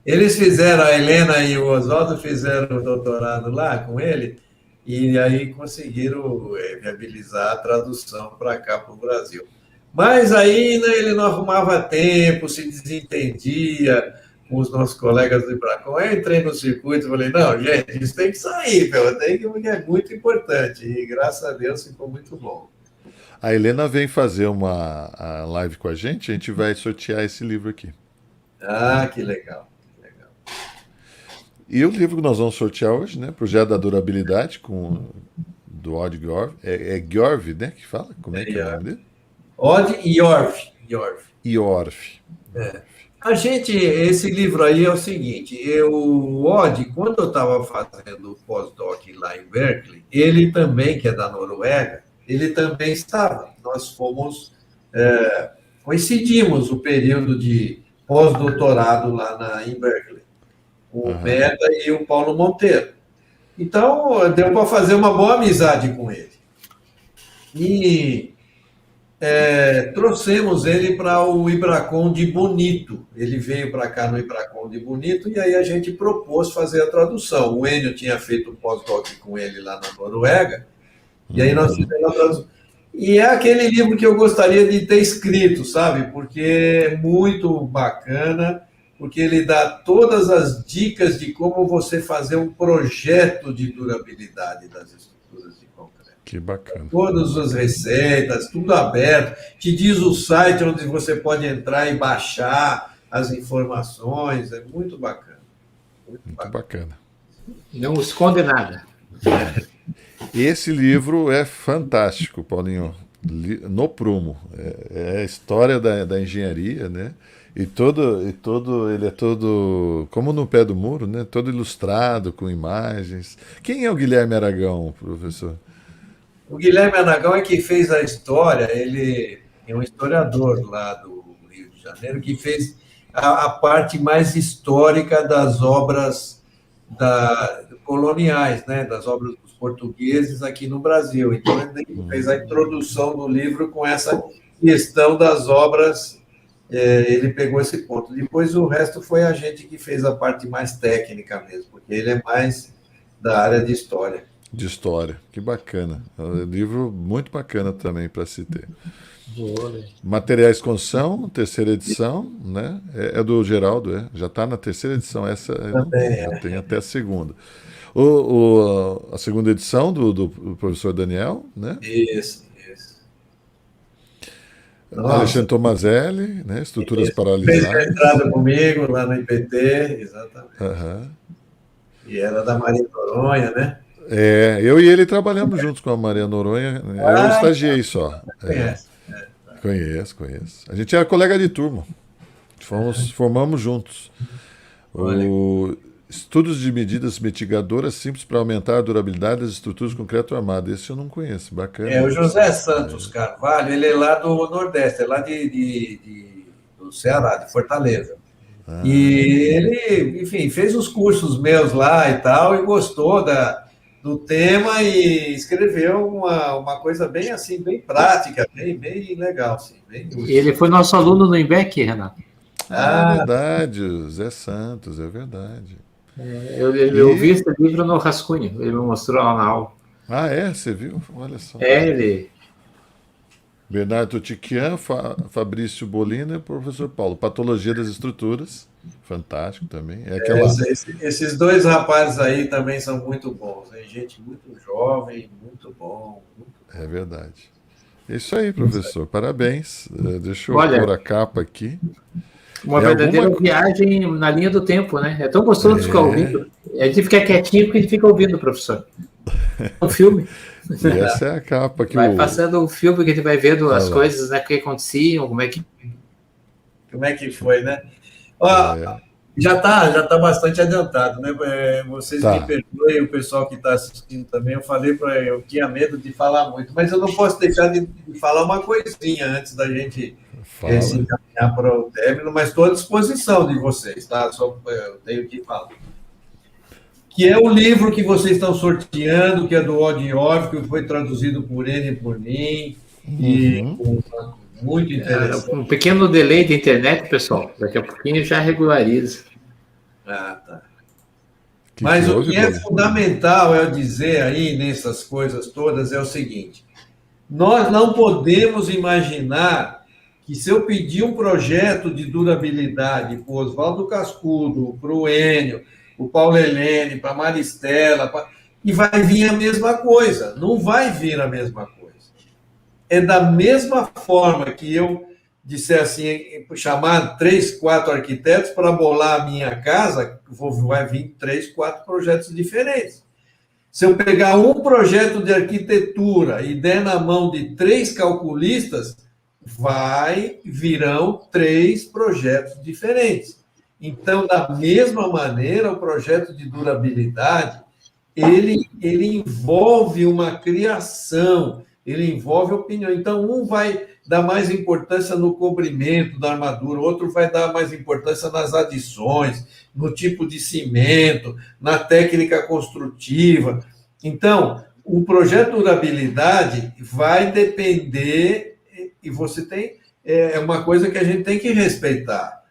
[SPEAKER 4] Eles fizeram, a Helena e o Oswaldo fizeram o doutorado lá com ele, e aí conseguiram viabilizar a tradução para cá, para o Brasil. Mas aí, né, ele não arrumava tempo, se desentendia com os nossos colegas do Ibracon. Eu entrei no circuito e falei, não, gente, isso tem que sair, porque é muito importante. E graças a Deus ficou muito bom.
[SPEAKER 2] A Helena vem fazer a live com a gente vai sortear esse livro aqui.
[SPEAKER 4] Ah, que legal.
[SPEAKER 2] E o livro que nós vamos sortear hoje, né? Projeto da Durabilidade, do Odd Yorv. É Yorv, né? Que fala? Como é que é o nome dele?
[SPEAKER 4] Odd Yorv.
[SPEAKER 2] Yorv.
[SPEAKER 4] Esse livro aí é o seguinte, o Odd, quando eu estava fazendo o pós-doc lá em Berkeley, ele também, que é da Noruega, ele também estava. Nós coincidimos o período de pós-doutorado lá em Berkeley. O Meta e o Paulo Monteiro. Então, deu para fazer uma boa amizade com ele. E trouxemos ele para o Ibracon de Bonito. Ele veio para cá no Ibracon de Bonito e aí a gente propôs fazer a tradução. O Enio tinha feito um pós-doc com ele lá na Noruega, e aí nós fizemos a tradução. E é aquele livro que eu gostaria de ter escrito, sabe? Porque é muito bacana, porque ele dá todas as dicas de como você fazer um projeto de durabilidade das estruturas de concreto.
[SPEAKER 2] Que bacana.
[SPEAKER 4] Todas as receitas, tudo aberto. Te diz o site onde você pode entrar e baixar as informações. É muito bacana.
[SPEAKER 2] Muito bacana.
[SPEAKER 1] Não esconde nada.
[SPEAKER 2] Esse livro é fantástico, Paulinho. No prumo. É a história da engenharia, né? E ele é todo, como no pé do muro, né? Todo ilustrado, com imagens. Quem é o Guilherme Aragão, professor?
[SPEAKER 4] O Guilherme Aragão é que fez a história, ele é um historiador lá do Rio de Janeiro, que fez a parte mais histórica das obras coloniais, né? Das obras dos portugueses aqui no Brasil. Então, ele fez a introdução do livro com essa questão das obras. Ele pegou esse ponto. Depois, o resto foi a gente que fez a parte mais técnica mesmo, porque ele é mais da área de história.
[SPEAKER 2] De história, que bacana. É um livro muito bacana também para se ter. Materiais de construção, terceira edição, né? É do Geraldo, já está na terceira edição, essa já tem até a segunda. A segunda edição do professor Daniel, né?
[SPEAKER 4] Isso.
[SPEAKER 2] Nossa. Alexandre Tomazelli, né? Estruturas paralisadas.
[SPEAKER 4] Fez entrada comigo lá no IPT, exatamente. E era da Maria Noronha, né?
[SPEAKER 2] Eu e ele trabalhamos juntos com a Maria Noronha. Eu estagiei só. Conheço. A gente era colega de turma. Formamos juntos. Estudos de medidas mitigadoras simples para aumentar a durabilidade das estruturas de concreto armado. Esse eu não conheço, bacana.
[SPEAKER 4] O José Santos Carvalho, ele é lá do Nordeste, é lá do Ceará, de Fortaleza. E ele, enfim, fez os cursos meus lá e tal, e gostou do tema e escreveu uma coisa bem assim, bem prática, bem legal. Assim,
[SPEAKER 1] ele foi nosso aluno no IMBEC, Renato.
[SPEAKER 2] É verdade, Zé Santos, é verdade.
[SPEAKER 1] Eu vi esse livro no rascunho, ele me mostrou lá na aula.
[SPEAKER 2] Você viu? Olha só.
[SPEAKER 1] Ele.
[SPEAKER 2] Bernardo Tiquian, Fabrício Bolina e o professor Paulo. Patologia das estruturas, fantástico também.
[SPEAKER 4] Esses dois rapazes aí também são muito bons, hein? Gente muito jovem, muito bom.
[SPEAKER 2] É verdade. É isso aí, professor. Parabéns. Deixa eu pôr a capa aqui.
[SPEAKER 1] Uma verdadeira viagem na linha do tempo, né? É tão gostoso ficar ouvindo. A gente fica quietinho porque a gente fica ouvindo, professor. Um filme.
[SPEAKER 2] E essa é a capa que
[SPEAKER 1] vai passando um filme que a gente vai vendo as coisas, né, que aconteciam, como é que
[SPEAKER 4] foi, né? Já tá bastante adiantado, né? Vocês me perdoem, o pessoal que está assistindo também, eu tinha medo de falar muito, mas eu não posso deixar de falar uma coisinha antes da gente se encaminhar para o término, mas estou à disposição de vocês, tá? Só eu tenho que falar. Que é o livro que vocês estão sorteando, que é do Odd Yorv, que foi traduzido por ele e por mim, e muito interessante.
[SPEAKER 1] Um pequeno delay de internet, pessoal, daqui a pouquinho já regulariza.
[SPEAKER 4] Tá. Mas o que é fundamental é dizer aí, nessas coisas todas, é o seguinte: nós não podemos imaginar que se eu pedir um projeto de durabilidade para o Oswaldo Cascudo, para o Enio, o Paulo Helene, para a Maristela, e vai vir a mesma coisa. Não vai vir a mesma coisa. é da mesma forma que eu disser assim, chamar 3, 4 arquitetos para bolar a minha casa, vai vir 3, 4 projetos diferentes. Se eu pegar um projeto de arquitetura e der na mão de 3 calculistas, virão 3 projetos diferentes. Então, da mesma maneira, o projeto de durabilidade, ele envolve uma criação, ele envolve opinião. Então, um vai dar mais importância no cobrimento da armadura, o outro vai dar mais importância nas adições, no tipo de cimento, na técnica construtiva. Então, o projeto de durabilidade vai depender, e você tem, é uma coisa que a gente tem que respeitar.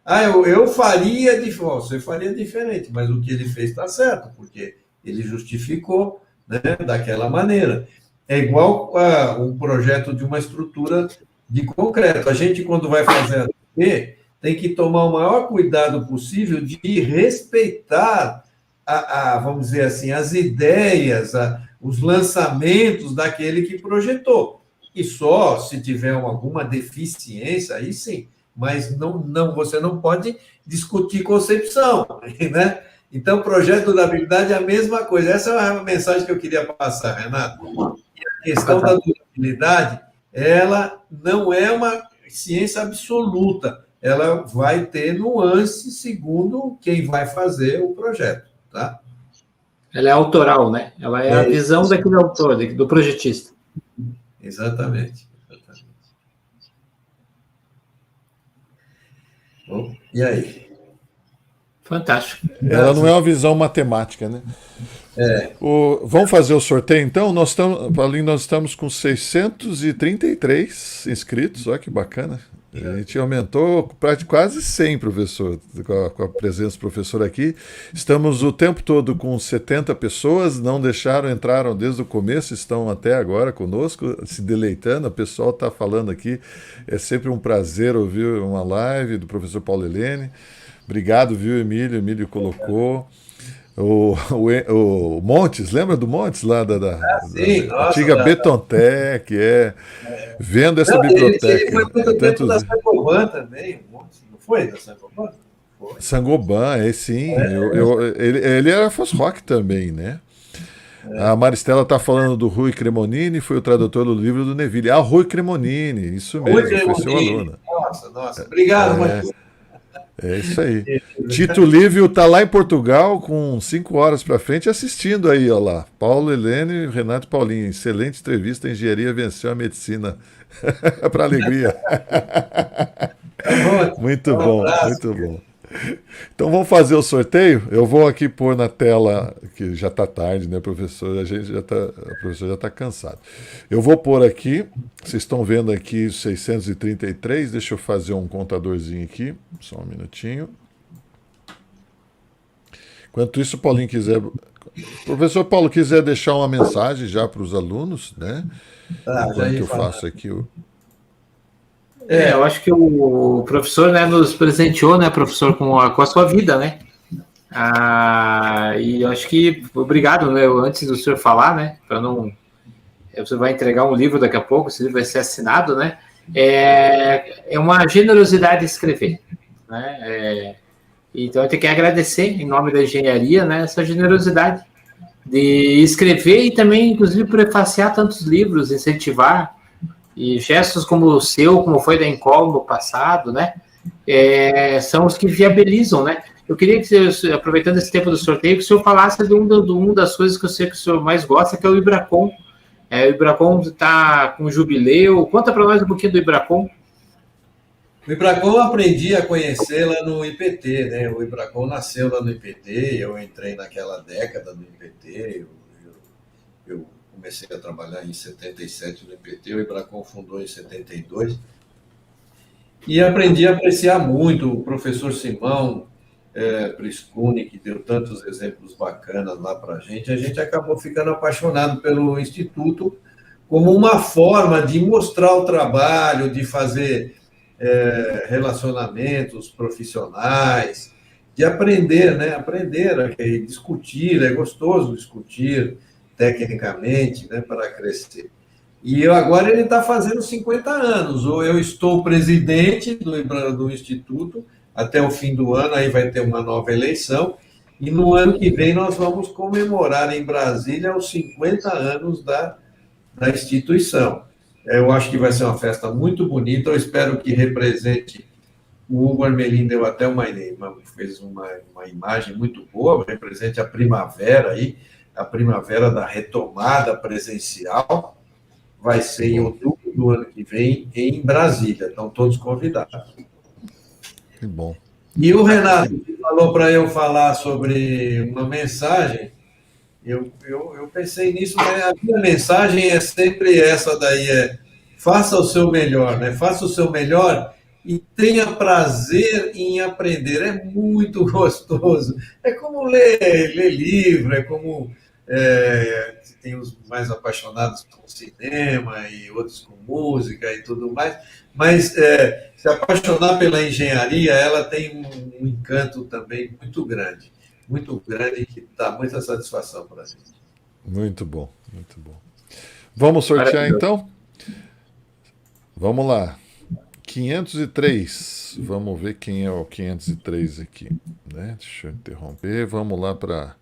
[SPEAKER 4] Eu faria diferente, você faria diferente, mas o que ele fez está certo, porque ele justificou, né, daquela maneira. É igual a um projeto de uma estrutura de concreto. A gente, quando vai fazer ADP, tem que tomar o maior cuidado possível de respeitar, vamos dizer assim, as ideias, os lançamentos daquele que projetou. E só se tiver alguma deficiência, aí sim. Mas você não pode discutir concepção, né? Então, projeto de durabilidade é a mesma coisa. Essa é a mensagem que eu queria passar, Renato. A questão da durabilidade, ela não é uma ciência absoluta. Ela vai ter nuances segundo quem vai fazer o projeto, tá?
[SPEAKER 1] Ela é autoral, né? Ela é a visão daquele autor, do projetista.
[SPEAKER 4] Exatamente. Bom, e aí?
[SPEAKER 1] Fantástico.
[SPEAKER 2] Ela não é uma visão matemática, né? Vamos fazer o sorteio, então? Paulinho, nós estamos com 633 inscritos, olha que bacana. A gente aumentou quase 100, professor, com a presença do professor aqui. Estamos o tempo todo com 70 pessoas, entraram desde o começo, estão até agora conosco, se deleitando. O pessoal está falando aqui. É sempre um prazer ouvir uma live do professor Paulo Helene. Obrigado, viu, Emílio? Emílio colocou. O Montes, lembra do Montes lá da antiga Betontec, vendo essa biblioteca.
[SPEAKER 4] Ele foi muito tempo da Sangoban também, Montes, não foi da Sangoban?
[SPEAKER 2] Sangoban, sim. Ele era Fosrock também, né? A Maristela está falando do Rui Cremonini, foi o tradutor do livro do Neville. Rui Cremonini, isso mesmo, foi seu aluno.
[SPEAKER 4] Nossa, obrigado, Marcos.
[SPEAKER 2] É isso aí. Tito Lívio está lá em Portugal com 5 horas para frente assistindo aí, ó lá. Paulo Helene e Renato Paulinho. Excelente entrevista. A engenharia venceu a medicina. Para alegria. Muito bom, muito bom. Então vamos fazer o sorteio. Eu vou aqui pôr na tela, que já está tarde, né, professor? A professora já está cansado. Eu vou pôr aqui, vocês estão vendo aqui 633, deixa eu fazer um contadorzinho aqui, só um minutinho. Enquanto isso, o Paulinho professor Paulo quiser deixar uma mensagem já para os alunos, né? Enquanto eu faço aqui
[SPEAKER 1] eu acho que o professor, né, nos presenteou, né, professor, com a sua vida, né? E eu acho que, obrigado, né, antes do senhor falar, né, para não... Você vai entregar um livro daqui a pouco, esse livro vai ser assinado, né? É uma generosidade escrever, né? Então, eu tenho que agradecer, em nome da engenharia, né, essa generosidade de escrever e também, inclusive, prefaciar tantos livros, incentivar. E gestos como o seu, como foi da Encol no passado, né, são os que viabilizam, né. Eu queria que, aproveitando esse tempo do sorteio, que o senhor falasse de uma das coisas que eu sei que o senhor mais gosta, que é o Ibracon. O Ibracon está com jubileu. Conta para nós um pouquinho do Ibracon.
[SPEAKER 4] O Ibracon eu aprendi a conhecer lá no IPT, né? O Ibracon nasceu lá no IPT, eu entrei naquela década no IPT, eu comecei a trabalhar em 77 no IPT, o Ibracon fundou em 72, e aprendi a apreciar muito o professor Simão Priscuni, que deu tantos exemplos bacanas lá para a gente acabou ficando apaixonado pelo Instituto como uma forma de mostrar o trabalho, de fazer relacionamentos profissionais, de aprender, né? Aprender, discutir, é gostoso discutir tecnicamente, né, para crescer. E agora ele está fazendo 50 anos. Ou eu estou presidente do Instituto até o fim do ano, aí vai ter uma nova eleição. E no ano que vem nós vamos comemorar em Brasília os 50 anos da instituição. Eu acho que vai ser uma festa muito bonita. Eu espero que represente. O Hugo Armelin deu até fez uma imagem muito boa, represente a primavera aí, a primavera da retomada presencial. Vai ser em outubro do ano que vem, em Brasília. Estão todos convidados.
[SPEAKER 2] Que bom.
[SPEAKER 4] E o Renato falou para eu falar sobre uma mensagem. Eu pensei nisso, né? A minha mensagem é sempre essa daí, faça o seu melhor, né? Faça o seu melhor e tenha prazer em aprender. É muito gostoso. É como ler livro, é como... tem os mais apaixonados com cinema e outros com música e tudo mais, mas se apaixonar pela engenharia, ela tem um encanto também muito grande que dá muita satisfação para a gente.
[SPEAKER 2] Muito bom, muito bom. Vamos sortear então? Vamos lá. 503. Vamos ver quem é o 503 aqui, né? Deixa eu interromper. Vamos lá para...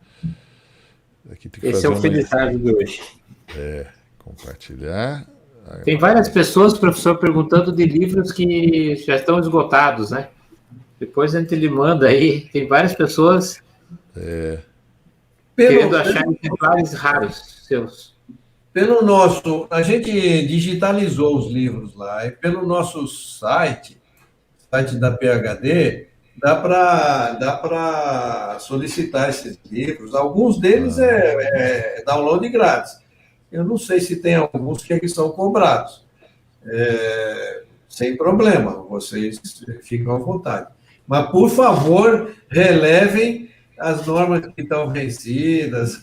[SPEAKER 2] Aqui tem que
[SPEAKER 1] Esse é o felizardo de hoje.
[SPEAKER 2] Compartilhar.
[SPEAKER 1] Tem várias pessoas, professor, perguntando de livros que já estão esgotados, né? Depois a gente lhe manda aí. Tem várias pessoas querendo achar exemplares raros seus.
[SPEAKER 4] A gente digitalizou os livros lá, e pelo nosso site da PhD, dá para solicitar esses livros. Alguns deles é download grátis. Eu não sei se tem alguns que são cobrados. Sem problema, vocês ficam à vontade. Mas, por favor, relevem as normas que estão vencidas.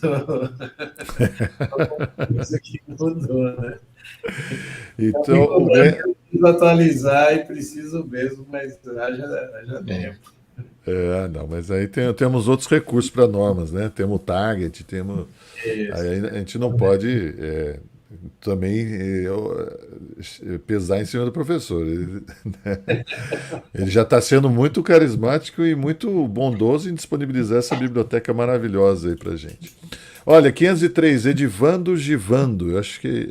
[SPEAKER 4] Isso aqui mudou, né?
[SPEAKER 2] Então,
[SPEAKER 4] preciso atualizar e preciso mesmo, mas haja tempo.
[SPEAKER 2] Não, mas aí temos outros recursos para normas, né? Temos o target, temos... Aí a gente não pode também pesar em cima do professor. Ele já está sendo muito carismático e muito bondoso em disponibilizar essa biblioteca maravilhosa aí para a gente. Olha, 503, Edivando Givando, eu acho que...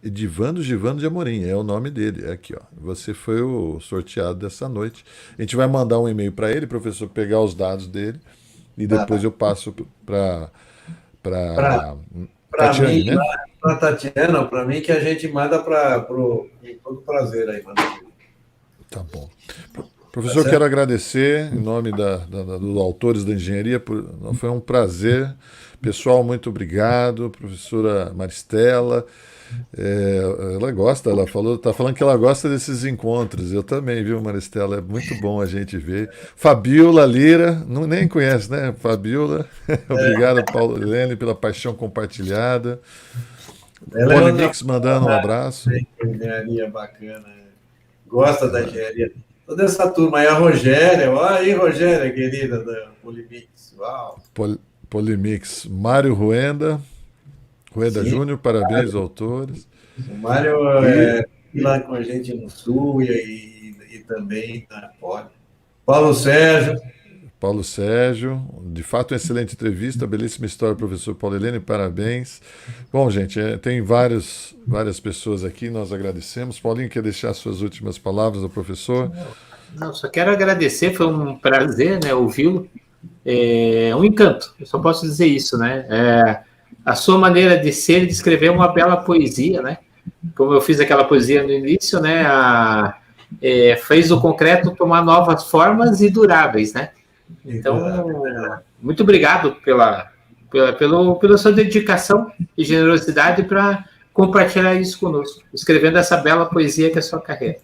[SPEAKER 2] Edivando Givando de Amorim, é o nome dele, é aqui, ó. Você foi o sorteado dessa noite. A gente vai mandar um e-mail para ele, professor, pegar os dados dele, e depois eu passo para Tatiana,
[SPEAKER 4] mim,
[SPEAKER 2] né?
[SPEAKER 4] Para Tatiana, para mim, que a gente manda para todo prazer aí.
[SPEAKER 2] Tá bom. Professor, quero agradecer em nome dos autores da engenharia. Foi um prazer. Pessoal, muito obrigado. Professora Maristela, ela gosta, está falando que ela gosta desses encontros. Eu também, viu, Maristela? É muito bom a gente ver. Fabiola Lira, nem conhece, né? Fabiola, obrigado, Paulo Helene, pela paixão compartilhada. Polimix mandando um abraço.
[SPEAKER 4] Engenharia bacana. Gosta da engenharia. Toda essa turma aí, a Rogéria, olha aí, Rogéria, querida da Polimix. Uau.
[SPEAKER 2] Polimix, Mário Ruenda Júnior, parabéns, autores.
[SPEAKER 4] O Mário lá com a gente no Sul e também na Poli. Paulo
[SPEAKER 2] Sérgio, de fato, uma excelente entrevista, belíssima história, professor Paulo Helene, parabéns. Bom, gente, tem várias pessoas aqui, nós agradecemos. Paulinho, quer deixar suas últimas palavras ao professor?
[SPEAKER 1] Não, só quero agradecer, foi um prazer, né, ouvi-lo. É um encanto, eu só posso dizer isso, né? A sua maneira de ser e de escrever é uma bela poesia, né? Como eu fiz aquela poesia no início, né? Fez o concreto tomar novas formas e duráveis, né? Então, muito obrigado pela sua dedicação e generosidade para compartilhar isso conosco, escrevendo essa bela poesia que é a sua carreira.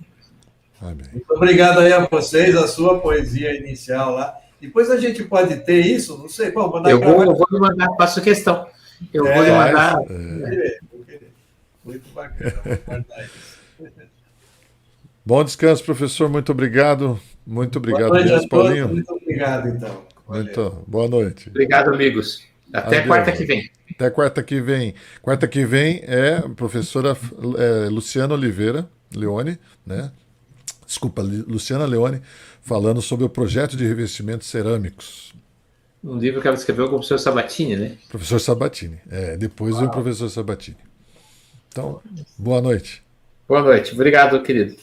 [SPEAKER 2] Amém.
[SPEAKER 4] Muito obrigado aí a vocês, a sua poesia inicial lá. Depois a gente pode ter isso, não sei, vamos mandar.
[SPEAKER 1] Eu vou lhe mandar, faço questão. Eu vou lhe mandar.
[SPEAKER 4] Vou querer. Muito bacana, vou guardar isso.
[SPEAKER 2] Bom descanso, professor, muito obrigado. Muito obrigado,
[SPEAKER 4] boa noite,
[SPEAKER 2] Paulinho.
[SPEAKER 4] Muito obrigado, então.
[SPEAKER 2] Muito boa noite.
[SPEAKER 1] Obrigado, amigos. Até quarta que vem.
[SPEAKER 2] Até quarta que vem. Quarta que vem é a professora Luciana Oliveira Leone, né? Desculpa, Luciana Leone, falando sobre o projeto de revestimentos cerâmicos.
[SPEAKER 1] Um livro que ela escreveu com o professor Sabatini, né?
[SPEAKER 2] Professor Sabatini. Depois vem o professor Sabatini. Então, boa noite.
[SPEAKER 1] Boa noite. Obrigado, querido.